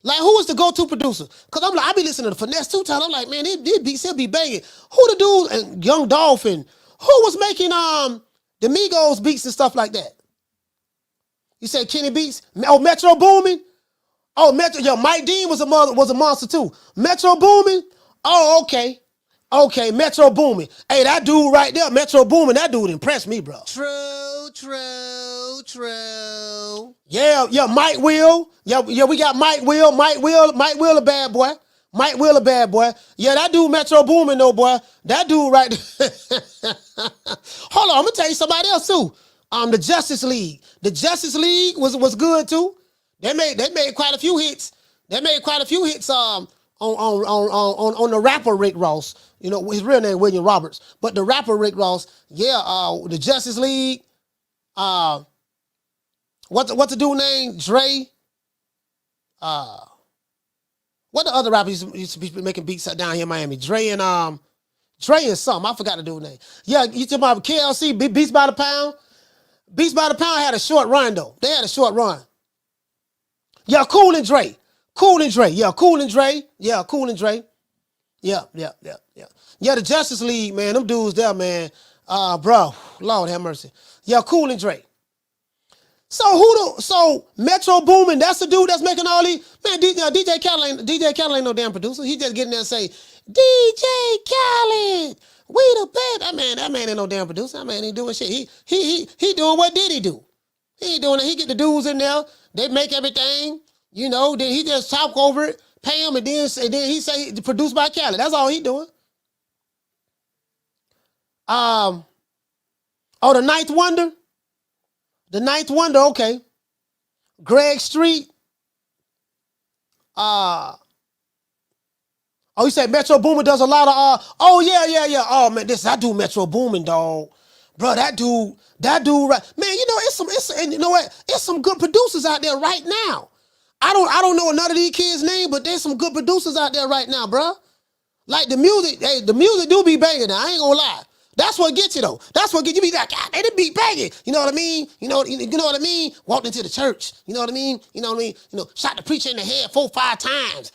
Like, who is the go-to producer? Because I'm like, I be listening to Finesse 2 times. I'm like, man, these beats he'll be banging. Who the dude and Young Dolphin? Who was making the Migos beats and stuff like that? You say Kenny Beats? Oh, Metro Boomin? Oh, Mike Dean was a monster too. Metro Boomin? Oh, okay. Okay, Metro Boomin. Hey, that dude right there, Metro Boomin, that dude impressed me, bro. True. Yeah, Mike Will. Yeah, we got Mike Will. Mike Will a bad boy. Mike Will a bad boy. Yeah, that dude Metro Boomin though, boy. That dude right there. Hold on, I'm gonna tell you somebody else too. The Justice League. The Justice League was good too. They made quite a few hits. They made quite a few hits on the rapper Rick Ross. His real name William Roberts, but the rapper Rick Ross. Yeah, the Justice League. What's the dude name? Dre. What the other rappers used to be making beats down here in Miami? Dre and something. I forgot the dude name. Yeah, you talking about KLC, Beats by the Pound? Beats by the Pound had a short run though. They had a short run. Yeah, Cool and Dre. Yeah, Cool and Dre. Yeah, Yeah, the Justice League, man. Them dudes there, man. Bro, Lord have mercy. Yeah, Cool and Dre. So Metro Boomin, that's the dude that's making all these. Man, DJ Khaled ain't no damn producer. He just getting there and say, DJ Khaled, we the best. That man ain't no damn producer. That man ain't doing shit. He doing what did he do? He ain't doing it. He get the dudes in there. They make everything. Then he just talk over it, pay him, and then he say produced by Khaled. That's all he doing. The Ninth Wonder. The Ninth Wonder, okay. Greg Street. You say Metro Boomin does a lot of oh yeah. Oh man, I do Metro Boomin, dog. Bro, that dude right. Man, it's some good producers out there right now. I don't know none of these kids' name, but there's some good producers out there right now, bro. Like the music do be banging now. I ain't gonna lie. That's what gets you though. That's what gets you. Be like, God, they be banging. You know what I mean? You know what I mean? Walked into the church. You know what I mean? Shot the preacher in the head 4-5 times.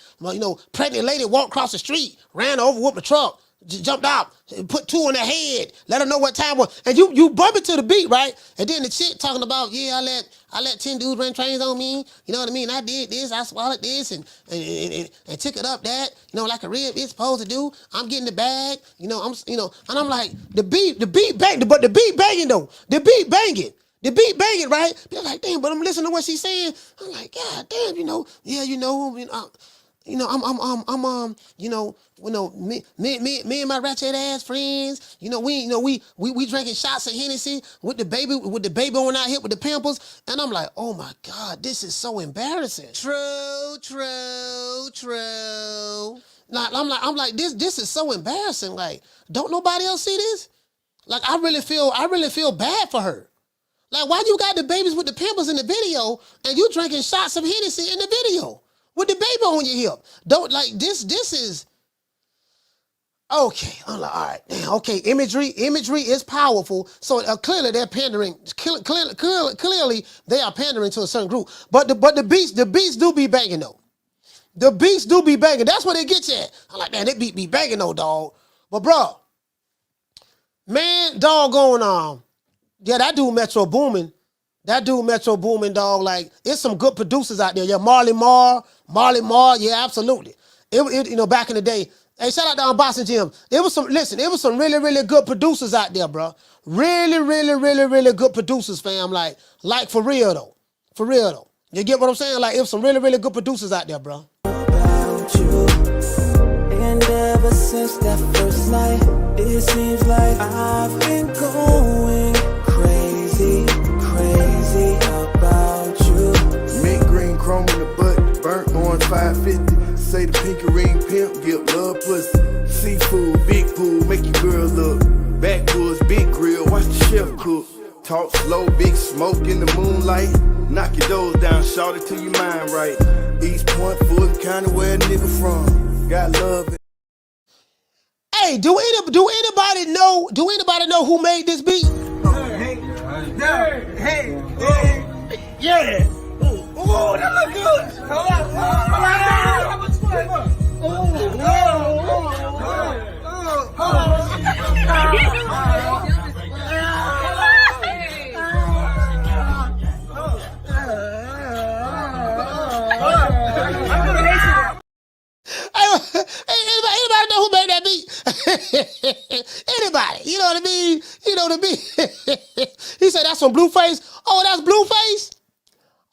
Pregnant lady walked across the street, ran over with the truck, jumped out, put 2 on her head, let her know what time was. And you bump it to the beat, right? And then the chick talking about, yeah, I let 10 dudes run trains on me. You know what I mean? I did this, I swallowed this, and took it up that, like a rib is supposed to do. I'm getting the bag, and I'm like, the beat banging, but the beat banging though. The beat banging, right? They're like, damn, but I'm listening to what she's saying. I'm like, God damn, me and my ratchet ass friends, we drinking shots of Hennessy with the baby on our hip with the pimples, and I'm like, oh my God, this is so embarrassing. True. Like, I'm like, this is so embarrassing. Like, don't nobody else see this? Like, I really feel bad for her. Like, why you got the babies with the pimples in the video and you drinking shots of Hennessy in the video with the baby on your hip? Don't like this is okay. I'm like, all right, damn, okay. Imagery is powerful. So clearly they're pandering. Clearly they are pandering to a certain group. But the beats do be banging though. The beats do be banging. That's what they get you at. I'm like, man, they beat be banging though, dog. But bro, man, doggone yeah, that dude Metro Boomin. That dude Metro Boomin, dog. Like, it's some good producers out there. Yeah, Marley Marr. Yeah, absolutely. It back in the day. Hey, shout out to Unboxing Jim. It was some really, really good producers out there, bro. Really, really, really, really good producers, fam. Like for real though. For real though. You get what I'm saying? Like, it was some really, really good producers out there, bro. About you. And ever since that first night, it seems like I've been going crazy about you. Mint green chrome in the butt, burnt orange 550. Say the pinky ring pimp, give love pussy. Seafood, big pool, make your girl look. Backwoods, big grill, watch the chef cook. Talk slow, big smoke in the moonlight. Knock your doors down, shout it till your mind right. East Point, Fulton County, where a nigga from. Got love. Hey, do anybody know who made this beat? Hey, yeah. Ooh, that look good. Hold on. How much fun? Anybody know who made that beat? Anybody? You know what I mean? He said that's from Blueface. Oh, that's Blueface?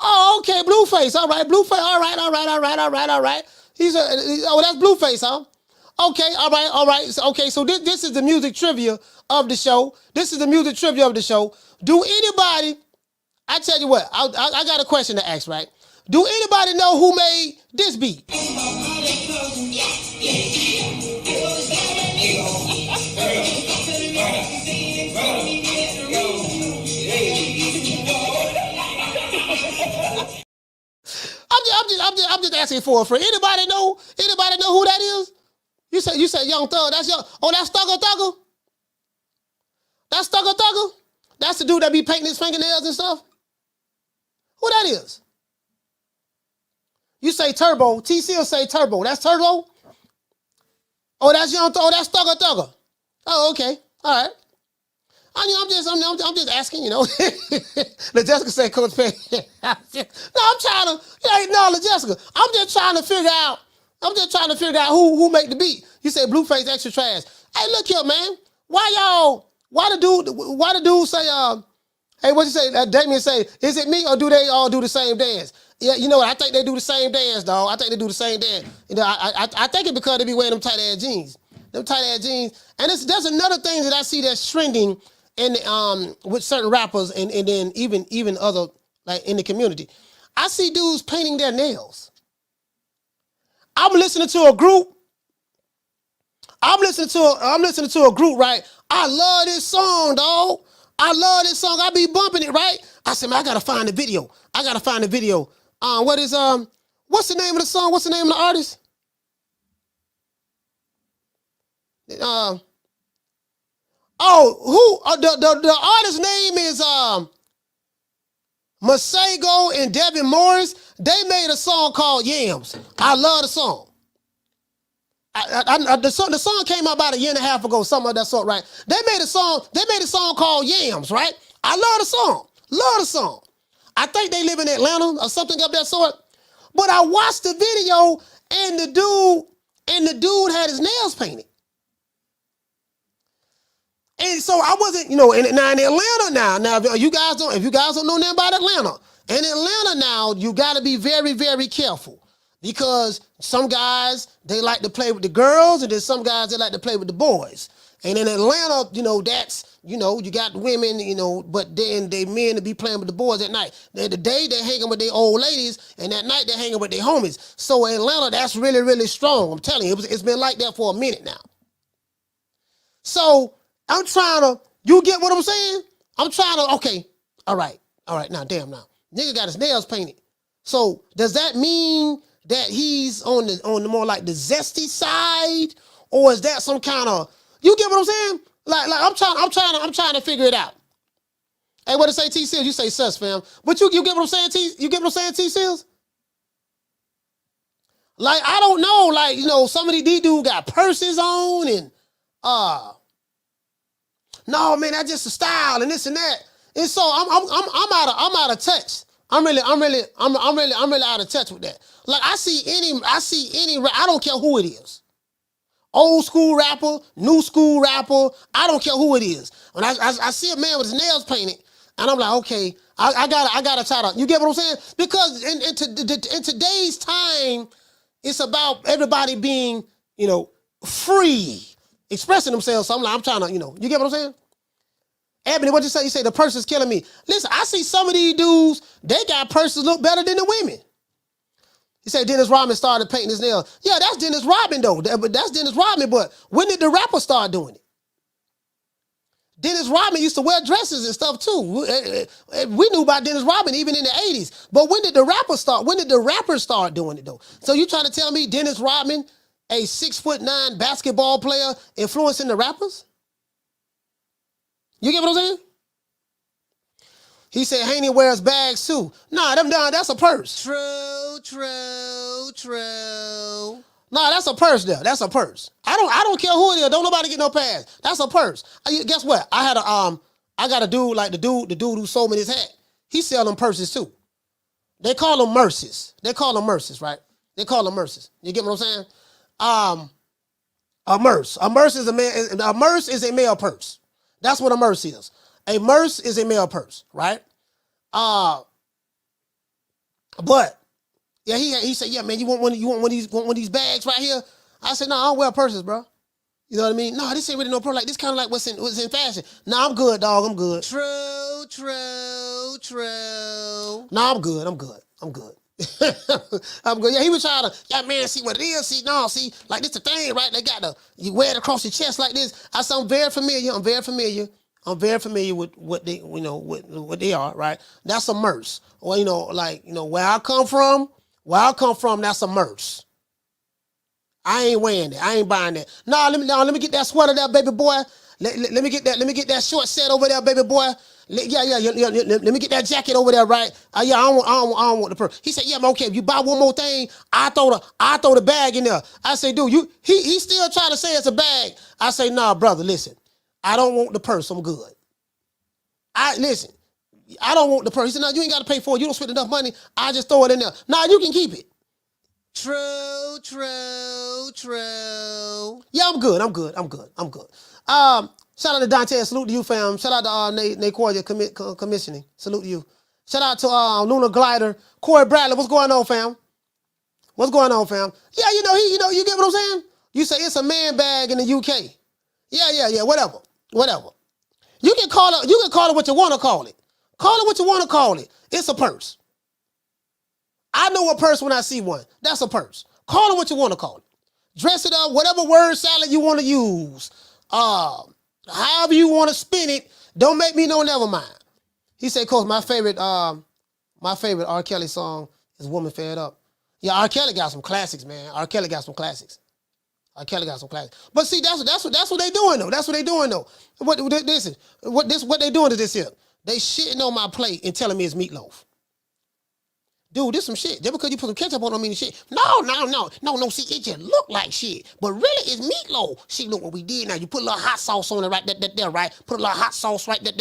Oh, okay, Blueface. All right, Blueface. All right. He said, oh, that's Blueface, huh? Okay, all right. So this is the music trivia of the show. Do anybody, I tell you what, I got a question to ask, right? Do anybody know who made this beat? I'm just asking for a friend. Anybody know who that is? You said Young Thug. That's Young. Oh, that's Thugger Thugger. That's Thugger Thugger. That's the dude that be painting his fingernails and stuff. Who that is? You say Turbo. TC say Turbo. That's Turbo. Oh, that's Young Thug. Oh, that's Thugger Thugger. Oh, okay. All right. I'm just asking, you know. LaJessica said Coach Penn. LaJessica. I'm just trying to figure out who make the beat. You say Blueface extra trash. Hey, look here, man. Why the dude say, hey, what you say? Damien say, is it me or do they all do the same dance? Yeah, you know what? I think they do the same dance, dog. I think they do the same dance. You know, I think it's because they be wearing them tight ass jeans. And there's another thing that I see that's trending in with certain rappers and then even other, like, in the community. I see dudes painting their nails. I'm listening to a group, right? I love this song, dog. I love this song. I be bumping it, right? I said, man, I gotta find the video. What's the name of the song? What's the name of the artist? The artist's name is Masego and Devin Morris. They made a song called Yams. I love the song. The song came out about a year and a half ago, something of that sort, right? They made a song called Yams, right? I love the song. I think they live in Atlanta or something of that sort. But I watched the video and the dude had his nails painted. And so I wasn't, in Atlanta now, if you guys don't know nothing about Atlanta, in Atlanta now, you got to be very, very careful because some guys, they like to play with the girls and then some guys, they like to play with the boys. And in Atlanta, that's, you got women, but then they men to be playing with the boys at night. The day they're hanging with their old ladies and at night they're hanging with their homies. So in Atlanta, that's really, really strong. I'm telling you, it's been like that for a minute now. So I'm trying to, you get what I'm saying? Okay, all right, now, damn now. Nigga got his nails painted. So does that mean that he's on the more like the zesty side? Or is that some kind of, you get what I'm saying? Like I'm trying to figure it out. Hey, what to say, T Seals? You say sus, fam. But you get what I'm saying, T? You get what I'm saying, T Seals? Like, I don't know, like, some of these dudes got purses on and No, man, that's just a style and this and that. And so I'm out of touch. I'm really out of touch with that. Like I see any, I don't care who it is. Old school rapper, new school rapper, I don't care who it is. When I see a man with his nails painted, and I'm like, okay, I gotta try to, you get what I'm saying? Because in today's time, it's about everybody being, free, expressing themselves. So I'm trying to, you get what I'm saying? Ebony, what you say? You say the person's killing me. Listen, I see some of these dudes, they got purses look better than the women. He said Dennis Rodman started painting his nails. Yeah, that's Dennis Rodman though. That's Dennis Rodman, but when did the rapper start doing it? Dennis Rodman used to wear dresses and stuff too. We knew about Dennis Rodman even in the 80s. But when did the rapper start? When did the rappers start doing it though? So you trying to tell me Dennis Rodman, a 6'9" basketball player, influencing the rappers? You get what I'm saying? He said Haney wears bags too. Nah, that's a purse. True. Nah, that's a purse there. That's a purse. I don't care who it is. Don't nobody get no pass. That's a purse. Guess what? I got a dude like the dude who sold me this hat. He sell them purses too. They call them merces. Right? They call them merces. You get what I'm saying? A merce. A merce is a male purse. That's what a merce is. A merce is a male purse, right? But yeah, he said, yeah, man, you want one of these bags right here? I said, no, I don't wear purses, bro. You know what I mean? No, this ain't really no purse. Like this kind of like what's in fashion. No, I'm good, dog. I'm good. True. No, I'm good. I'm good. I'm good. Yeah, he was trying to, yeah, man, see what it is. See, like this the thing, right? They got you wear it across your chest like this. I said, I'm very familiar with what they, what they are, right? That's a merce. Or, where I come from, that's a merce. I ain't wearing it. I ain't buying that. No, let me get that sweater there, baby boy. Let me get that short set over there, baby boy. Yeah. Let me get that jacket over there, right? Yeah, I don't want the purse. He said, yeah, okay. If you buy one more thing, I throw the bag in there. I say, dude, he still trying to say it's a bag. I say, nah, brother, listen. I don't want the purse. I'm good. Listen. I don't want the purse. He said, no, you ain't got to pay for it. You don't spend enough money. I just throw it in there. Nah, you can keep it. True. Yeah, I'm good. Shout out to Dante. Salute to you, fam. Shout out to Nate Cordia commissioning. Salute to you. Shout out to Luna Glider. Corey Bradley. What's going on, fam? Yeah, you get what I'm saying? You say it's a man bag in the UK. Yeah. Whatever. You can call it what you want to call it. Call it what you want to call it. It's a purse. I know a purse when I see one. That's a purse. Call it what you want to call it. Dress it up, whatever word salad you want to use. However you want to spin it. Don't make me know, never mind. He said, Coach, my favorite R. Kelly song is Woman Fed Up. Yeah, R. Kelly got some classics, man. But see, that's what they doing though. What they doing to this here. They shitting on my plate and telling me it's meatloaf. Dude, this some shit. Just because you put some ketchup on don't mean shit. No. See, it just look like shit. But really, it's meatloaf. See, look what we did now. You put a little hot sauce on it right there, right? Put a little hot sauce right there.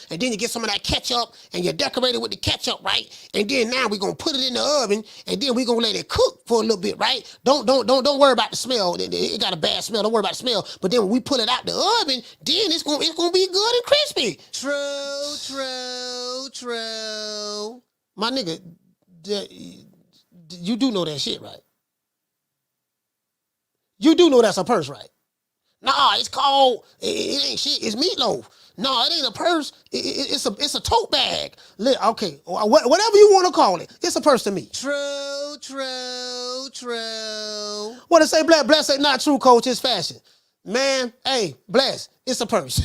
And then you get some of that ketchup and you decorate it with the ketchup, right? And then now we're going to put it in the oven and then we're going to let it cook for a little bit, right? Don't worry about the smell. It got a bad smell. Don't worry about the smell. But then when we pull it out the oven, then it's going to be good and crispy. True. My nigga, you do know that shit, right? You do know that's a purse, right? Nah, it's called, it ain't shit, it's meatloaf. No, it ain't a purse, it's a tote bag. Okay, whatever you want to call it, it's a purse to me. True. What to say, Bless say not true, Coach, it's fashion. Man, hey, Bless, it's a purse.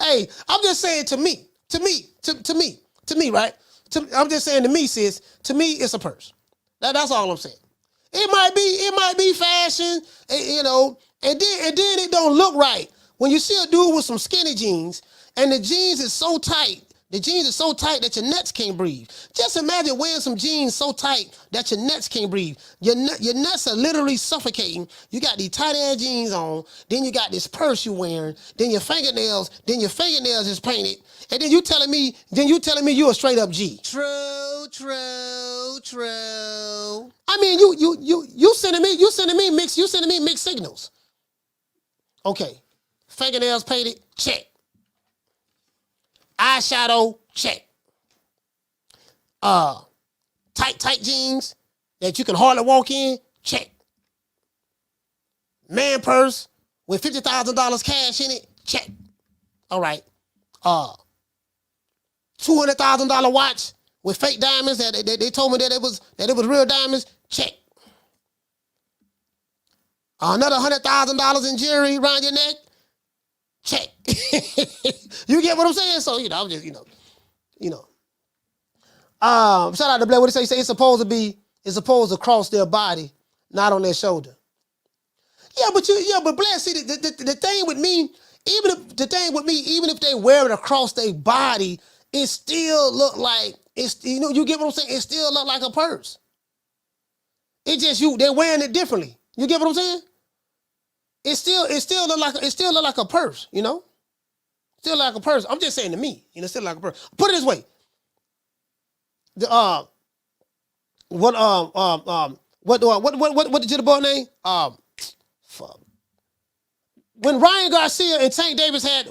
Hey, I'm just saying to me, right? I'm just saying to me, sis, to me, it's a purse. That's all I'm saying. It might be fashion, and then it don't look right. When you see a dude with some skinny jeans, and the jeans is so tight The jeans are so tight that your nuts can't breathe. Just imagine wearing some jeans so tight that your nuts can't breathe. Your nuts are literally suffocating. You got these tight ass jeans on, then you got this purse you wearing, then your fingernails is painted, and then you telling me you a straight up G. True. I mean, you sending me mixed signals. Okay, fingernails painted, check. Eyeshadow, check. Tight jeans that you can hardly walk in, check. Man purse with $50,000 cash in it, check. All right. $200,000 watch with fake diamonds that they told me that it was real diamonds, check. Another $100,000 in jewelry around your neck, check. You get what I'm saying? So, I'm just, shout out to Blair. What did he say? It's supposed to cross their body, not on their shoulder. But Blair, see, the thing with me, even if they wear it across their body, it still look like, you get what I'm saying? It still look like a purse. It just, they're wearing it differently. You get what I'm saying? It still look like a purse, Still like a purse. I'm just saying to me, still like a purse. Put it this way. What did the boy name? Fuck. When Ryan Garcia and Tank Davis had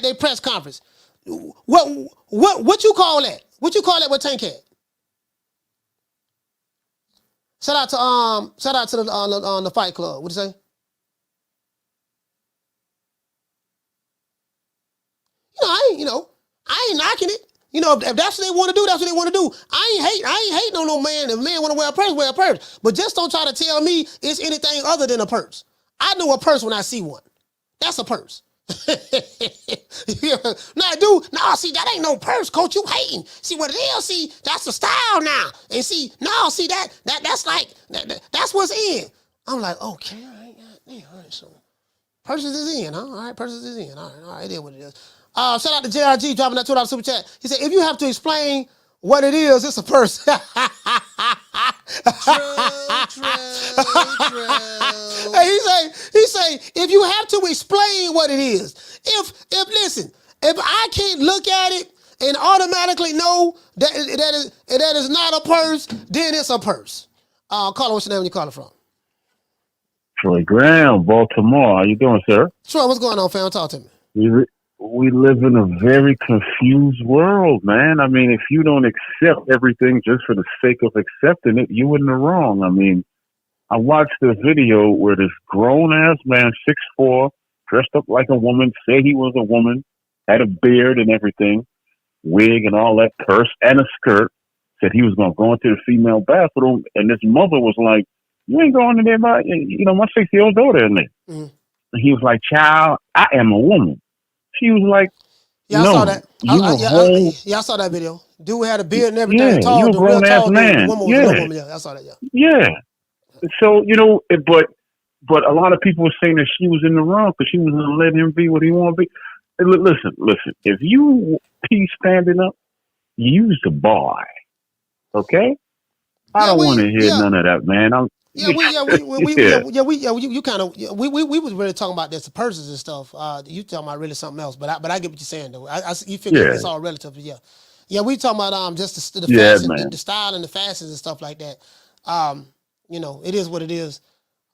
their press conference, what you call that? What you call that? What Tank had? Shout out to the Fight Club. What'd you say? I ain't knocking it. If that's what they want to do, that's what they want to do. I ain't hating on no man. If a man want to wear a purse. But just don't try to tell me it's anything other than a purse. I know a purse when I see one. That's a purse. See, that ain't no purse, coach. You hating. See what it is? See, that's the style now. And that's like that's what's in. I'm like, okay, all right, so purses is in, huh? All right, purses is in. All right, it is what it is. Shout out to JRG dropping that $2 super chat. He said, if you have to explain what it is, it's a purse. True. Hey, he say, if you have to explain what it is, if I can't look at it and automatically know that is not a purse, then it's a purse. Caller, what's your name? Where you calling from? Troy Graham, Baltimore. How you doing, sir? Troy, what's going on, fam? Talk to me. We live in a very confused world, man. I mean, if you don't accept everything just for the sake of accepting it, you in the wrong. I mean, I watched a video where this grown-ass man, 6'4", dressed up like a woman, said he was a woman, had a beard and everything, wig and all that, purse and a skirt, said he was going to go into the female bathroom, and this mother was like, you ain't going in there, my 6-year-old daughter in there. Mm. And he was like, child, I am a woman. She was like, yeah, no, I saw that. I saw that video. Dude had a beard and everything. Yeah, tall, you a grown ass man. The woman was no woman. Yeah, I saw that. Yeah. So but a lot of people were saying that she was in the wrong because she was going to let him be what he want to be. Listen. If you pee standing up, use the bar. Okay. I don't want to hear none of that, man. You kind of we was really talking about this, the purses and stuff. You talking about really something else, but I get what you're saying though. You figure it's all relative, yeah. We talking about just the fashion, the style and the fashions and stuff like that. It is what it is.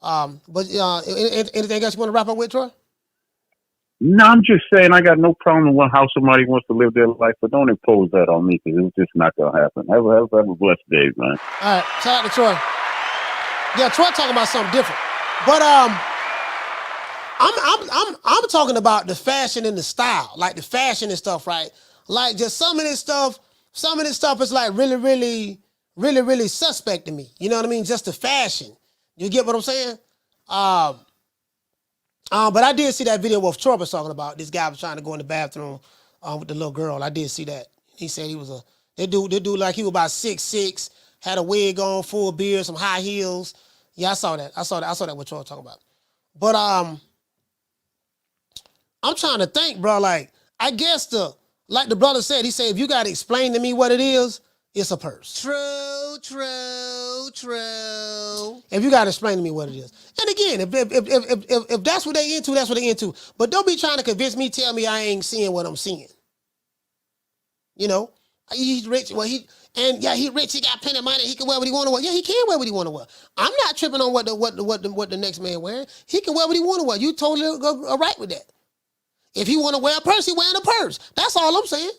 But anything else you want to wrap up with, Troy? No, I'm just saying I got no problem with how somebody wants to live their life, but don't impose that on me because it's just not gonna happen. Have a blessed day, man. All right, shout out to Troy. Yeah, Troy talking about something different, but I'm talking about the fashion and the style, like the fashion and stuff, right? Like just some of this stuff is like really, really, really, really suspect to me. You know what I mean? Just the fashion. You get what I'm saying? But I did see that video what Troy was talking about. This guy was trying to go in the bathroom with the little girl. I did see that. He said he was they do like he was about 6'6", had a wig on, full beard, some high heels. Yeah, I saw that. I saw that what Troy was talking about. But I'm trying to think, bro. Like I guess the Like the brother said, he said, if you got to explain to me what it is, it's a purse. True. If you got to explain to me what it is. And again, if that's what they into, that's what they into. But don't be trying to convince me, tell me I ain't seeing what I'm seeing. You know, he's rich. Well, he rich. He got plenty of money. He can wear what he want to wear. Yeah, he can wear what he want to wear. I'm not tripping on what the next man wearing. He can wear what he want to wear. You totally all right with that. If he want to wear a purse, he wearing a purse. That's all I'm saying.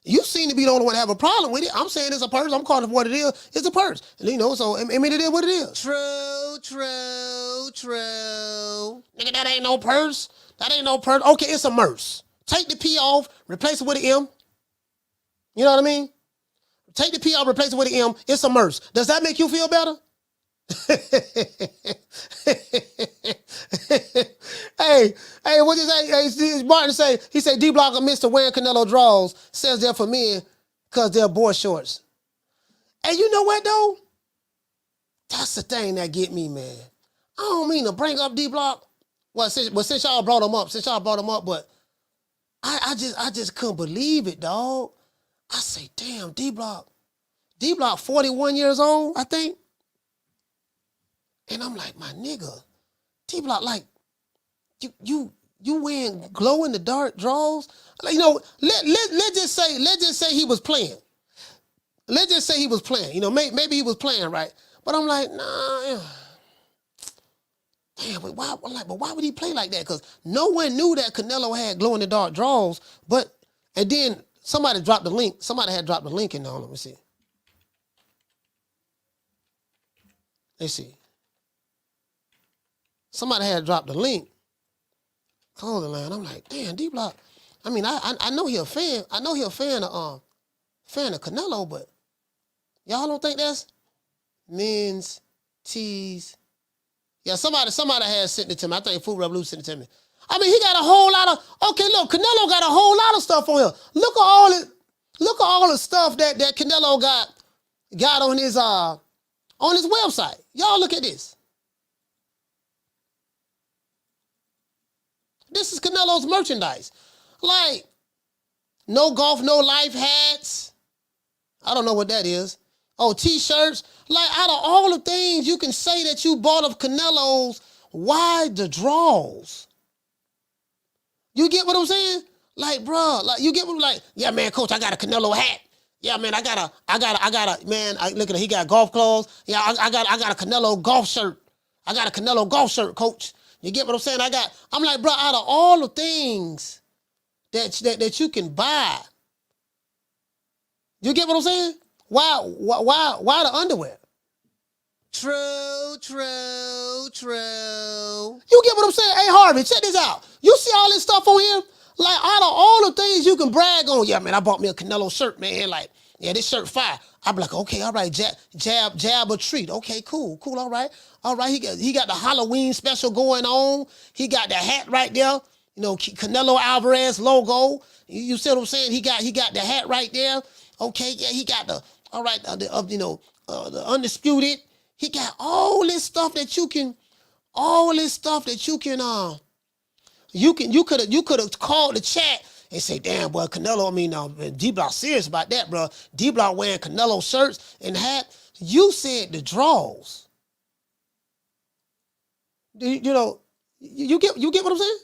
You seem to be the only one to have a problem with it. I'm saying it's a purse. I'm calling it for what it is. It's a purse. And, you know, so I mean, it is what it is. True. Nigga, that ain't no purse. That ain't no purse. Okay, it's a merce. Take the P off, replace it with an M. You know what I mean? Take the P off, replace it with an M. It's a merce. Does that make you feel better? Hey, what you say? Hey, Martin say, he said D-Block will miss the wearing Canelo draws. Says they're for men because they're boy shorts. And you know what though? That's the thing that get me, man. I don't mean to bring up D-Block. Well, since y'all brought him up, but I just couldn't believe it, dog. I say, damn, D-Block 41 years old, I think. And I'm like, my nigga, D-Block, like, you wearing glow in the dark draws? Like, you know, let's just say he was playing. Let's just say he was playing. You know, maybe he was playing, right? But I'm like, nah. Damn, but why would he play like that? Because no one knew that Canelo had glow in the dark draws. And then somebody dropped the link. Somebody had dropped the link in there. Let me see. Let's see. Somebody had dropped the link. Clothing line. I'm like, damn, D-Block. I mean, I know he a fan. I know he a fan of Canelo, but y'all don't think that's men's tees? Yeah, somebody had sent it to me. I think Food Revolution sent it to me. I mean, he got a whole lot of. Okay, look, Canelo got a whole lot of stuff on here. Look at all the stuff that Canelo got on his website. Y'all look at this. This is Canelo's merchandise. Like, no golf, no life hats. I don't know what that is. Oh, t-shirts. Like, out of all the things you can say that you bought of Canelo's, why the draws? You get what I'm saying? Like, bro, like, you get what I'm like, yeah, man, coach, I got a Canelo hat. Yeah, man, I got a, man, look at it, he got golf clothes. Yeah, I got a Canelo golf shirt. I got a Canelo golf shirt, coach. You get what I'm saying? I'm like, bro, out of all the things that you can buy, you get what I'm saying? Why the underwear? True. You get what I'm saying? Hey, Harvey, check this out. You see all this stuff on here? Like, out of all the things you can brag on, yeah, man, I bought me a Canelo shirt, man. Like, yeah, this shirt fire. I be like, okay, all right, jab a treat. Okay, cool, all right. He got the Halloween special going on. He got the hat right there. You know, Canelo Alvarez logo. You see what I'm saying? He got the hat right there. Okay, yeah, he got the the undisputed. He got all this stuff that you can. You could have called the chat and say, damn, boy, Canelo, I mean, D-Block serious about that, bro. D-Block wearing Canelo shirts and hat. You said the draws. You know, you get what I'm saying?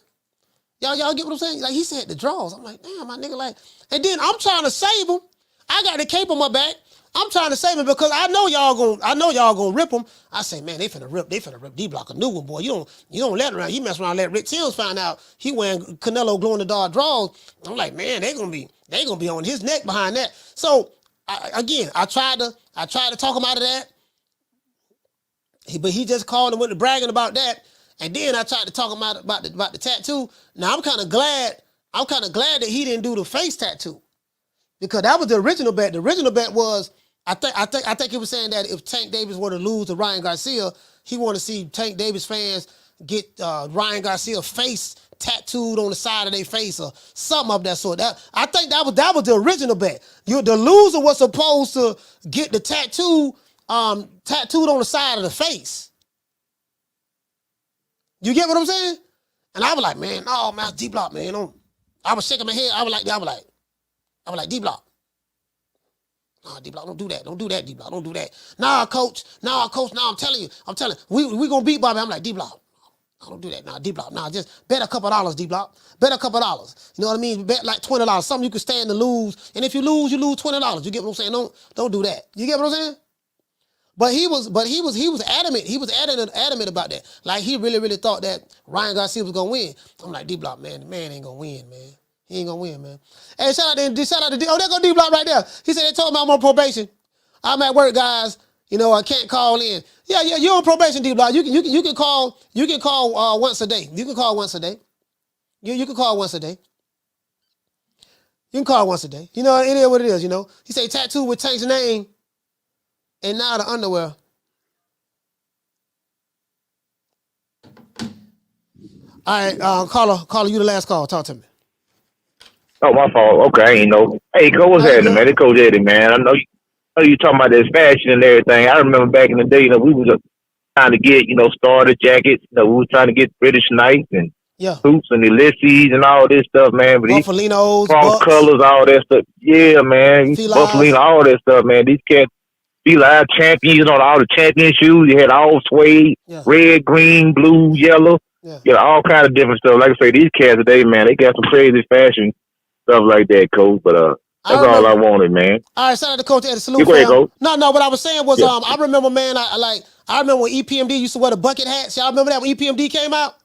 Y'all get what I'm saying? Like, he said the draws. I'm like, damn, my nigga, like, and then I'm trying to save him. I got the cape on my back. I'm trying to save him because I know y'all gonna rip him. I say, man, they finna rip D-Block a new one, boy. You don't let around. He mess around, let Rick Tills find out he wearing Canelo glow in the dark draws. I'm like, man, they gonna be on his neck behind that. So I tried to talk him out of that. But he just called and went to bragging about that. And then I tried to talk him out about the tattoo. Now I'm kind of glad that he didn't do the face tattoo. Because that was the original bet. The original bet was, I think he was saying that if Tank Davis were to lose to Ryan Garcia, he wanted to see Tank Davis fans get Ryan Garcia's face tattooed on the side of their face or something of that sort. I think that was the original bet. The loser was supposed to get the tattoo tattooed on the side of the face. You get what I'm saying? And I was like, man, no, man, D-Block, man. I was shaking my head. I was like, I was like, D-Block. Nah, D-Block, don't do that. Don't do that, D-Block. Don't do that. Nah, coach. Nah, I'm telling you. We gonna beat Bobby. I'm like, D-Block. I don't do that. Nah, D-Block. Nah, just bet a couple dollars, D-Block. Bet a couple dollars. You know what I mean? Bet like $20. Something you can stand to lose. And if you lose $20. You get what I'm saying? Don't do that. You get what I'm saying? But he was adamant. He was adamant about that. Like he really thought that Ryan Garcia was gonna win. I'm like, D-Block, man, the man ain't gonna win, man. He ain't gonna win, man. Hey, shout out to D. Oh, there go D-Block right there. He said they told me I'm on probation. I'm at work, guys. You know, I can't call in. Yeah, you're on probation, D-Block. You can call once a day. You can call once a day. You can call once a day. You can call once a day. You know, it is what it is, you know. He say tattoo with Tank's name and now the underwear. All right, caller, you the last call. Talk to me. Oh, my fault. Okay, I ain't know. Hey, Coach, what's happening, man? It's Coach Eddie, man. I know you talking about this fashion and everything. I remember back in the day, you know, we was trying to get, you know, starter jackets. You know, we were trying to get British Knights and Hoops and Ulysses and all this stuff, man. But Buffalinos, cross colors, all that stuff. Yeah, man. Buffalino, all that stuff, man. These cats be like champions on all the champion shoes. You had all suede, red, green, blue, yellow. Yeah, all kind of different stuff. Like I say, these cats today, man, they got some crazy fashion stuff like that, Coach. But that's all I wanted, man. All right, shout out to Coach Eddie. Salute, go ahead, fam. Coach. No, what I was saying was, I remember, man, I remember when EPMD used to wear the bucket hats. Y'all remember that when EPMD came out?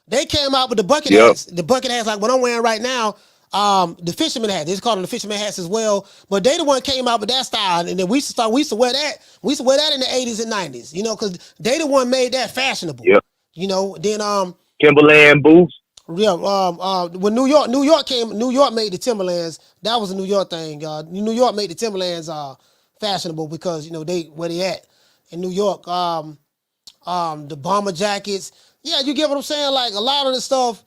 They came out with the bucket hats. The bucket hats, like what I'm wearing right now, the fisherman hats. They just call them the fisherman hats as well. But they the one came out with that style, and then we used to wear that. We used to wear that in the 80s and 90s, you know, because they the one made that fashionable. Yep. You know, then Timberland boots. Yeah, when New York made the Timberlands. That was a New York thing. New York made the Timberlands fashionable because, you know, where they at in New York. The bomber jackets. Yeah, you get what I'm saying? Like a lot of the stuff,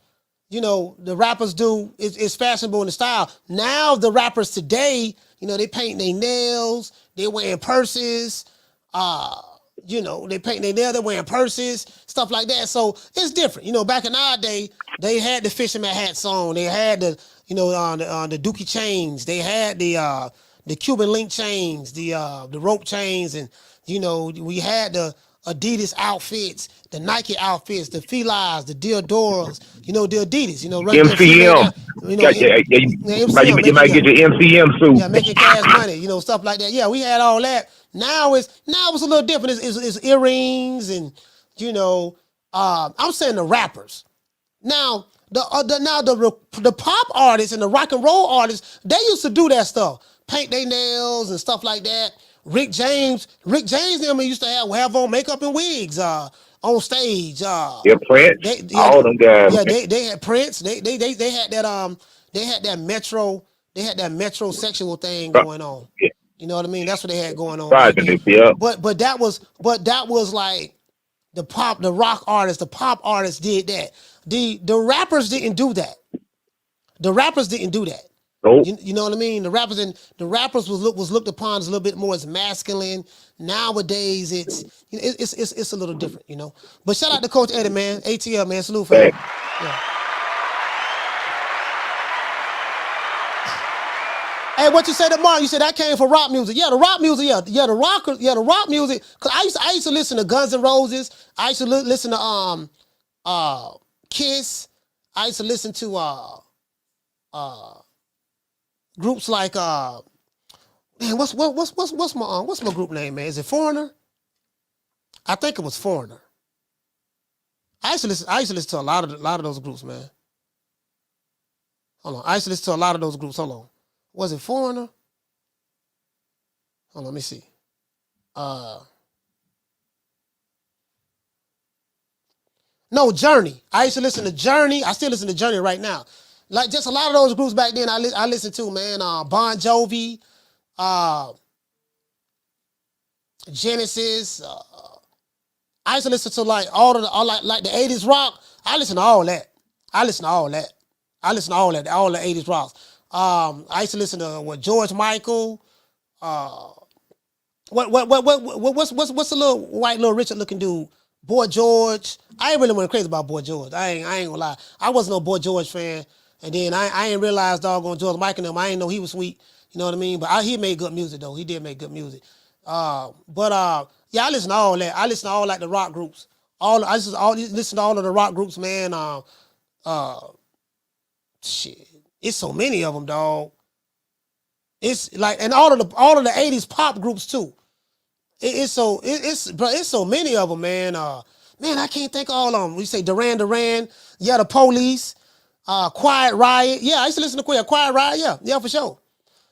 you know, the rappers do is fashionable in the style. Now the rappers today, you know, they paint their nails, they wearing purses, you know, they paint their nails, they're wearing purses, stuff like that. So it's different. You know, back in our day, they had the fisherman hats on. They had the, you know, the Dookie chains. They had the Cuban link chains, the rope chains, and, you know, we had the Adidas outfits, the Nike outfits, the Filas, the Diodoras, you know, the Adidas, you know, MCM. You know, MCM, you might get your MCM suit. Yeah, making cash money, you know, stuff like that. Yeah, we had all that. Now it's a little different. It's earrings and, you know, I'm saying the rappers. Now the pop artists and the rock and roll artists, they used to do that stuff, paint their nails and stuff like that. Rick James, them used to have on makeup and wigs on stage. Prince, all them guys. Yeah, they had Prince. They had that metro sexual thing going on. Yeah. You know what I mean? That's what they had going on. Yeah. But that was like the rock artists, the pop artists did that. The rappers didn't do that. Nope. You know what I mean? The rappers was looked upon as a little bit more as masculine. Nowadays, it's a little different, you know. But shout out to Coach Eddie, man. ATL, man. Salute for him. Yeah. Hey, what you say to Mark? You said that came from rock music. Yeah, the rock music. Yeah, the rock music. Cause I used to listen to Guns N' Roses. I used to listen to Kiss. I used to listen to groups like man, what's my group name, man? Is it Foreigner? I think it was Foreigner. I used to listen to a lot of those groups, man. Hold on. I used to listen to a lot of those groups. Hold on. Was it Foreigner? Hold on, let me see. No, Journey. I used to listen to Journey. I still listen to Journey right now. Like just a lot of those groups back then I listened to, man. Bon Jovi, Genesis. I used to listen to like all the 80s rock. I listen to all that. All the 80s rocks. I used to listen to George Michael. What's the little white little Richard looking dude? Boy George. I ain't really went crazy about Boy George. I ain't gonna lie. I wasn't no Boy George fan. And then I ain't realized doggone George Mike and them. I ain't know he was sweet. You know what I mean? But he made good music though. He did make good music. Yeah, I listen to all that. I listen to all like the rock groups. I listen to all of the rock groups, man. Shit, it's so many of them, dog. It's like, and all of the 80s pop groups too. It's so many of them, man. Man, I can't think of all of them. We say Duran, yeah, the Police, Quiet Riot. Yeah, I used to listen to Quiet Riot. Yeah, for sure.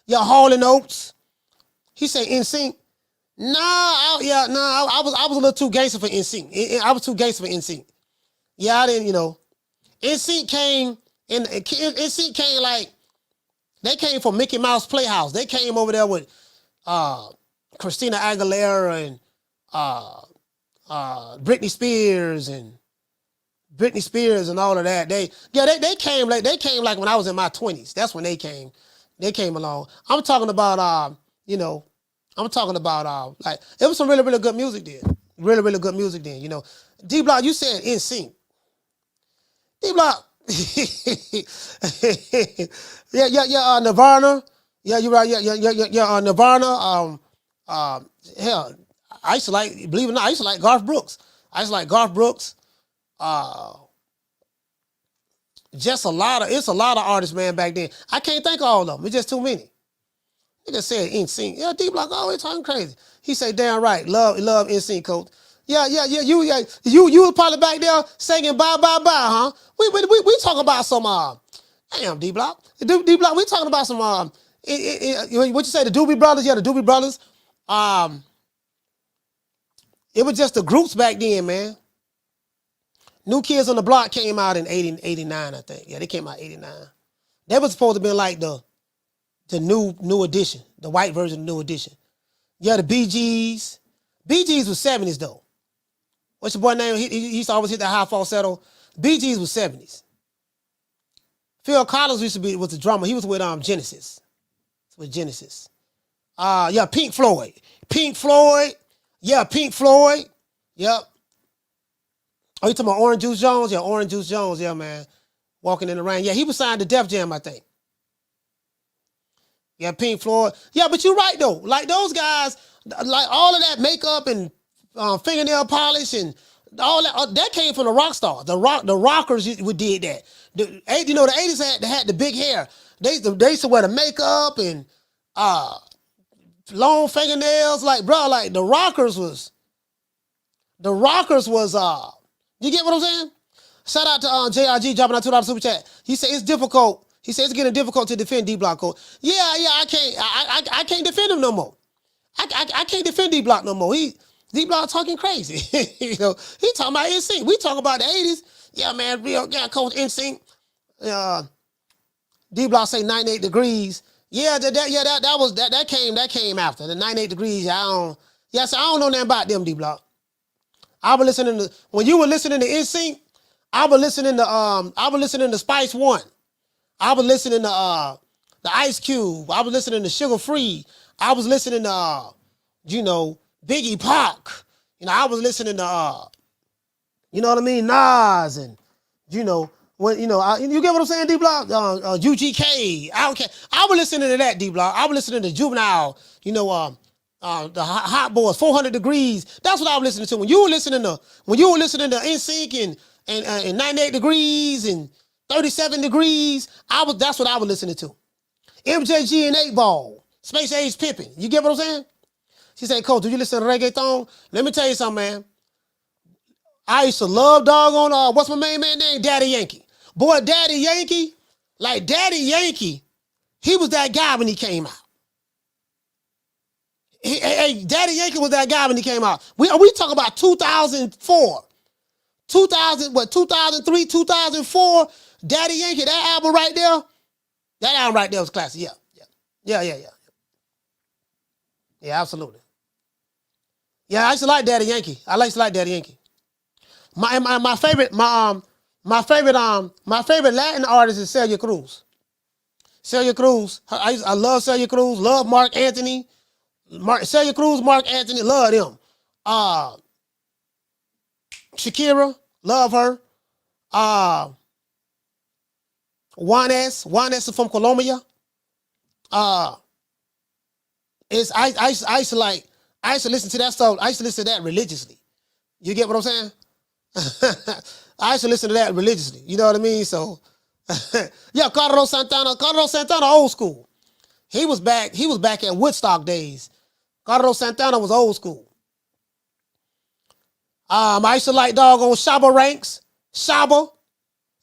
Yeah, Hall and Oates. He said NSYNC. I was a little too gangster for NSYNC. I was too gangster for NSYNC. Yeah, I didn't, NSYNC came like, they came from Mickey Mouse Playhouse. They came over there with Christina Aguilera and Britney Spears and all of that. They came like when I was in my 20s. That's when they came. They came along. I'm talking about like, it was some really, really good music then. Really, really good music then, D Block, you said NSYNC. D Block. Yeah, Nirvana. Yeah, you're right. Yeah, Nirvana. Hell, I used to like, believe it or not, I used to like Garth Brooks. It's a lot of artists, man, back then. I can't think of all of them. It's just too many. He just said NSYNC. Yeah, D Block always talking crazy. He say, damn right, love NSYNC, coach. Yeah. You was probably back there singing bye, huh? We talking about some damn D Block. D Block, we talking about some what you say, the Doobie Brothers? Yeah, the Doobie Brothers. It was just the groups back then, man. New Kids on the Block came out in 89, I think. Yeah, they came out in 89. They was supposed to be like the new edition, the white version of New Edition. Yeah, the Bee Gees. Bee Gees was 70s though. What's your boy name? He used to always hit that high falsetto. Bee Gees was 70s. Phil Collins was the drummer. He was with Genesis. With Genesis. Yeah, Pink Floyd. Yeah, Pink Floyd. Yep. Oh, you talking about Orange Juice Jones? Yeah, Orange Juice Jones. Yeah, man. Walking in the Rain. Yeah, he was signed to Def Jam, I think. Yeah, Pink Floyd. Yeah, but you're right though. Like those guys, like all of that makeup and fingernail polish and all that came from the rock stars. The rockers did that. The 80s had the big hair. They used to wear the makeup and long fingernails. Like, bro, like the rockers was you get what I'm saying? Shout out to JRG dropping out $2 super chat. He said it's difficult. He said it's getting difficult to defend D Block. Yeah, I can't defend him no more. I can't defend D Block no more. D Block talking crazy. He talking about NSYNC. We talking about the 80s. Yeah, man, coach NSYNC. D Block say 98 degrees. Yeah, that came after the 98 degrees. I don't know nothing about them, D Block. I was listening to, when you were listening to NSYNC, I was listening to Spice One. I was listening to the Ice Cube. I was listening to Sugar Free. I was listening to Biggie Pac. I was listening to you know what I mean, Nas, and you get what I'm saying, D Block? UGK. I was listening to that, D Block. I was listening to Juvenile. The Hot Boys, 400 Degrees. That's what I was listening to. When you were listening to NSYNC and 98 Degrees and 37 Degrees, that's what I was listening to. MJG and 8 Ball, Space Age Pippin. You get what I'm saying? She said, Coach, do you listen to reggaeton? Let me tell you something, man. I used to love doggone, what's my main man name? Daddy Yankee. Boy, Daddy Yankee, he was that guy when he came out. Daddy Yankee was that guy when he came out. We talk about 2004. 2003, 2004, Daddy Yankee, that album right there was classic. Yeah, absolutely. Yeah, I used to like Daddy Yankee. My favorite Latin artist is Celia Cruz. I love Celia Cruz, love Mark Anthony. Celia Cruz, Mark Anthony, love them. Shakira, love her. Juanes is from Colombia. It's I used to listen to that stuff. I used to listen to that religiously. You get what I'm saying? I used to listen to that religiously. You know what I mean? So yeah, Carlos Santana old school. He was back at Woodstock days. Carlos Santana was old school. I used to like doggone Shabba Ranks. Shabba.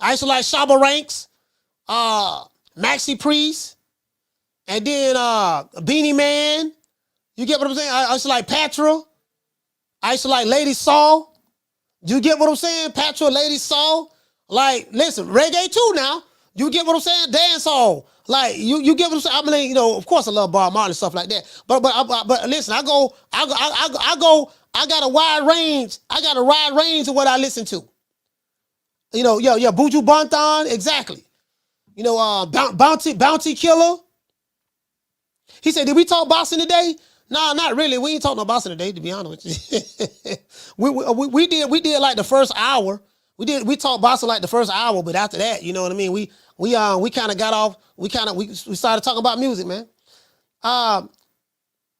I used to like Shabba Ranks. Maxi Priest. And then Beanie Man. You get what I'm saying? I used to like Patra. I used to like Lady Saw. You get what I'm saying? Patra, Lady Saw. Like, listen, reggae too now. You get what I'm saying? Dance hall. Like, you get what I'm saying? I mean, you know, of course I love Bob Marley and stuff like that. But listen, I got a wide range. I got a wide range of what I listen to. You know, yeah, Buju Banton, exactly. You know, Bounty Killer. He said, did we talk boxing today? No, not really. We ain't talking no boxing today, to be honest with you. we did like the first hour. We talked boxing like the first hour, but after that, you know what I mean? We kind of got off. We started talking about music, man.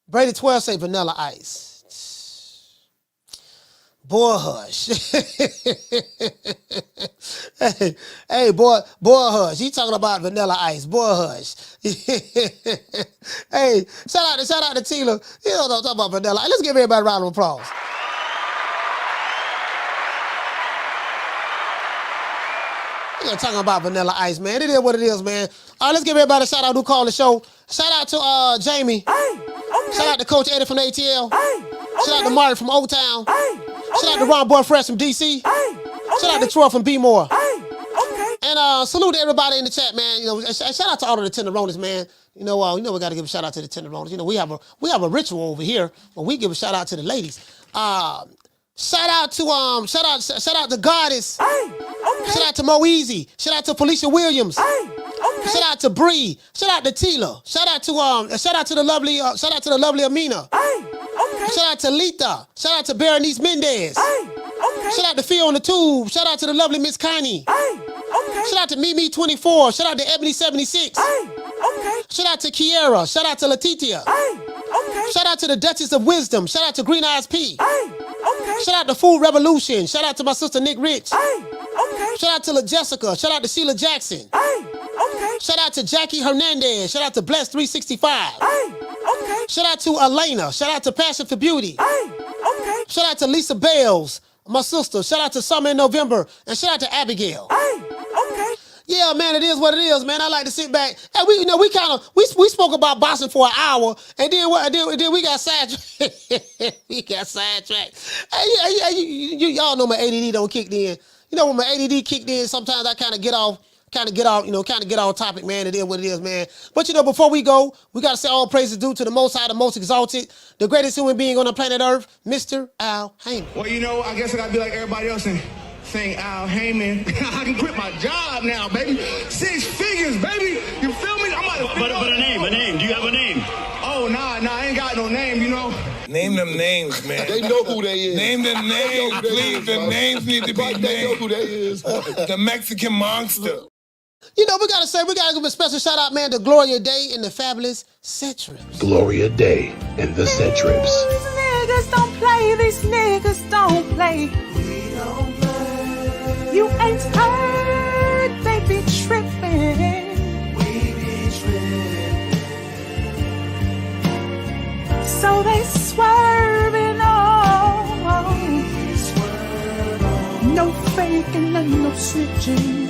Brady 12 say Vanilla Ice. Boy, hush. hey, boy, hush. He talking about Vanilla Ice. Boy, hush. Hey, shout out to Tila. You know what I'm talking about, Vanilla Ice. Let's give everybody a round of applause. We're talking about Vanilla Ice, man. It is what it is, man. Let's give everybody a shout out who called the show. Shout out to Jamie. Shout out to Coach Eddie from ATL. Shout out to Marty from Old Town. Shout out to Ron Boy Fresh from DC. Shout out to Troy from B-More. And salute to everybody in the chat, man. You know, shout out to all of the Tenderonis, man. You know we got to give a shout out to the Tenderonis. You know, we have a ritual over here where we give a shout out to the ladies. Shout out to Goddess. Shout out to Mo Easy. Shout out to Felicia Williams. Shout out to Bree. Shout out to Tila. Shout out to the lovely Amina. Shout out to Letha. Shout out to Berenice Mendez. Shout out to Phil on the Tube. Shout out to the lovely Miss Connie. Shout out to Mimi 24. Shout out to Ebony 76. Shout out to Kiera. Shout out to Letitia. Shout out to the Duchess of Wisdom. Shout out to Green Eyes P. Shout out to Food Revolution. Shout out to my sister Nick Rich. Shout out to La Jessica. Shout out to Sheila Jackson. Shout out to Jackie Hernandez. Shout out to Bless 365. Shout out to Elena. Shout out to Passion for Beauty. Shout out to Lisa Bales, my sister. Shout out to Summer in November. And shout out to Abigail. Yeah, man, it is what it is, man. I like to sit back. And we spoke about boxing for an hour, and then we got sidetracked. Hey, y'all know my ADD don't kick in. You know, when my ADD kicked in, sometimes I kind of get off topic, man. It is what it is, man. But, you know, before we go, we got to say all praises due to the Most High, the Most Exalted, the greatest human being on the planet Earth, Mr. Al Heyman. Well, you know, I guess I got to be like everybody else and sing Al Heyman. I can quit my job now, baby. 6 figures, baby. You feel me? But a name. Do you have a name? Oh, nah, I ain't got no name, you know. Name them names, man. They know who they is. Name them names, please. The names need to be named. They know who they is. The Mexican monster. You know, we gotta give a special shout out, man, to Gloria Day and the fabulous Set Trips. Gloria Day and the Set Trips. These niggas don't play. These niggas don't play. We don't play. You ain't heard, they be tripping. We be tripping. So they swerving on. No faking and no snitching.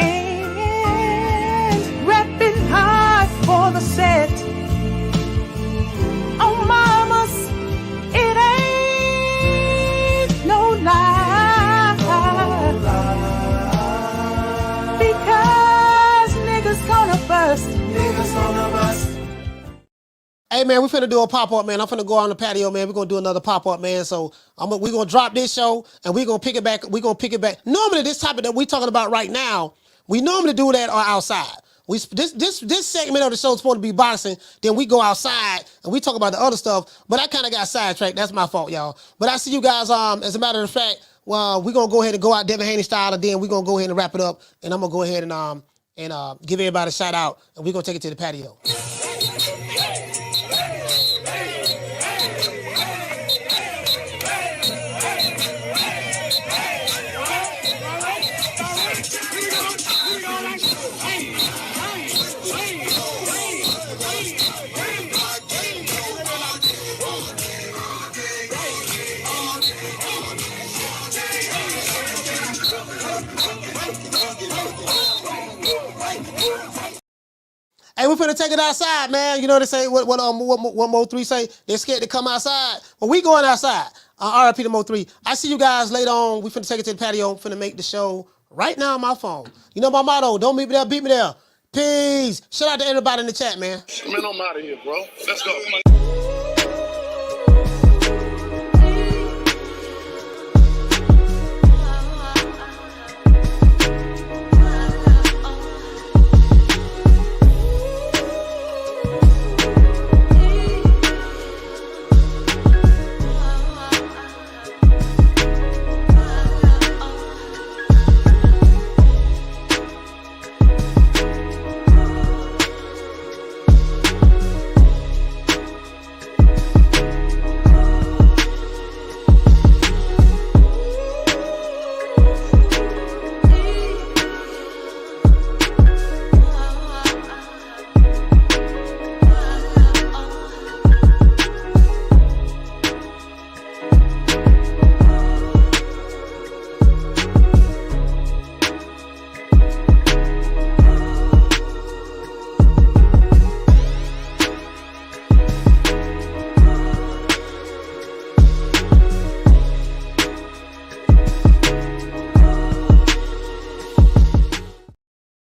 And repping hard for the set. Oh, mamas, it ain't no lie. Because niggas gonna bust. Niggas gonna bust. Hey, man, we finna do a pop-up, man. I'm finna go on the patio, man. We're gonna do another pop-up, man. So we're gonna drop this show and we're gonna pick it back. Normally, this topic that we're talking about right now, we normally do that outside. This segment of the show is supposed to be boxing. Then we go outside and we talk about the other stuff. But I kind of got sidetracked. That's my fault, y'all. But I see you guys. As a matter of fact, Well, we're gonna go ahead and go out Devin Haney style, and then we're gonna go ahead and wrap it up. And I'm gonna go ahead and give everybody a shout out, and we're gonna take it to the patio. Hey, we're finna take it outside, man. You know what they say? What Mo3 say? They're scared to come outside. Well, we going outside. RIP to Mo3. I see you guys later on. We finna take it to the patio. I'm finna make the show right now on my phone. You know my motto. Don't meet me there, beat me there. Peace. Shout out to everybody in the chat, man. Man, I'm out of here, bro. Let's go.